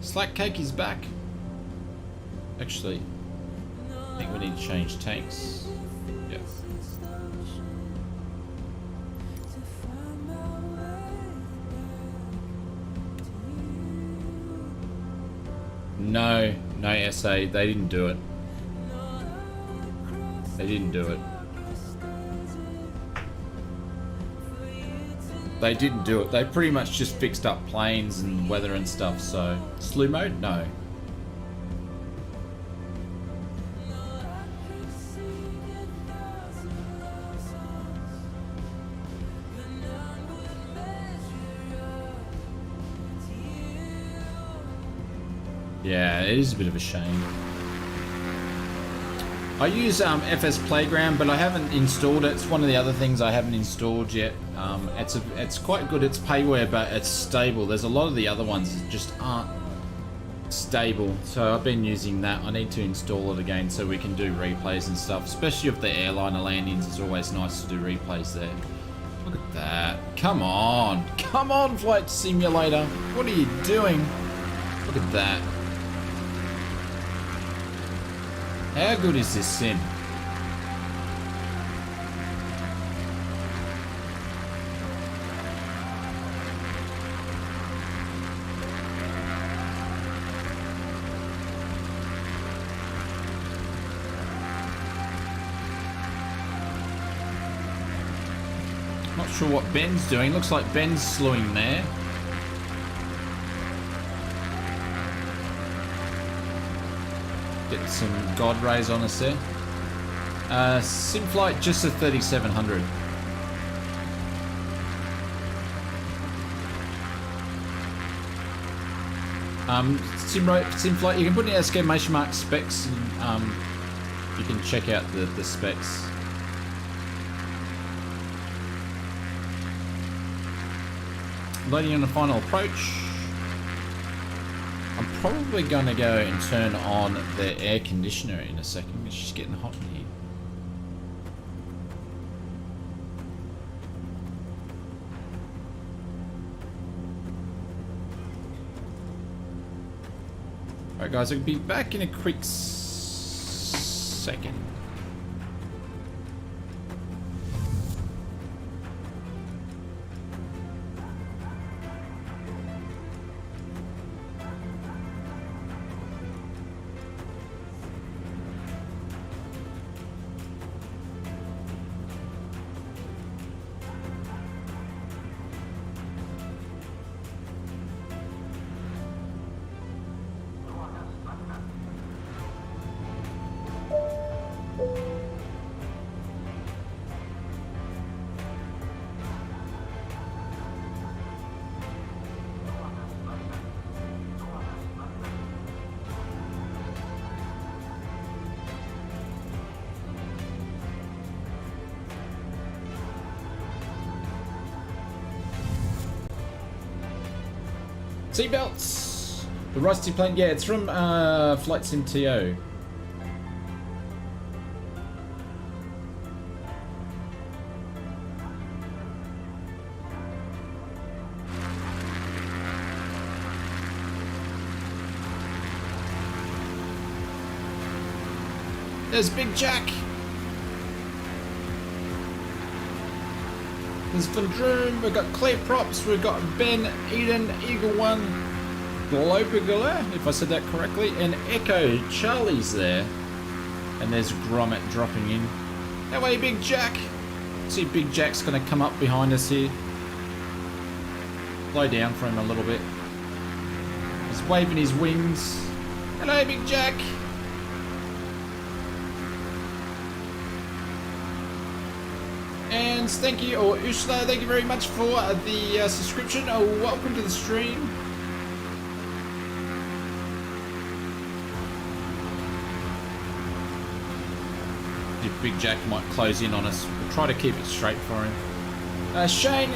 Slack Cake is back. Actually, I think we need to change tanks. Yeah. No SA, they didn't do it. They didn't do it. They didn't do it. They pretty much just fixed up planes and weather and stuff, so... Slew mode? No. Yeah, it is a bit of a shame. I use FS Playground, but I haven't installed it. It's one of the other things I haven't installed yet. It's quite good. It's payware, but it's stable. There's a lot of the other ones that just aren't stable. So I've been using that. I need to install it again so we can do replays and stuff. Especially if the airliner landings, it's always nice to do replays there. Look at that. Come on. Come on, Flight Simulator. What are you doing? Look at that. How good is this sim? Not sure what Ben's doing. Looks like Ben's slewing there. Get some God rays on us there. Sim flight just a 3700. Sim flight, you can put in exclamation mark specs and you can check out the specs. Loading on the final approach. I'm probably going to go and turn on the air conditioner in a second. It's just getting hot in here. Alright guys, I'll be back in a quick second. Seatbelts. The rusty plane. Yeah, it's from Flight Sim TO. There's Big Jack. There's Vendroom. We've got Clear Props. We've got Ben, Eden, Eagle One, Globagula, if I said that correctly, and Echo. Charlie's there. And there's Grommet dropping in. That way, Big Jack. See, Big Jack's going to come up behind us here. Slow down for him a little bit. He's waving his wings. Hello, Big Jack. And thank you, or Ursula, thank you very much for the subscription. Welcome to the stream. If Big Jack might close in on us, we'll try to keep it straight for him. Shane,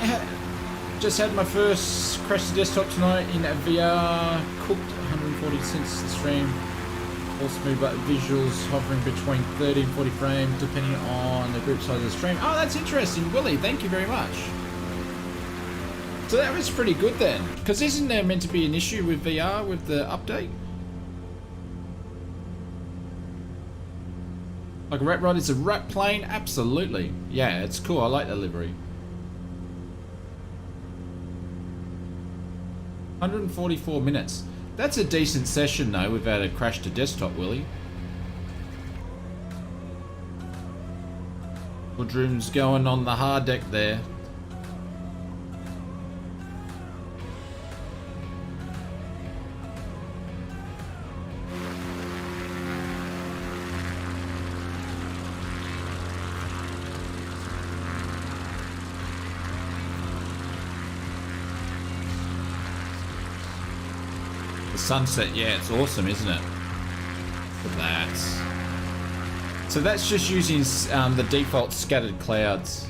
just had my first crash to desktop tonight in VR. Cooked 140 since the stream. All smooth, but visuals hovering between 30 and 40 frames depending on the group size of the stream. Oh, that's interesting, Willie. Thank you very much. So that was pretty good then. Because isn't there meant to be an issue with VR with the update? Like a rat rod, it's a rat plane? Absolutely. Yeah, it's cool. I like the livery. 144 minutes. That's a decent session though without a crash to desktop, Willie. Woodroom's going on the hard deck there. Sunset, yeah, it's awesome, isn't it? Look at that. So that's just using the default scattered clouds.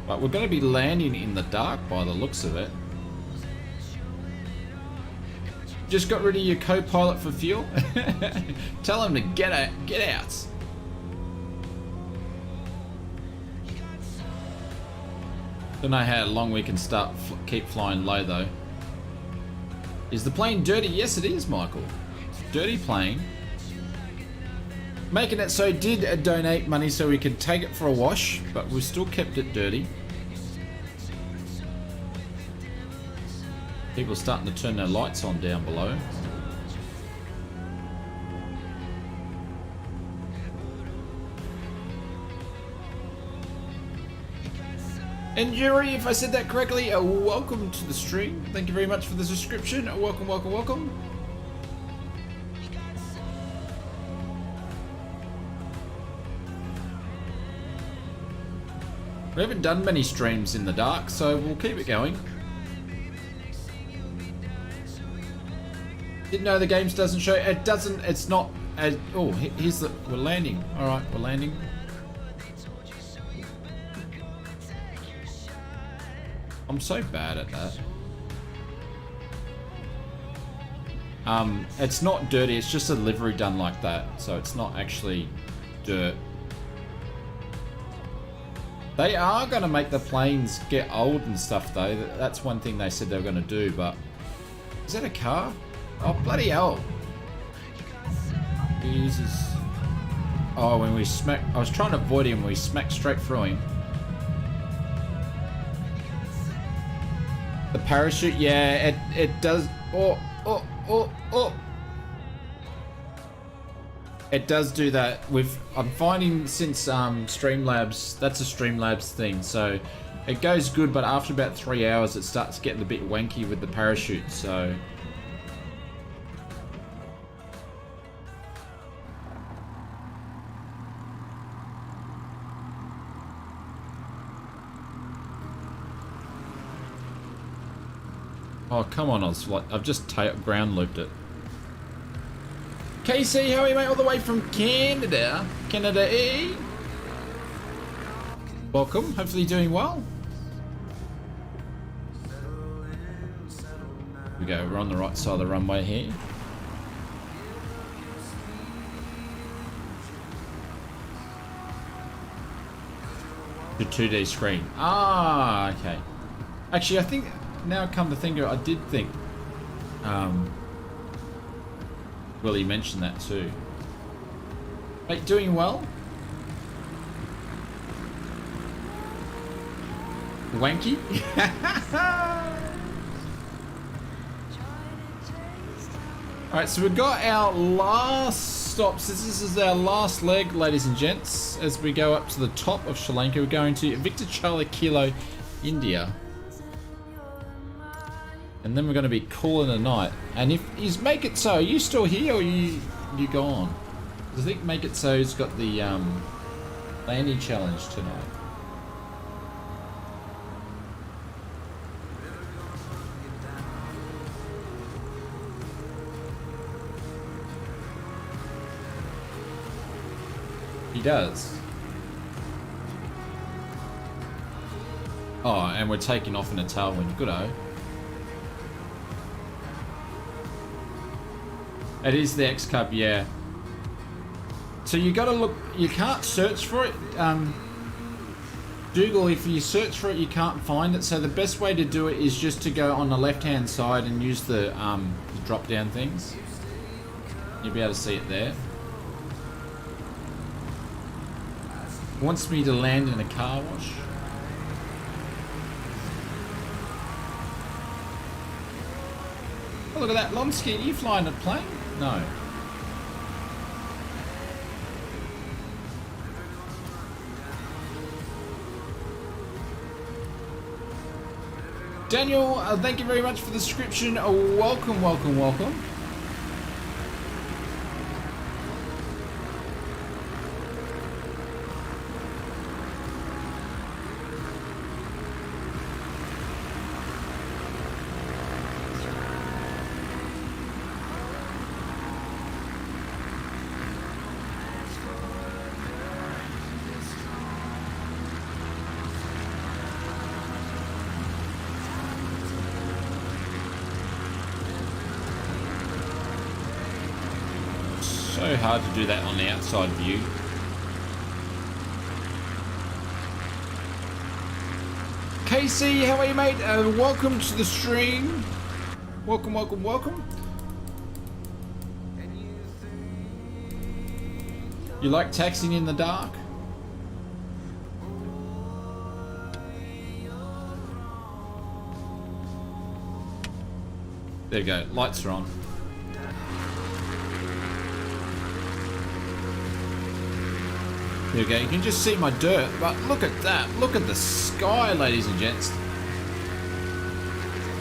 But we're going to be landing in the dark by the looks of it. Just got rid of your co-pilot for fuel? Tell him to get out. Don't know how long we can keep flying low though. Is the plane dirty? Yes, it is, Michael. It's a dirty plane. Making it so it did donate money so we could take it for a wash, but we still kept it dirty. People are starting to turn their lights on down below. And Yuri, if I said that correctly, welcome to the stream. Thank you very much for the subscription. Welcome, welcome, welcome. We haven't done many streams in the dark, so we'll keep it going. Didn't know the games doesn't show. It doesn't. It's not. Oh, here's the. We're landing. All right, we're landing. I'm so bad at that. It's not dirty, it's just a livery done like that, so it's not actually dirt. They are going to make the planes get old and stuff though. That's one thing they said they were going to do, but... Is that a car? Oh, bloody hell. Jesus. Oh, when we smacked... I was trying to avoid him, we smacked straight through him. The parachute, yeah, it does. Oh. It does do that. I'm finding since Streamlabs, that's a Streamlabs thing. So it goes good, but after about 3 hours, it starts getting a bit wanky with the parachute. So. Oh, come on, I've just ground looped it. KC, how are you, mate? All the way from Canada. Canada, eh? Welcome. Hopefully doing well. we go. We're on the right side of the runway here. The 2D screen. Ah, okay. Actually, I think now come to think of it, I did think Willie mentioned that too. Mate, doing well? Wanky? Alright, so we've got our last stops. This is our last leg, ladies and gents, as we go up to the top of Sri Lanka. We're going to Victor Charlie Kilo, India. And then we're going to be calling a night. And if you make it so, are you still here or are you gone? I think Make It So's got the landing challenge tonight. He does. Oh, and we're taking off in a tailwind. Good-o. It is the X Cup, yeah. So you got to look. You can't search for it. Google, if you search for it, you can't find it. So the best way to do it is just to go on the left-hand side and use the drop-down things. You'll be able to see it there. Wants me to land in a car wash. Oh, look at that. Lonsky, are you flying a plane? No. Daniel, thank you very much for the subscription. Welcome, welcome, welcome. So hard to do that on the outside view. KC, how are you, mate? Welcome to the stream. Welcome, welcome, welcome. You like taxiing in the dark? There you go, lights are on. There you go, you can just see my dirt, but look at that. Look at the sky, ladies and gents.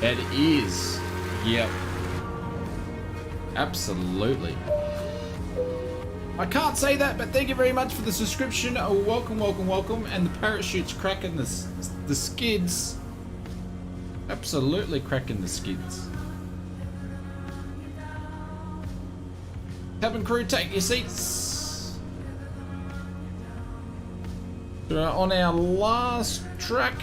It is. Yep. Absolutely. I can't say that, but thank you very much for the subscription. Welcome, welcome, welcome. And the parachute's cracking the skids. Absolutely cracking the skids. Cabin crew, take your seats. On our last track.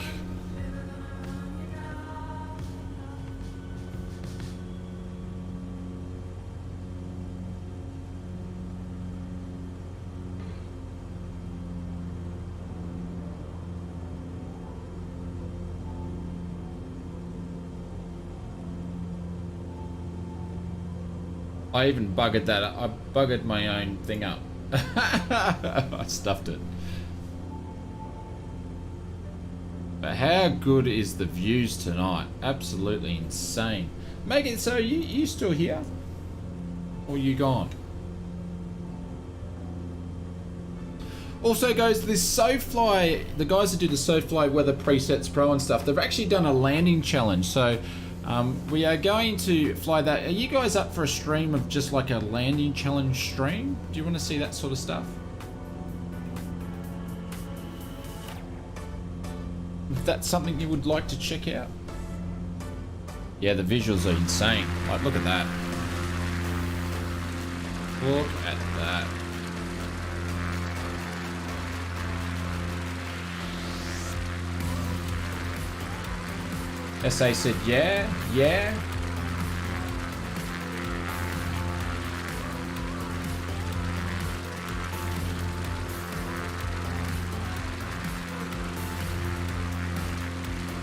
I even buggered that. I buggered my own thing up. I stuffed it. But how good is the views tonight? Absolutely insane. Make it so you still here? Or you gone? Also guys, this SoFly, the guys that do the SoFly Weather Presets Pro and stuff, they've actually done a landing challenge. So we are going to fly that. Are you guys up for a stream of just like a landing challenge stream? Do you want to see that sort of stuff? If that's something you would like to check out. Yeah, the visuals are insane. Like, look at that. Look at that. SA said, yeah.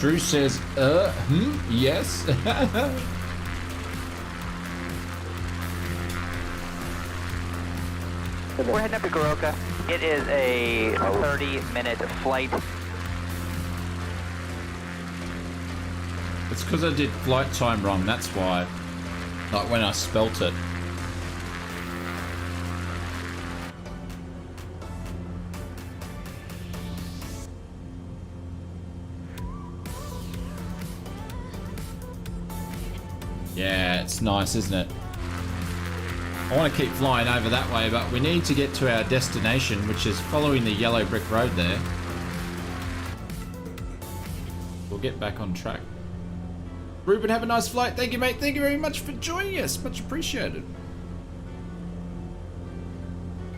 Drew says, yes. We're heading up to Goroka. It is a 30-minute flight. It's because I did flight time wrong, that's why. Like when I spelt it. Yeah, it's nice, isn't it? I want to keep flying over that way, but we need to get to our destination, which is following the yellow brick road there. We'll get back on track. Ruben, have a nice flight. Thank you, mate. Thank you very much for joining us. Much appreciated.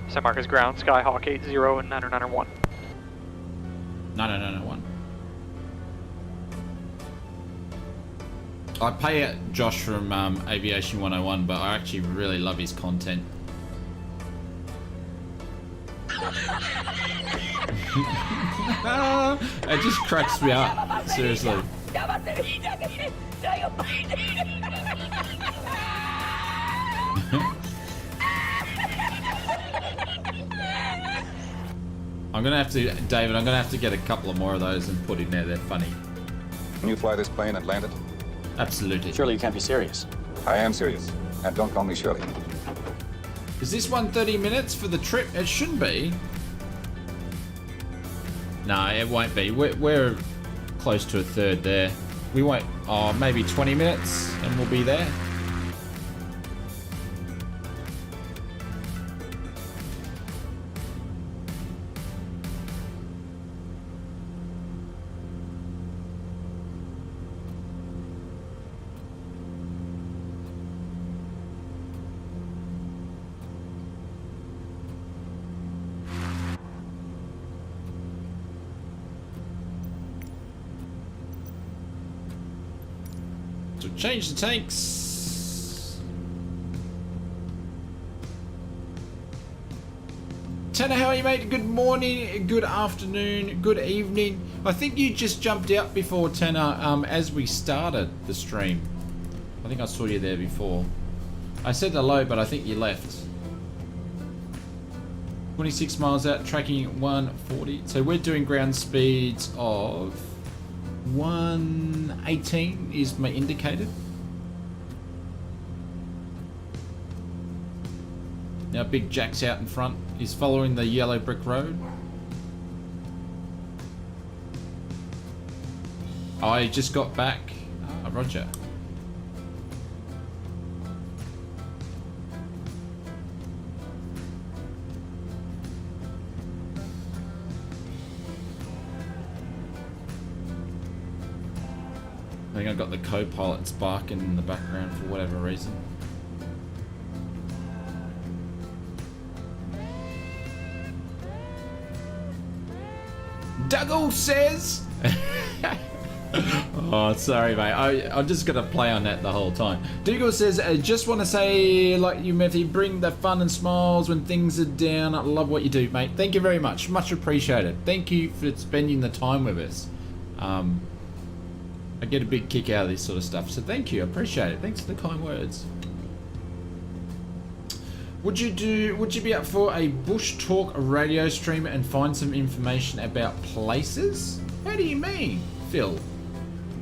San Marcos ground, Skyhawk 80 and 9901. 9901. I pay out Josh from Aviation 101, but I actually really love his content. It just cracks me up, seriously. I'm gonna have to, David, I'm gonna have to get a couple of more of those and put in there. They're funny. Can you fly this plane and land it? Absolutely. Surely you can't be serious. I am serious. And don't call me Shirley. Is this one 30 minutes for the trip? It shouldn't be. No, it won't be. We're close to a third there. We won't, oh, maybe 20 minutes and we'll be there. So change the tanks. Tanner, how are you, mate? Good morning, good afternoon, good evening. I think you just jumped out before, Tanner, as we started the stream. I think I saw you there before. I said hello, but I think you left. 26 miles out, tracking 140. So we're doing ground speeds of 118 is my indicator. Now Big Jack's out in front. He's following the yellow brick road. I just got back. Ah, roger. I think I've got the co-pilot barking in the background for whatever reason. Dougal says... Oh, sorry, mate. I'm just going to play on that the whole time. Dougal says, I just want to say, like you, Matthew, bring the fun and smiles when things are down. I love what you do, mate. Thank you very much. Much appreciated. Thank you for spending the time with us. I get a big kick out of this sort of stuff, so thank you. I appreciate it. Thanks for the kind words. Would you be up for a Bush Talk radio stream and find some information about places? How do you mean, Phil?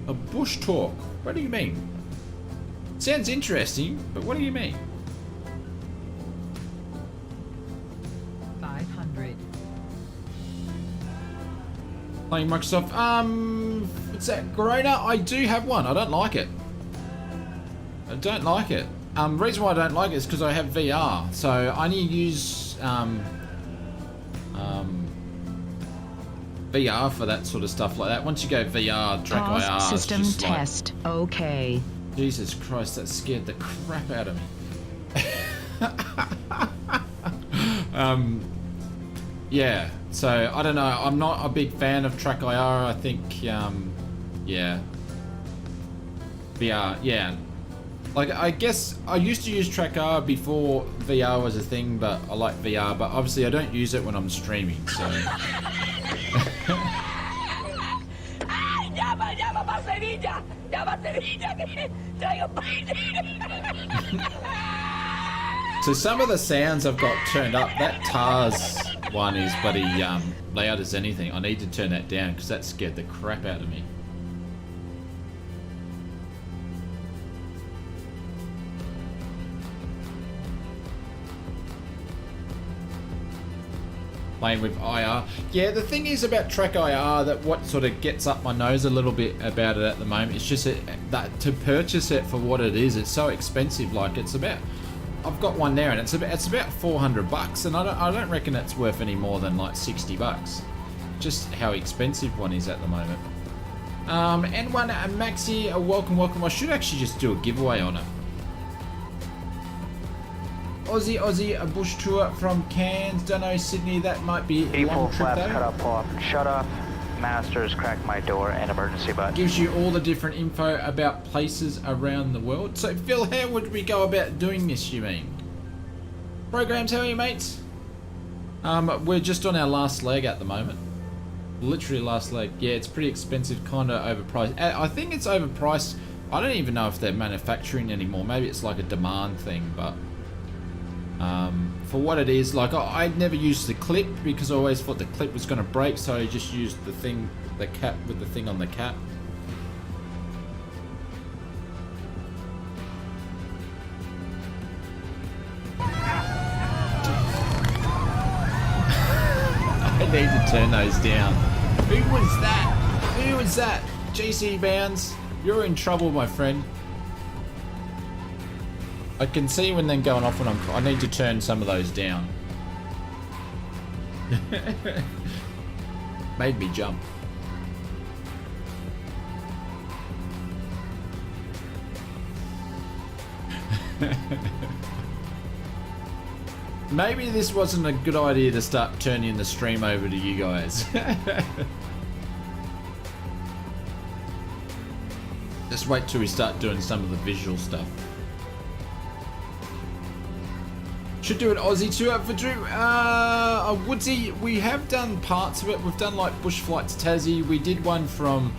A Bush Talk? What do you mean? Sounds interesting, but what do you mean? 500. Playing Microsoft. What's that? Corona? I do have one. I don't like it. I don't like it. Reason why I don't like it is because I have VR, so I only use VR for that sort of stuff like that. Once you go VR, track IR, System it's just test. like, Okay. Jesus Christ, that scared the crap out of me. Yeah. So I don't know. I'm not a big fan of track IR. I think, yeah, VR, yeah. Like, I guess I used to use TrackR before VR was a thing, but I like VR, but obviously I don't use it when I'm streaming, so... So some of the sounds I've got turned up. That TARS one is bloody loud as anything. I need to turn that down because that scared the crap out of me. Playing with IR. Yeah, the thing is about track IR, that what sort of gets up my nose a little bit about it at the moment, it's just that to purchase it for what it is, it's so expensive. Like it's about, I've got one there and it's about $400, and I don't reckon it's worth any more than like $60. Just how expensive one is at the moment. N1 Maxi, welcome. I should actually just do a giveaway on it. Aussie, a bush tour from Cairns, don't know, Sydney, that might be a long trip flaps though. cut off, pull off and shut off. Masters, crack my door, and emergency button. Gives you all the different info about places around the world. So Phil, how would we go about doing this, you mean? Programs, how are you, mates? We're just on our last leg at the moment. Literally last leg. Yeah, it's pretty expensive, kind of overpriced. I think it's overpriced. I don't even know if they're manufacturing anymore. Maybe it's like a demand thing, but for what it is, like I'd never used the clip because I always thought the clip was going to break, so I just used the thing, the cap with the thing on the cap. I need to turn those down. Who was that? Who was that? GC Bounds, you're in trouble, my friend. I can see when they're going off when I need to turn some of those down. Made me jump. Maybe this wasn't a good idea to start turning the stream over to you guys. Just wait till we start doing some of the visual stuff. Should do an Aussie tour for Drew. Woodsy, we have done parts of it. We've done like bush flights Tassie. We did one from,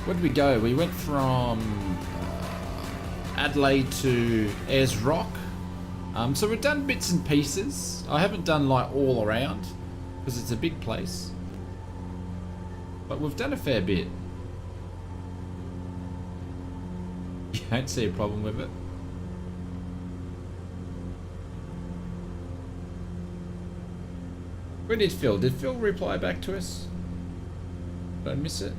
where did we go? We went from Adelaide to Ayers Rock. So we've done bits and pieces. I haven't done like all around because it's a big place. But we've done a fair bit. You don't see a problem with it. Where did Phil? Did Phil reply back to us? Did I miss it?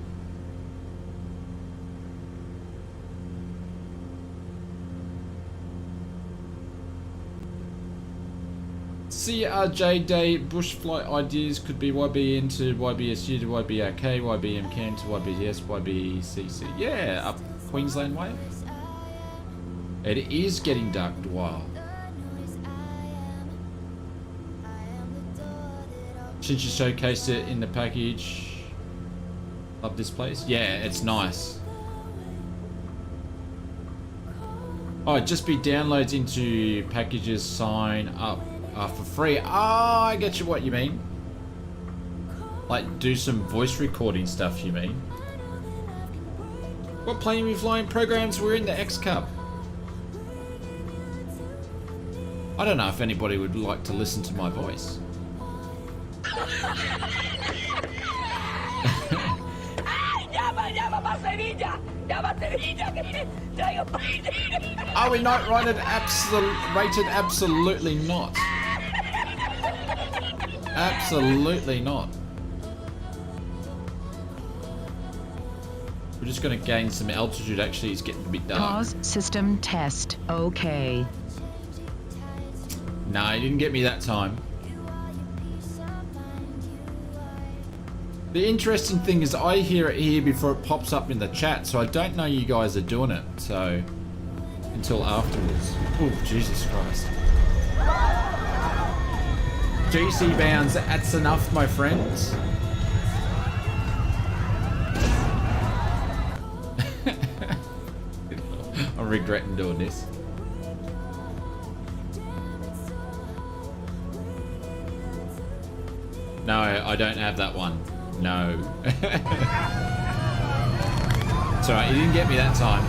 CRJ Day bush flight ideas could be YBN to YBSU to YBRK, YBMCAN to YBS, YBCC. Yeah, up Queensland way. It is getting dark, wow. Since you showcased it in the package, love this place. Yeah, it's nice. Oh, just be downloads into packages, sign up for free. Oh, I get you what you mean. Like do some voice recording stuff, you mean. What plane are we flying? Programs? We're in the X Cup. I don't know if anybody would like to listen to my voice. Are we not rated? Absolutely not. Absolutely not. We're just going to gain some altitude. Actually, it's getting a bit dark. Pause system test. Okay. No, you didn't get me that time. The interesting thing is I hear it here before it pops up in the chat, so I don't know you guys are doing it, so until afterwards. Oh, Jesus Christ. GC Bounds, that's enough, my friends. I'm regretting doing this. No, I don't have that one. No. It's alright, you didn't get me that time.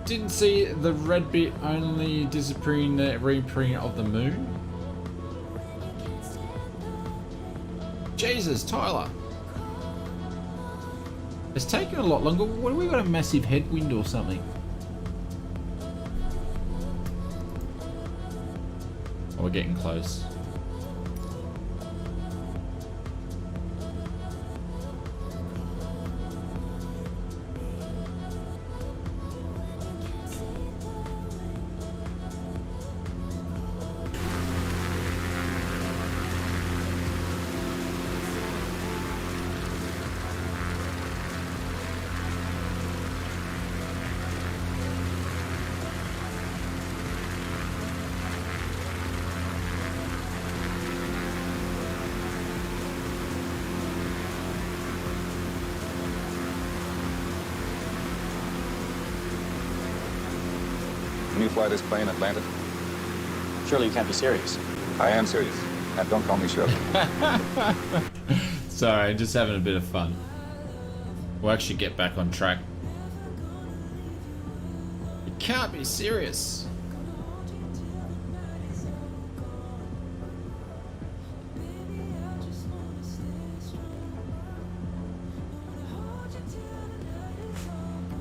Didn't see the red bit only disappearing the reappearing of the moon. Jesus, Tyler. It's taken a lot longer. What have we got, a massive headwind or something? Oh, we're getting close. Can you fly this plane and land it? Surely you can't be serious. I am serious. And don't call me Shirley. Sorry, just having a bit of fun. We'll actually get back on track. You can't be serious.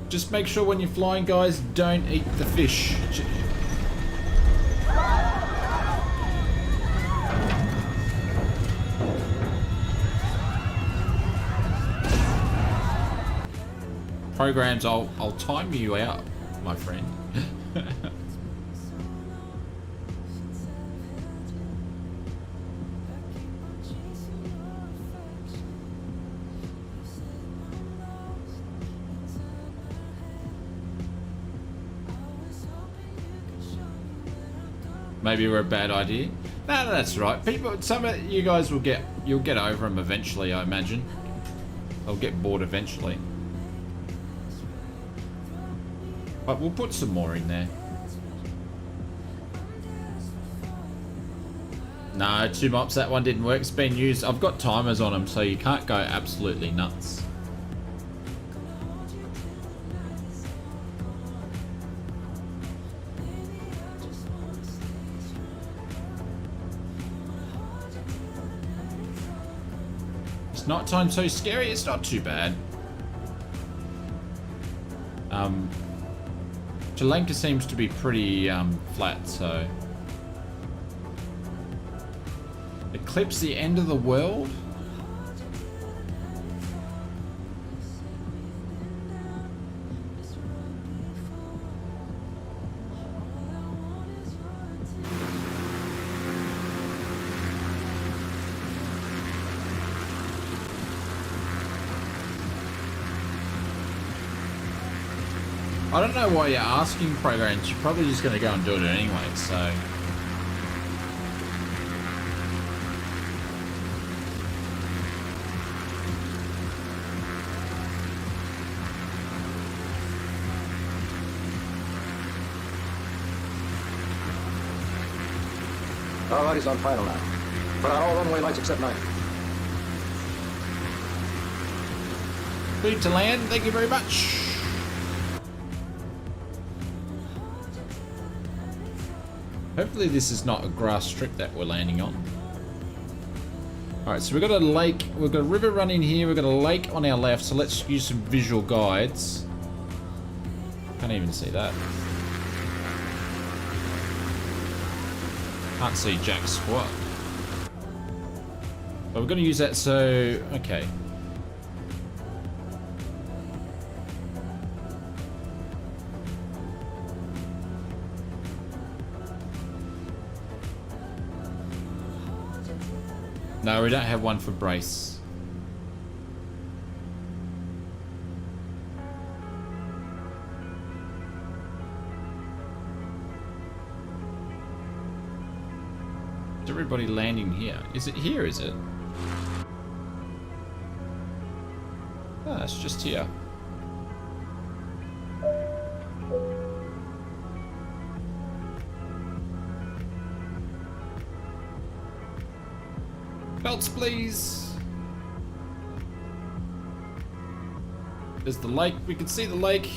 Just make sure when you're flying, guys, don't eat the fish. Programs, I'll time you out, my friend. Maybe we're a bad idea. No, that's right. People, some of you guys will you'll get over them eventually, I imagine. They'll get bored eventually. But we'll put some more in there. No, 2 mops, that one didn't work. It's been used. I've got timers on them, so you can't go absolutely nuts. It's nighttime so scary, it's not too bad. LANKA seems to be pretty flat, so eclipse the end of the world. I don't know why you're asking, programs. You're probably just going to go and do it anyway, so. All right, he's on final now. Put out all runway lights except 9. Cleared to land, thank you very much. Hopefully this is not a grass strip that we're landing on. Alright, so we've got a lake, we've got a river running here, we've got a lake on our left, so let's use some visual guides. Can't even see that. Can't see jack squat. But we're going to use that, so, okay. No, we don't have one for brace. Is everybody landing here? Is it here, is it? Ah, it's just here. Seatbelts, please. There's the lake. We can see the lake.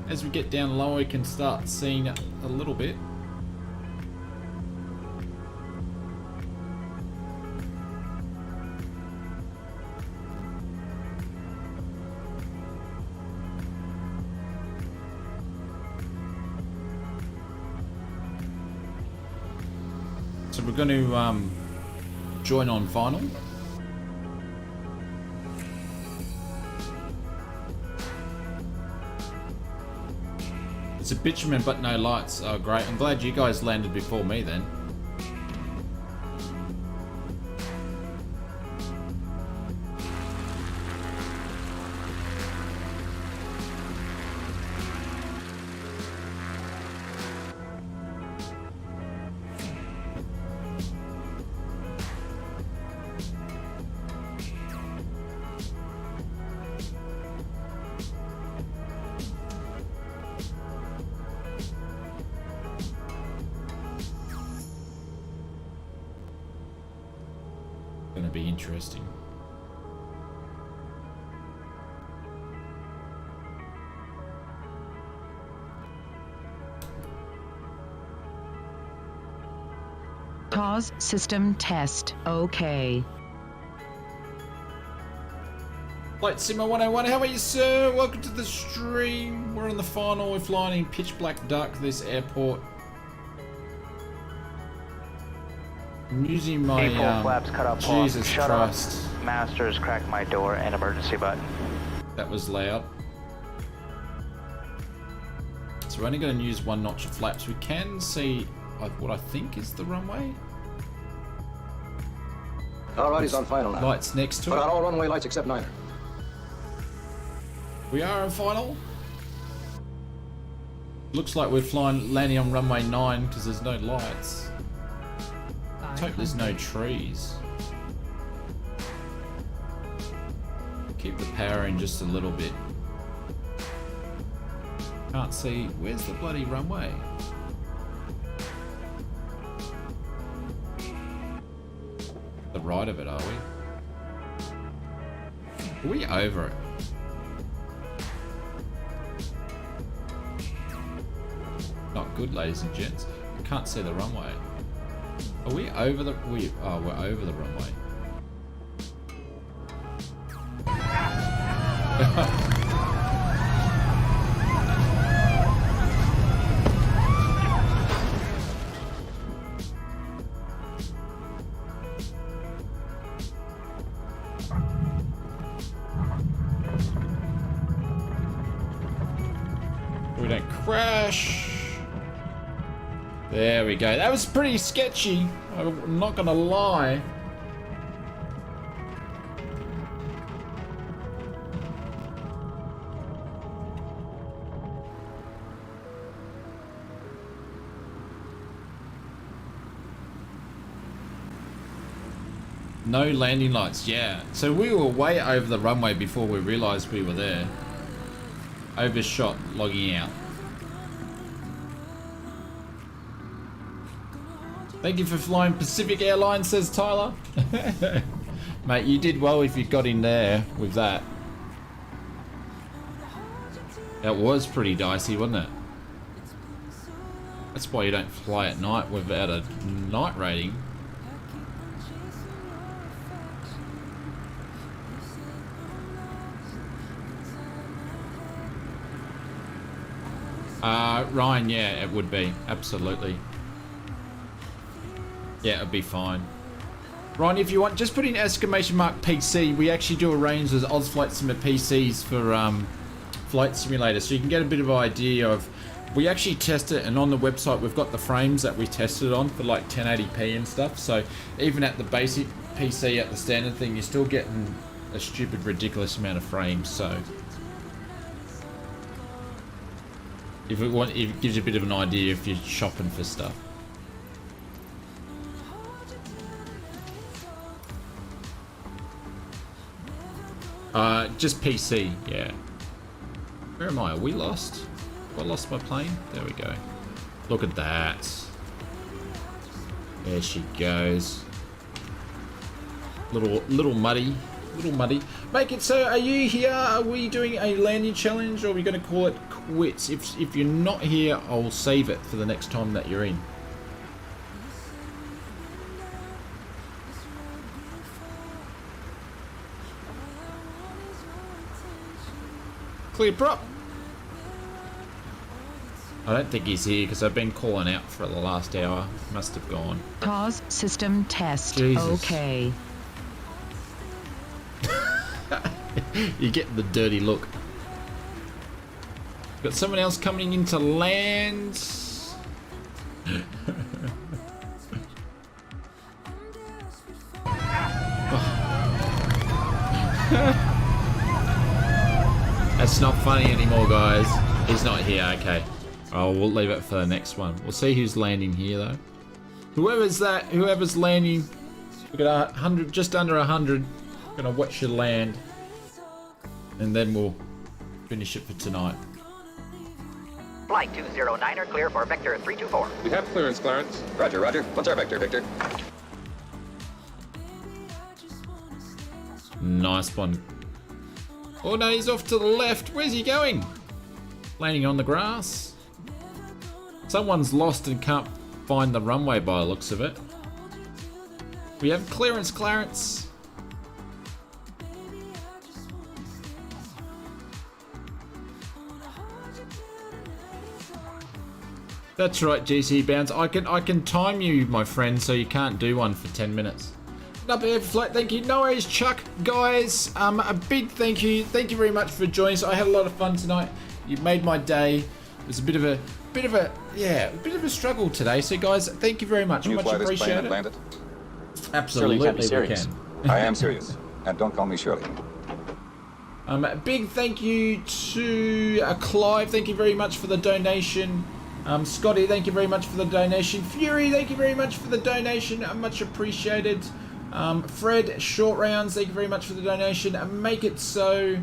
As we get down lower, we can start seeing a little bit. So we're going to join on final. It's a bitumen but no lights. Oh great, I'm glad you guys landed before me then. Going to be interesting. Pause system test. Okay. Flight Simmer 101, how are you, sir? Welcome to the stream. We're on the final. We're flying in pitch black dark this airport. I'm using my flaps cut up. Jesus Shut Christ. Up. Masters, crack my door and emergency button. That was loud. So we're only going to use one notch of flaps. We can see what I think is the runway. Alright, he's on final now. Lights next to Put it. out all runway lights except 9. We are on final. Looks like we're landing on runway 9 because there's no lights. Let's hope there's no trees. Keep the power in just a little bit. Can't see. Where's the bloody runway? The right of it, are we? Are we over it? Not good, ladies and gents. I can't see the runway. Are we over the... we're over the runway. We don't crash. There we go. That was pretty sketchy. I'm not gonna lie. No landing lights, yeah. So we were way over the runway before we realized we were there. Overshot, logging out. Thank you for flying Pacific Airlines, says Tyler. Mate, you did well if you got in there with that. That was pretty dicey, wasn't it? That's why you don't fly at night without a night rating. Ryan, yeah, it would be. Absolutely. Yeah, it'd be fine. Ryan, if you want, just put in exclamation mark PC. We actually do arrange those Oz Flight Simmer PCs for Flight Simulator, so you can get a bit of an idea of... We actually test it, and on the website we've got the frames that we tested on for like 1080p and stuff, so even at the basic PC, at the standard thing, you're still getting a stupid, ridiculous amount of frames, so... If it gives you a bit of an idea if you're shopping for stuff. Just PC, yeah. Where am I? Are we lost? Have I lost my plane? There we go. Look at that. There she goes. Little muddy. Make it so. Are you here? Are we doing a landing challenge, or are we going to call it quits? If you're not here, I'll save it for the next time that you're in. Clear prop. I don't think he's here because I've been calling out for the last hour. Must have gone. Cause system test. Jesus. Okay. You get the dirty look. Got someone else coming into land. That's not funny anymore, guys. He's not here. Okay. Oh, we'll leave it for the next one. We'll see who's landing here, though. Whoever's landing, we've got 100, just under 100. Gonna watch you land, and then we'll finish it for tonight. Flight 209er clear for vector 324. We have clearance, Clarence. Roger, roger. What's our vector, Victor? Nice one. Oh no, he's off to the left. Where's he going? Landing on the grass. Someone's lost and can't find the runway by the looks of it. We have clearance, Clarence. That's right, GC Bounce. I can time you, my friend, so you can't do one for 10 minutes. Up here for flight, thank you. No worries, Chuck. Guys, a big thank you. Thank you very much for joining us. I had a lot of fun tonight. You made my day. It was a bit of a struggle today. So guys, thank you very much. Can you Much fly this plane appreciated. and land it? Absolutely, Surely you can't be we serious. can. I am serious. And don't call me Shirley. Big thank you to Clive. Thank you very much for the donation. Scotty, thank you very much for the donation. Fury, thank you very much for the donation. Much appreciated. Fred, Short Rounds, thank you very much for the donation. Make it so.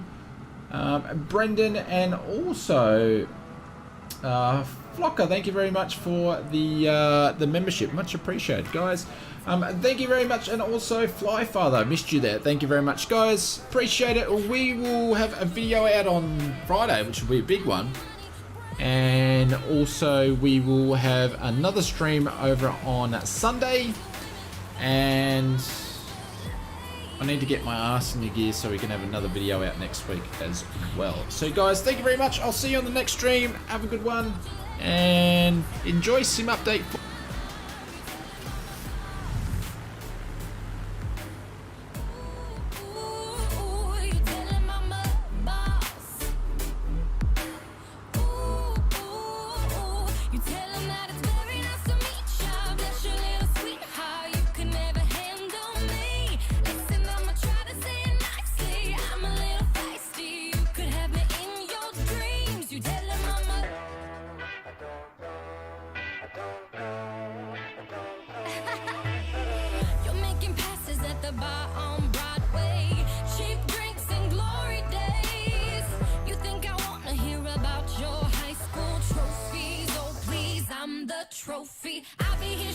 Brendan, and also Flocker, thank you very much for the membership. Much appreciated, guys. Thank you very much, and also Flyfather, missed you there. Thank you very much, guys. Appreciate it. We will have a video out on Friday, which will be a big one. And also we will have another stream over on Sunday, and I need to get my ass in the gear so we can have another video out next week as well. So guys, thank you very much. I'll see you on the next stream. Have a good one and enjoy Sim Update.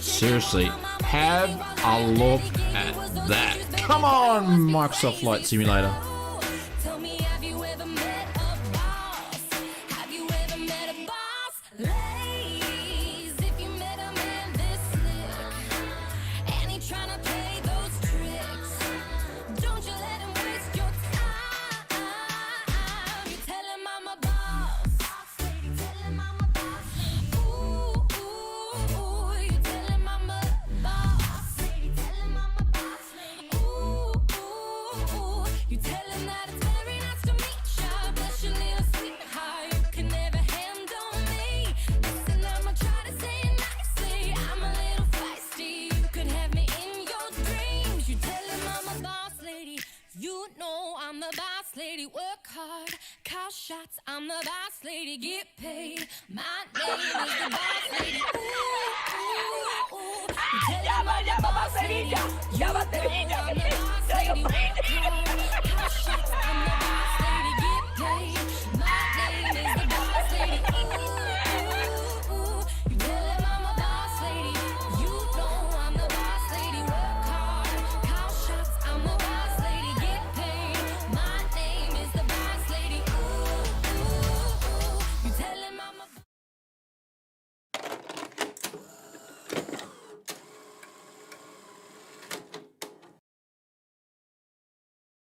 Seriously, have a look at that. Come on, Microsoft Flight Simulator. I'm the boss lady, get paid. My name is the boss lady. Ooh, ooh, ooh. You tell them I'm the boss lady. You know I'm the boss lady. Work hard.